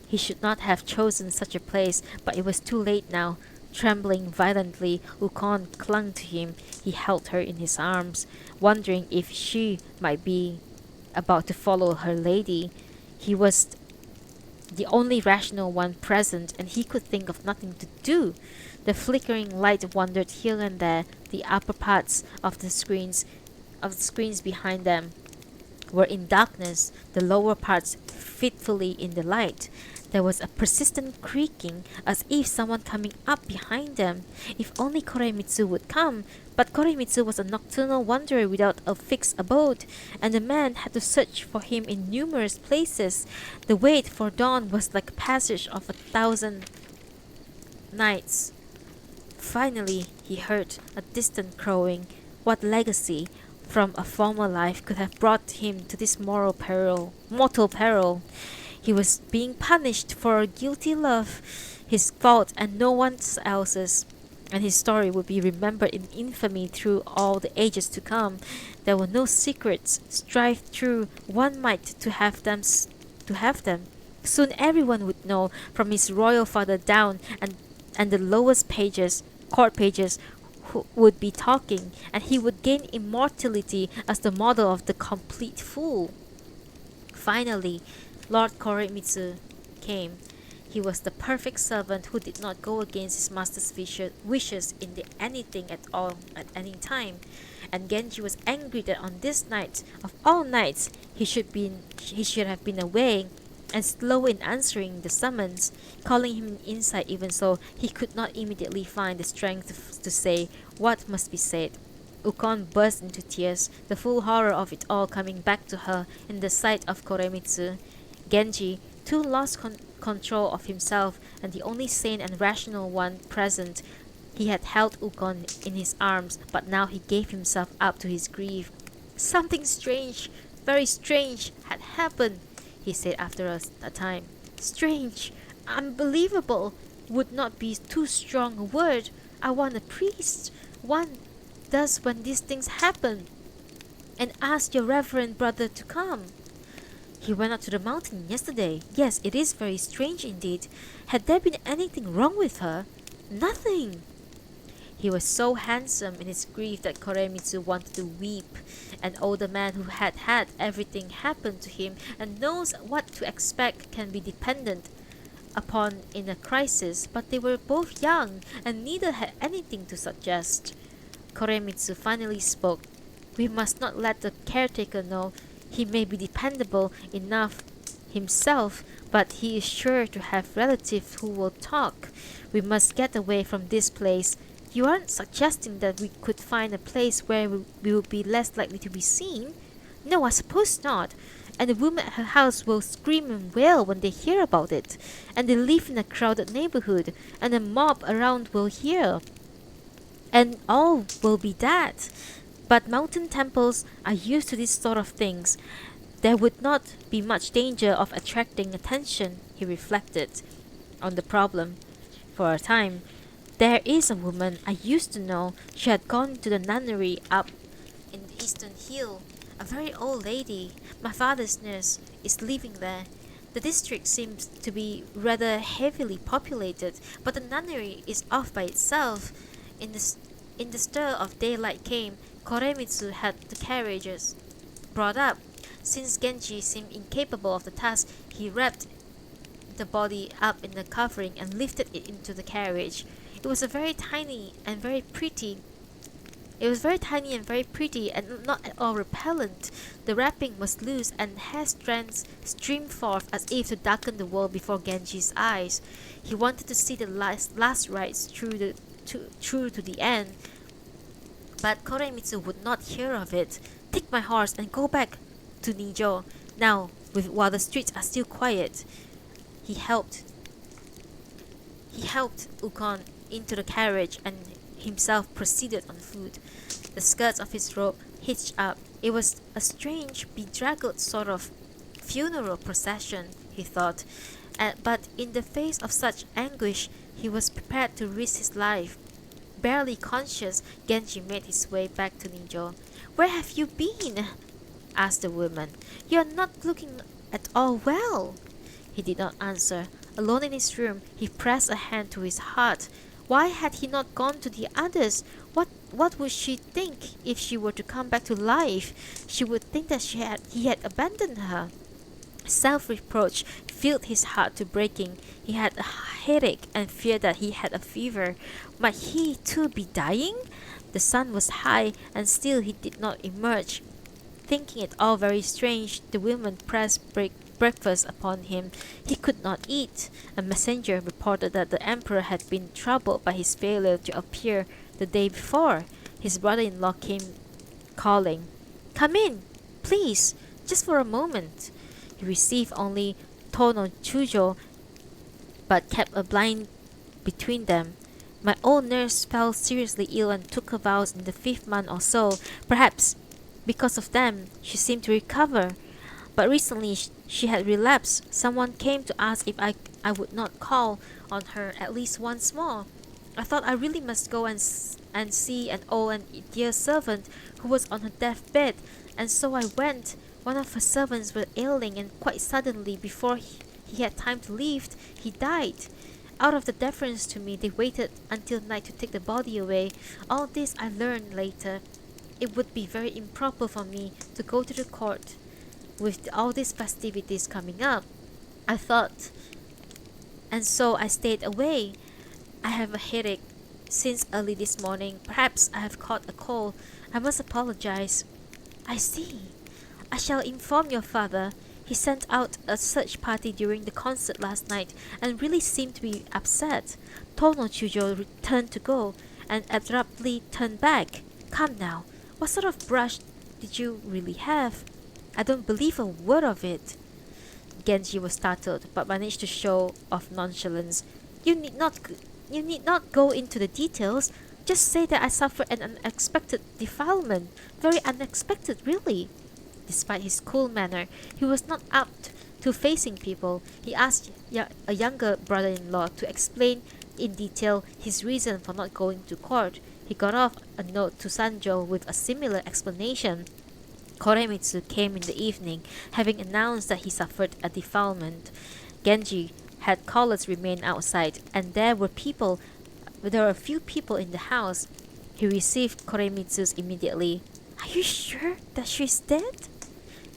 A: He should not have chosen such a place, but it was too late now. Trembling violently, Ukon clung to him. He held her in his arms, wondering if she might be about to follow her lady. He was the only rational one present, and he could think of nothing to do. The flickering light wandered here and there. The upper parts of the screens behind them were in darkness, the lower parts fitfully in the light. There was a persistent creaking, as if someone coming up behind them. If only Koremitsu would come. But Koremitsu was a nocturnal wanderer without a fixed abode, and the man had to search for him in numerous places. The wait for dawn was like the passage of 1,000 nights. Finally, he heard a distant crowing. What legacy from a former life could have brought him to this mortal peril? He was being punished for a guilty love, his fault and no one else's, and his story would be remembered in infamy through all the ages to come. There were no secrets. Strive through one might to have them. Soon everyone would know, from his royal father down, and the lowest court pages who would be talking, and he would gain immortality as the model of the complete fool. Finally, Lord Koremitsu came. He was the perfect servant who did not go against his master's wishes in anything at all at any time. And Genji was angry that on this night of all nights he should have been away, and slow in answering the summons, calling him inside. Even so, he could not immediately find the strength to say what must be said. Ukon burst into tears, the full horror of it all coming back to her in the sight of Koremitsu. Genji, too lost control of himself and the only sane and rational one present, he had held Ukon in his arms, but now he gave himself up to his grief. Something strange, very strange, had happened, he said after a time. Strange, unbelievable, would not be too strong a word. I want a priest. One does when these things happen. And ask your reverend brother to come. He went up to the mountain yesterday. Yes, it is very strange indeed. Had there been anything wrong with her? Nothing. He was so handsome in his grief that Koremitsu wanted to weep. An older man who had had everything happen to him and knows what to expect can be dependent upon in a crisis, but they were both young and neither had anything to suggest. Koremitsu finally spoke. We must not let the caretaker know. He may be dependable enough himself, but he is sure to have relatives who will talk. We must get away from this place. You aren't suggesting that we could find a place where we will be less likely to be seen? No, I suppose not. And the women at her house will scream and wail when they hear about it. And they live in a crowded neighborhood, and a mob around will hear. And all will be that. But mountain temples are used to these sort of things. There would not be much danger of attracting attention, he reflected on the problem for a time. There is a woman I used to know. She had gone to the nunnery up in the eastern hill. A very old lady. My father's nurse is living there. The district seems to be rather heavily populated, but the nunnery is off by itself. In the stir of daylight came, Koremitsu had the carriages brought up. Since Genji seemed incapable of the task, he wrapped the body up in the covering and lifted it into the carriage. It was very tiny and very pretty, and not at all repellent. The wrapping was loose, and hair strands streamed forth as if to darken the world before Genji's eyes. He wanted to see the last rites through to the end. But Koremitsu would not hear of it. "Take my horse and go back to Nijo now, while the streets are still quiet." He helped Ukon into the carriage and himself proceeded on foot. The skirts of his robe hitched up. It was a strange, bedraggled sort of funeral procession, he thought. But in the face of such anguish, he was prepared to risk his life. Barely conscious, Genji made his way back to Nijo. "Where have you been?" asked the woman. "You are not looking at all well." He did not answer. Alone in his room, he pressed a hand to his heart. Why had he not gone to the others? What would she think if she were to come back to life? She would think that he had abandoned her. Self-reproach filled his heart to breaking. He had a headache and feared that he had a fever. Might he too be dying? The sun was high, and still he did not emerge. Thinking it all very strange, the woman pressed breakfast upon him. He could not eat. A messenger reported that the emperor had been troubled by his failure to appear the day before. His brother-in-law came calling, "Come in, please, just for a moment." He received only Tono Chujo, but kept a blind between them. "My old nurse fell seriously ill and took her vows in the 5th month or so. Perhaps because of them, she seemed to recover. But recently she had relapsed. Someone came to ask if I would not call on her at least once more. I thought I really must go and see an old and dear servant who was on her deathbed, and so I went. One of her servants was ailing, and quite suddenly, before he had time to leave, he died. Out of the deference to me, they waited until night to take the body away. All this I learned later. It would be very improper for me to go to the court with all these festivities coming up, I thought, and so I stayed away. I have a headache since early this morning. Perhaps I have caught a cold. I must apologize." "I see. I shall inform your father. He sent out a search party during the concert last night and really seemed to be upset." Tono Chujo turned to go and abruptly turned back. "Come now, what sort of brush did you really have? I don't believe a word of it." Genji was startled, but managed to show off nonchalance. You need not go into the details. Just say that I suffered an unexpected defilement. Very unexpected, really." Despite his cool manner, he was not up to facing people. He asked a younger brother-in-law to explain in detail his reason for not going to court. He got off a note to Sanjo with a similar explanation. Koremitsu came in the evening, having announced that he suffered a defilement. Genji had callers remain outside, and there were a few people in the house. He received Koremitsu's immediately. "Are you sure that she's dead?"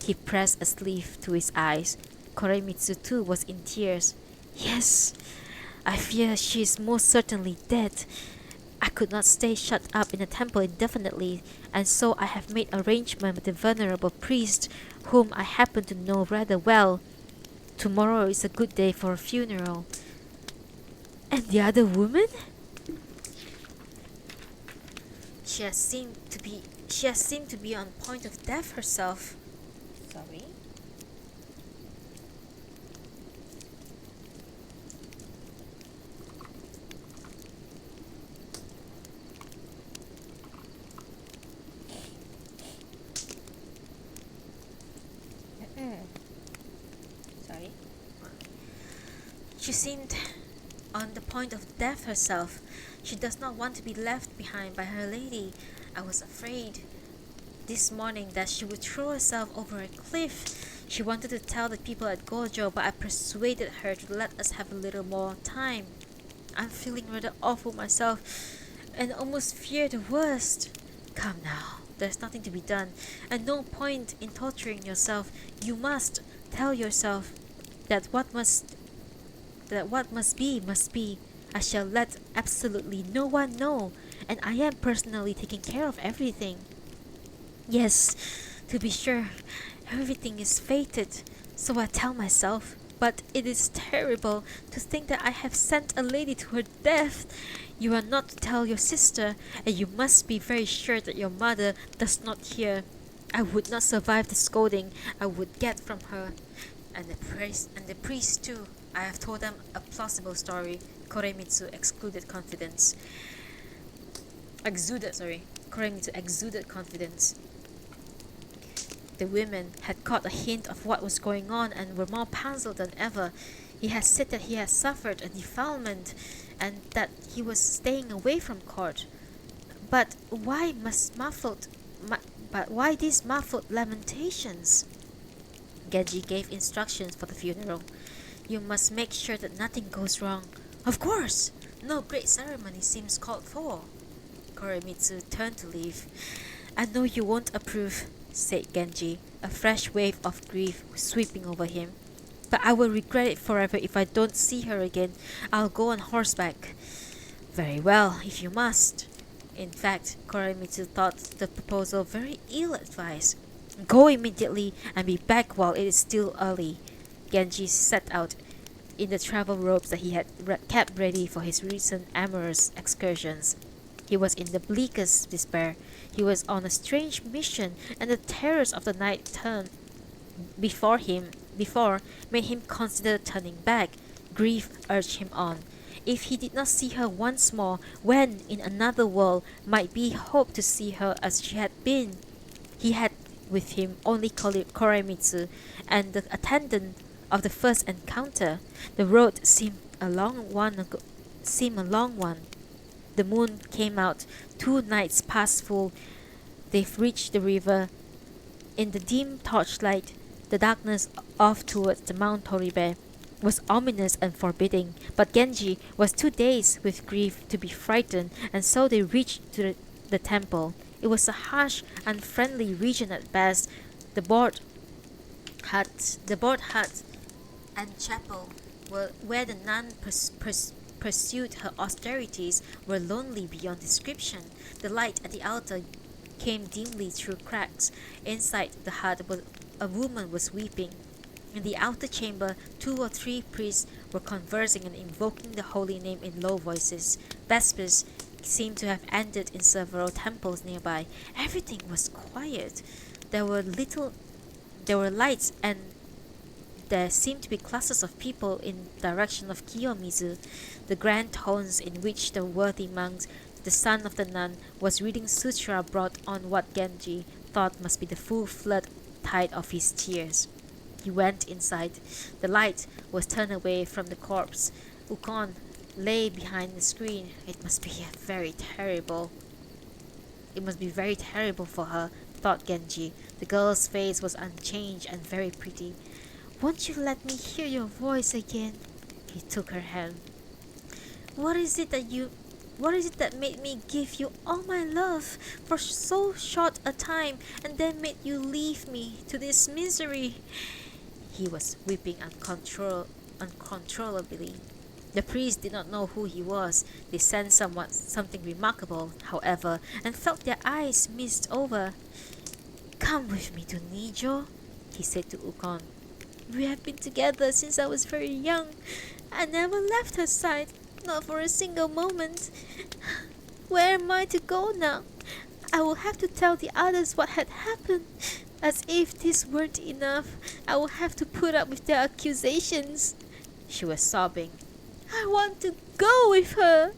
A: He pressed a sleeve to his eyes. Koremitsu too was in tears. "Yes, I fear she is most certainly dead. I could not stay shut up in a temple indefinitely, and so I have made arrangement with the venerable priest, whom I happen to know rather well. Tomorrow is a good day for a funeral." "And the other woman?" She has seemed to be on point of death herself." Sorry. Sorry. She seemed on the point of death herself. She does not want to be left behind by her lady. I was afraid this morning that she would throw herself over a cliff. She wanted to tell the people at Gojo, but I persuaded her to let us have a little more time. I'm feeling rather awful myself and almost fear the worst. Come now, there's nothing to be done, and no point in torturing yourself. You must tell yourself that what must be must be. I shall let absolutely no one know, and I am personally taking care of everything. Yes, to be sure, everything is fated, so I tell myself. But it is terrible to think that I have sent a lady to her death. You are not to tell your sister, and you must be very sure that your mother does not hear. I would not survive the scolding I would get from her. And the priest too. I have told them a plausible story. Koremitsu Koremitsu exuded confidence. The women had caught a hint of what was going on and were more puzzled than ever. He had said that he had suffered a defilement and that he was staying away from court. But why these muffled lamentations? Genji gave instructions for the funeral. You must make sure that nothing goes wrong. Of course! No great ceremony seems called for. Koremitsu turned to leave. I know you won't approve, said Genji, a fresh wave of grief sweeping over him. But I will regret it forever if I don't see her again. I'll go on horseback. Very well, if you must. In fact, Koremitsu thought the proposal very ill-advised. Go immediately and be back while it is still early. Genji set out in the travel robes that he had kept ready for his recent amorous excursions. He was in the bleakest despair. He was on a strange mission, and the terrors of the night turned before made him consider turning back. Grief urged him on. If he did not see her once more, when in another world might be hope to see her as she had been? He had with him only Koremitsu and the attendant of the first encounter. The road seemed a long one. The moon came out. 2 nights passed full. They reached the river. In the dim torchlight, the darkness off towards the Mount Toribe was ominous and forbidding, but Genji was too dazed with grief to be frightened, and so they reached to the temple. It was a harsh, unfriendly region at best. The board hut and chapel where the nun pursued her austerities were lonely beyond description. The light at the altar came dimly through cracks. Inside the hut a woman was weeping. In the outer chamber, 2 or 3 priests were conversing and invoking the holy name in low voices. Vespers seemed to have ended in several temples nearby. Everything was quiet. There were lights, and there seemed to be clusters of people in direction of Kiyomizu. The grand tones in which the worthy monk, the son of the nun, was reading sutra brought on what Genji thought must be the full flood tide of his tears. He went inside. The light was turned away from the corpse. Ukon lay behind the screen. It must be very terrible for her, thought Genji. The girl's face was unchanged and very pretty. Won't you let me hear your voice again? He took her hand. What is it that made me give you all my love for so short a time and then made you leave me to this misery? He was weeping uncontrollably. The priest did not know who he was. They sensed something remarkable, however, and felt their eyes mist over. Come with me to Nijo, he said to Ukon. We have been together since I was very young. I never left her side, not for a single moment. Where am I to go now? I will have to tell the others what had happened. As if this weren't enough, I will have to put up with their accusations. She was sobbing. I want to go with her.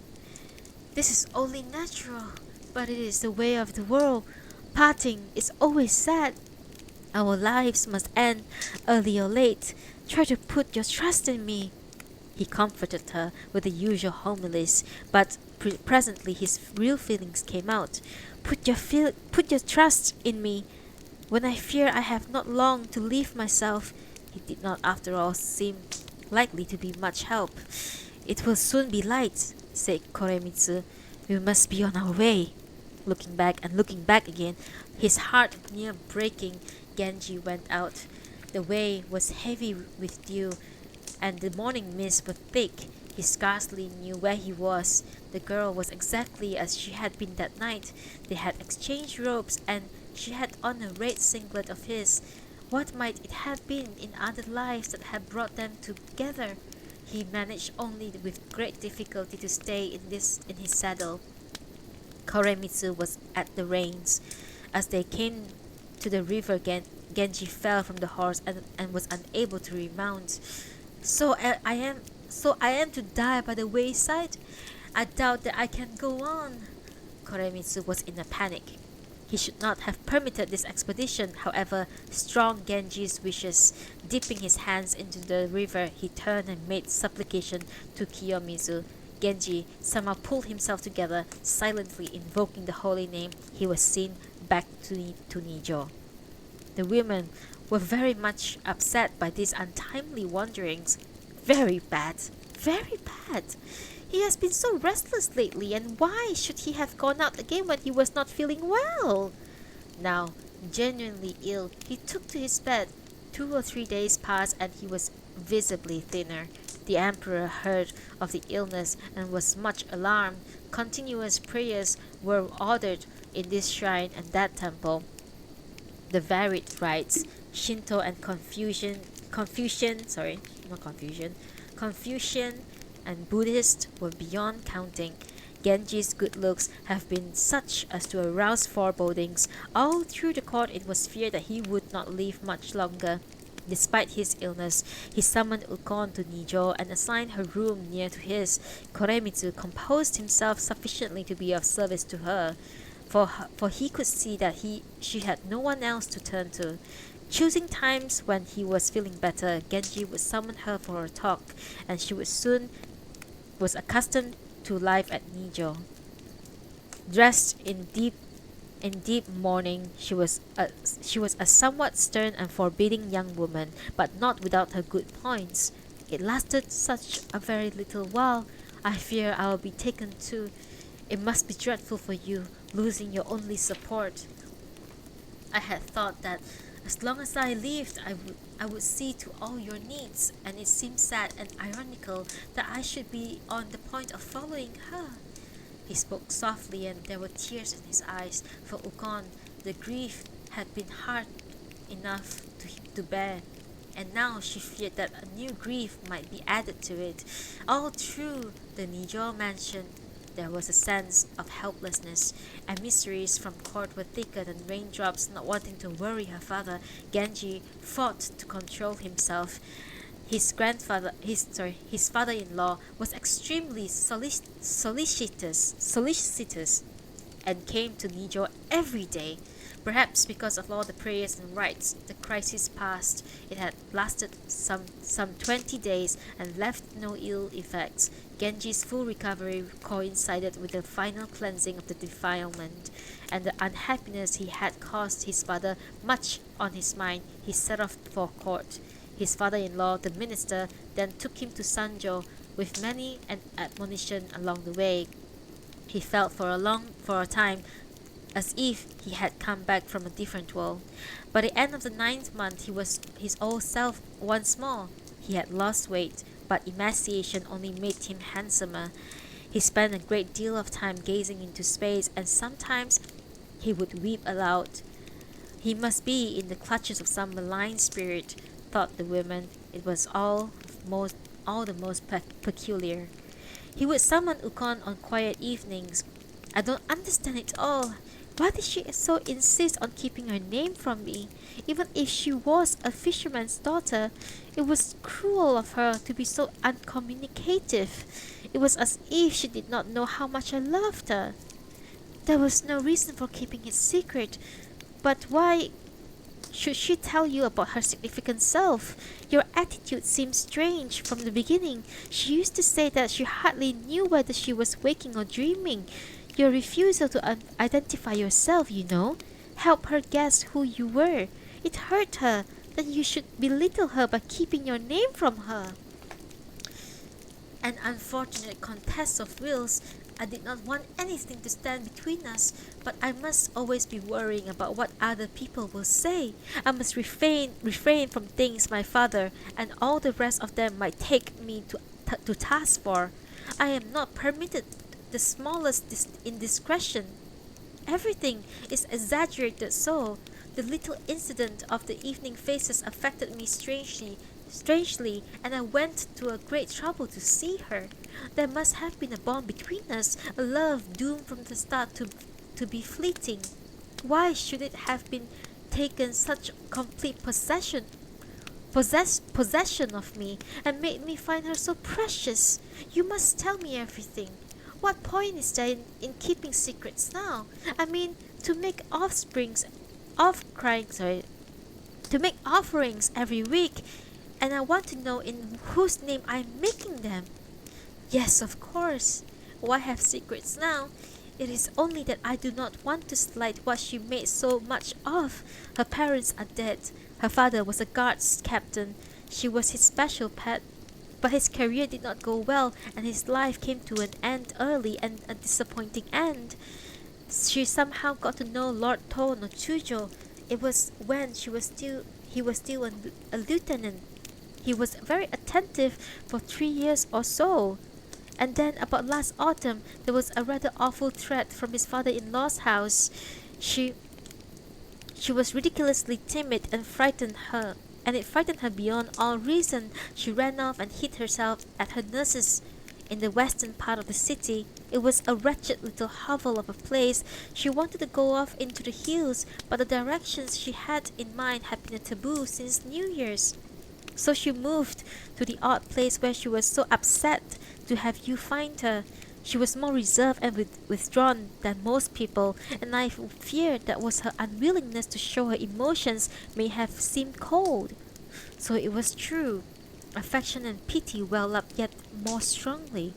A: This is only natural, but it is the way of the world. Parting is always sad. Our lives must end, early or late. Try to put your trust in me. He comforted her with the usual homilies, but presently his real feelings came out. Put your trust in me. When I fear I have not long to leave myself, he did not after all seem likely to be much help. It will soon be light, said Koremitsu. We must be on our way. Looking back again, his heart near breaking, Genji went out. The way was heavy with dew, and the morning mists were thick. He scarcely knew where he was. The girl was exactly as she had been that night. They had exchanged robes, and she had on a red singlet of his. What might it have been in other lives that had brought them together? He managed only with great difficulty to stay in his saddle. Koremitsu was at the reins. As they came to the river, Genji fell from the horse and was unable to remount. So I am to die by the wayside? I doubt that I can go on. Koremitsu was in a panic. He should not have permitted this expedition. However, strong Genji's wishes, dipping his hands into the river, he turned and made supplication to Kiyomizu. Genji somehow pulled himself together, silently invoking the holy name. He was seen back to Nijo. The women were very much upset by these untimely wanderings. Very bad, very bad. He has been so restless lately, and why should he have gone out again when he was not feeling well? Now, genuinely ill, he took to his bed. 2 or 3 days passed, and he was visibly thinner. The emperor heard of the illness and was much alarmed. Continuous prayers were ordered in this shrine and that temple. The varied rites, Shinto and Confucian and Buddhist were beyond counting. Genji's good looks have been such as to arouse forebodings. All through the court it was feared that he would not live much longer. Despite his illness, he summoned Ukon to Nijo and assigned her room near to his. Koremitsu composed himself sufficiently to be of service to her, for he could see that she had no one else to turn to. Choosing times when he was feeling better, Genji would summon her for a talk, and she was accustomed to life at Nijo. Dressed in deep mourning, she was a somewhat stern and forbidding young woman, but not without her good points. It lasted such a very little while. I fear I will be taken too. It must be dreadful for you, losing your only support. I had thought that as long as I lived, I would see to all your needs, and it seems sad and ironical that I should be on the point of following her. He spoke softly, and there were tears in his eyes. For Ukon, the grief had been hard enough to bear, and now she feared that a new grief might be added to it. All through the Nijo mansion, there was a sense of helplessness. Emissaries from court were thicker than raindrops. Not wanting to worry her father, Genji fought to control himself. His father-in-law was extremely solicitous and came to Nijo every day. Perhaps because of all the prayers and rites, the crisis passed. It had lasted some 20 days and left no ill effects. Genji's full recovery coincided with the final cleansing of the defilement, and the unhappiness he had caused his father much on his mind. He set off for court. His father-in-law, the minister, then took him to Sanjo with many an admonition along the way. He felt for a time as if he had come back from a different world. By the end of the 9th month, he was his old self once more. He had lost weight, but emaciation only made him handsomer. He spent a great deal of time gazing into space, and sometimes he would weep aloud. He must be in the clutches of some malign spirit, thought the women. It was all the most peculiar. He would summon Ukon on quiet evenings. I don't understand it all. Why did she so insist on keeping her name from me? Even if she was a fisherman's daughter, it was cruel of her to be so uncommunicative. It was as if she did not know how much I loved her. There was no reason for keeping it secret, but why should she tell you about her significant self? Your attitude seems strange from the beginning. She used to say that she hardly knew whether she was waking or dreaming. Your refusal to identify yourself, helped her guess who you were. It hurt her that you should belittle her by keeping your name from her. An unfortunate contest of wills. I did not want anything to stand between us, but I must always be worrying about what other people will say. I must refrain from things my father and all the rest of them might take me to task for. I am not permitted the smallest indiscretion. Everything is exaggerated so. The The little incident of the evening faces affected me strangely, and I went to a great trouble to see her. There must have been a bond between us, a love doomed from the start to be fleeting. Why should it have been taken such complete possession of me, and made me find her so precious? You must tell me everything. What point is there in keeping secrets now? I mean, to make to make offerings every week, and I want to know in whose name I'm making them. Yes, of course. Why have secrets now? It is only that I do not want to slight what she made so much of. Her parents are dead. Her father was a guards captain. She was his special pet. But his career did not go well, and his life came to an end early, and a disappointing end. She somehow got to know Lord To no Chujo. It was when he was still a lieutenant. He was very attentive for 3 years or so. And then about last autumn, there was a rather awful threat from his father-in-law's house. She was ridiculously timid and it frightened her beyond all reason. She ran off and hid herself at her nurse's in the western part of the city. It was a wretched little hovel of a place. She wanted to go off into the hills, but the directions she had in mind had been a taboo since New Year's. So she moved to the odd place where she was so upset to have you find her. She was more reserved and withdrawn than most people, and I feared that was her unwillingness to show her emotions may have seemed cold. So it was true. Affection and pity well up yet more strongly.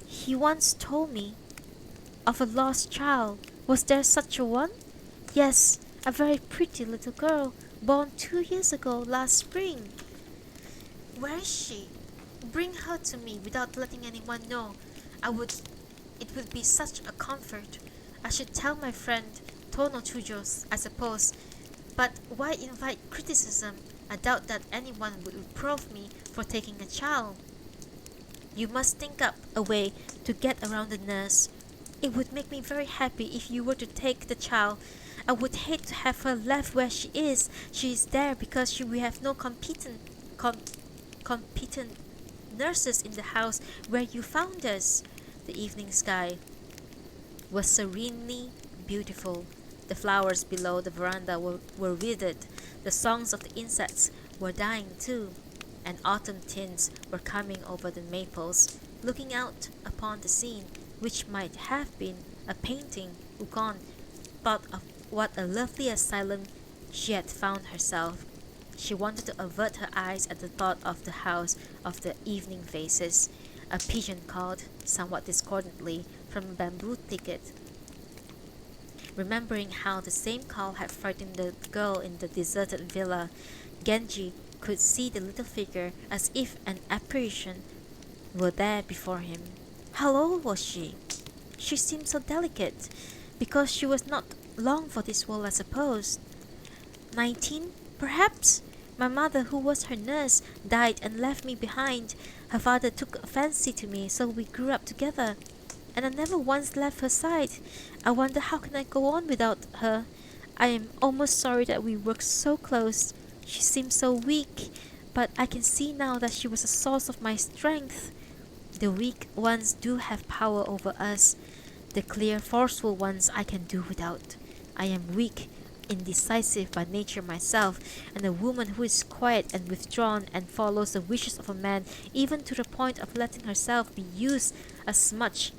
A: He once told me of a lost child. Was there such a one? Yes, a very pretty little girl, born 2 years ago last spring. Where is she? Bring her to me without letting anyone know. It would be such a comfort. I should tell my friend Tono Chujos, I suppose. But why invite criticism? I doubt that anyone would reprove me for taking a child. You must think up a way to get around the nurse. It would make me very happy if you were to take the child. I would hate to have her left where she is. She is there because we have no competent nurses in the house where you found us. The evening sky was serenely beautiful. The flowers below the veranda were withered. The songs of the insects were dying too, and autumn tints were coming over the maples. Looking out upon the scene, which might have been a painting, Ukon thought of what a lovely asylum she had found herself. She wanted to avert her eyes at the thought of the house of the evening faces. A pigeon called, somewhat discordantly, from a bamboo thicket. Remembering how the same call had frightened the girl in the deserted villa, Genji could see the little figure as if an apparition were there before him. How old was she? She seemed so delicate, because she was not long for this world, I suppose. 19, perhaps? My mother, who was her nurse, died and left me behind. Her father took a fancy to me, so we grew up together, and I never once left her side. I wonder how can I go on without her. I am almost sorry that we worked so close. She seemed so weak, but I can see now that she was a source of my strength. The weak ones do have power over us. The clear, forceful ones I can do without. I am weak, indecisive by nature myself, and a woman who is quiet and withdrawn and follows the wishes of a man even to the point of letting herself be used as much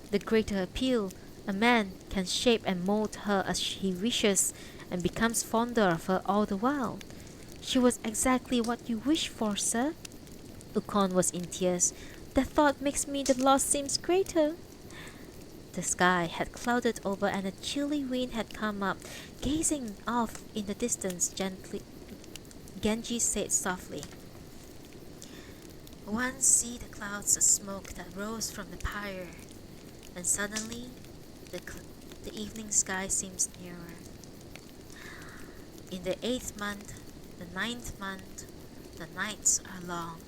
A: the greater appeal. A man can shape and mold her as he wishes, and becomes fonder of her all the while. She was exactly what you wished for, sir. Ukon was in tears. The thought makes me the loss seems greater. The sky had clouded over and a chilly wind had come up. Gazing off in the distance gently, Genji said softly, "One see the clouds of smoke that rose from the pyre, and suddenly the evening sky seems nearer. In the 8th month, the 9th month, the nights are long,"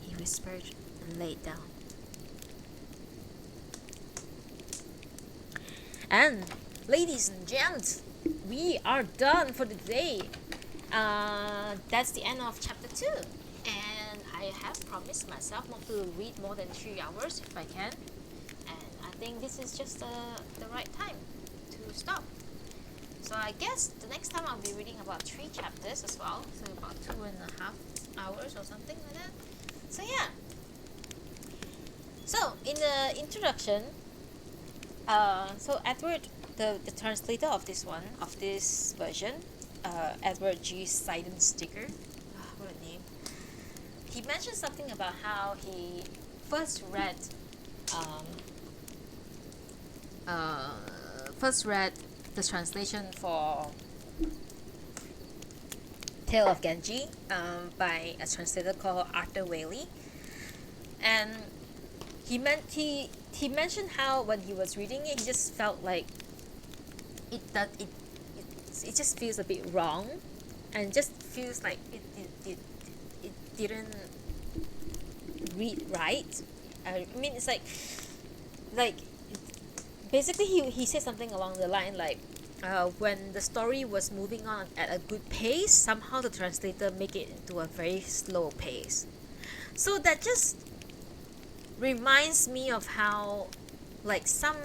A: he whispered and laid down. And, ladies and gents, we are done for the day. That's the end of chapter 2. And I have promised myself not to read more than 3 hours if I can. And I think this is just the right time to stop. So I guess the next time I'll be reading about 3 chapters as well. So about 2.5 hours or something like that. So yeah. So in the introduction, so Edward, the translator of this version, Edward G. Seidensticker, what a name. He mentioned something about how he first read the translation for Tale of Genji by a translator called Arthur Whaley, and he mentioned how when he was reading it, he just felt like it just feels a bit wrong, and just feels like it didn't read right. I mean, it's like basically he said something along the line like, when the story was moving on at a good pace, somehow the translator make it into a very slow pace. So that just reminds me of how, like, some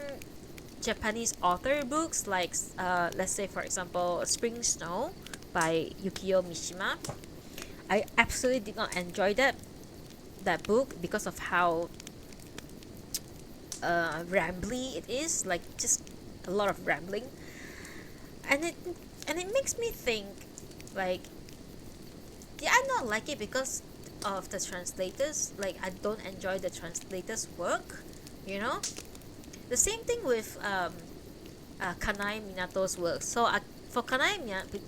A: Japanese author books, like let's say for example Spring Snow by Yukio Mishima. I absolutely did not enjoy that book because of how rambly it is, like just a lot of rambling, and it makes me think, like, did I not like it because of the translators? Like, I don't enjoy the translators' work, you know. The same thing with Kanai Minato's work. So for Kanai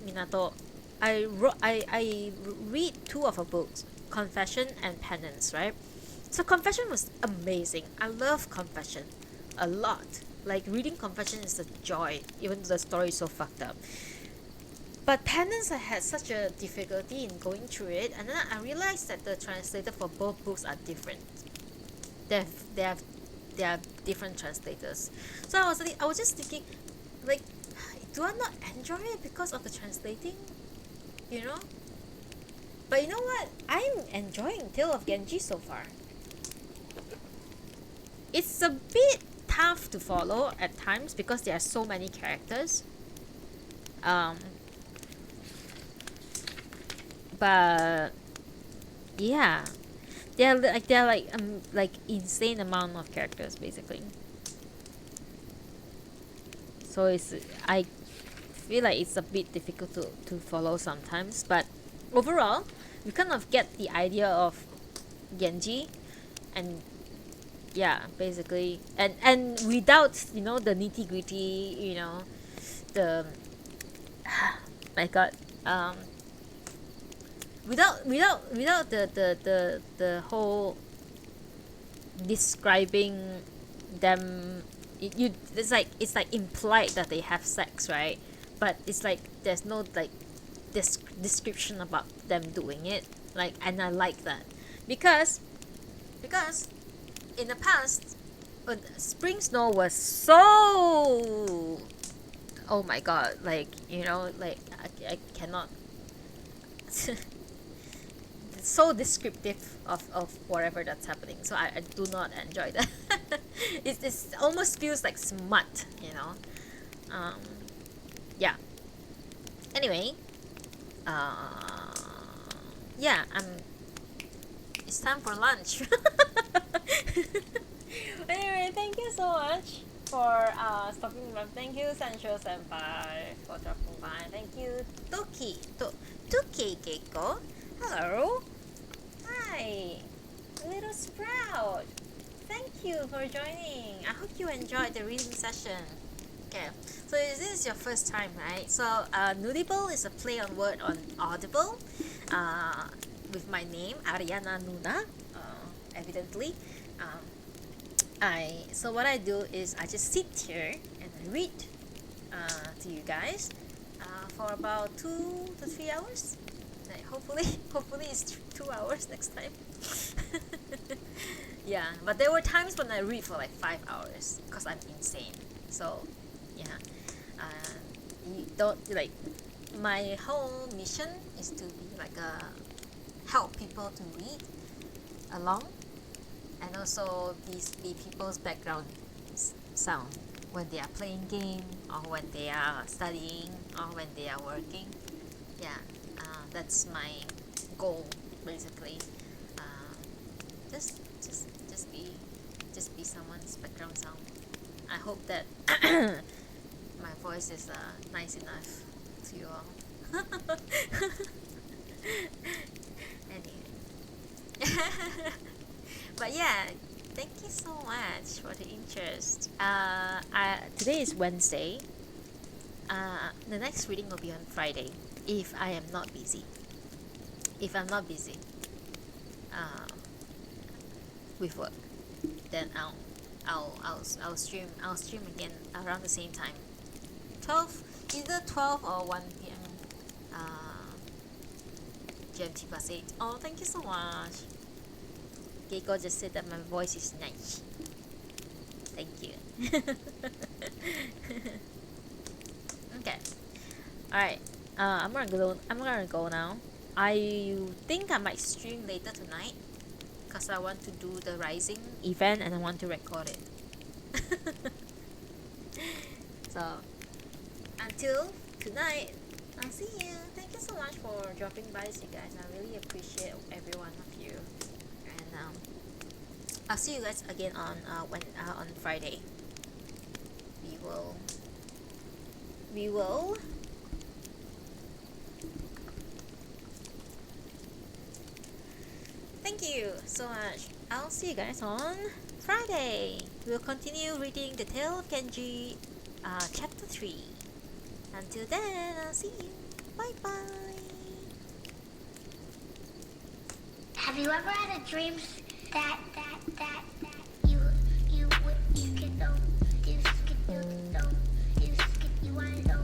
A: Minato, I read 2 of her books, Confession and Penance, right? So Confession was amazing. I love Confession a lot. Like, reading Confession is a joy, even though the story is so fucked up. But Penance, I had such a difficulty in going through it, and then I realized that the translator for both books are different. They are different translators. So I was just thinking, like, do I not enjoy it because of the translating? You know? But you know what? I'm enjoying Tale of Genji so far. It's a bit tough to follow at times because there are so many characters. But yeah, they're like insane amount of characters basically. So I feel like it's a bit difficult to follow sometimes, but overall you kind of get the idea of Genji, and yeah, basically, and without, you know, the nitty gritty, you know, the my god, without the whole describing them. It's like implied that they have sex, right? But it's like there's no like description about them doing it, like, and I like that because in the past, Spring Snow was so, oh my god, like, you know, like I cannot so descriptive of whatever that's happening, so I do not enjoy that. It almost feels like smut, you know. Yeah, anyway, yeah, it's time for lunch. Anyway, thank you so much for stopping by. Thank you, Sancho Senpai, for dropping by. Thank you, Toki Keiko. Hello. Hi, little sprout. Thank you for joining. I hope you enjoyed the reading session. Okay, so this is your first time, right? So Nudible is a play on word on Audible, with my name, Ariana Nuna, evidently. So what I do is I just sit here and I read to you guys for about 2 to 3 hours. Like, hopefully it's 2 hours next time. Yeah, but there were times when I read for like 5 hours because I'm insane. So yeah, you don't like. My whole mission is to be like a help people to read along, and also be people's background sound when they are playing game, or when they are studying, or when they are working. Yeah, that's my goal basically. uh, just be someone's background sound. I hope that my voice is nice enough to you all. Anyway. But yeah, thank you so much for the interest. Today is Wednesday. The next reading will be on Friday, if I am not busy. If I'm not busy with work, then I'll stream again around the same time. 12, either 12 or 1 p.m. GMT plus 8. Oh, thank you so much. Keiko just said that my voice is nice. Thank you. Okay. Alright. I'm gonna go now. I think I might stream later tonight, because I want to do the Rising event and I want to record it. So until tonight, I'll see you. Thank you so much for dropping by, you guys. I really appreciate every one of you. And I'll see you guys again on Friday. We will thank you so much. I'll see you guys on Friday. We'll continue reading the Tale of Genji, chapter 3. Until then, I'll see you. Bye bye.
B: Have you ever had a dream that you could know you want to know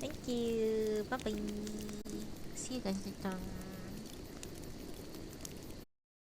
A: Thank you. Bye bye. See you guys later.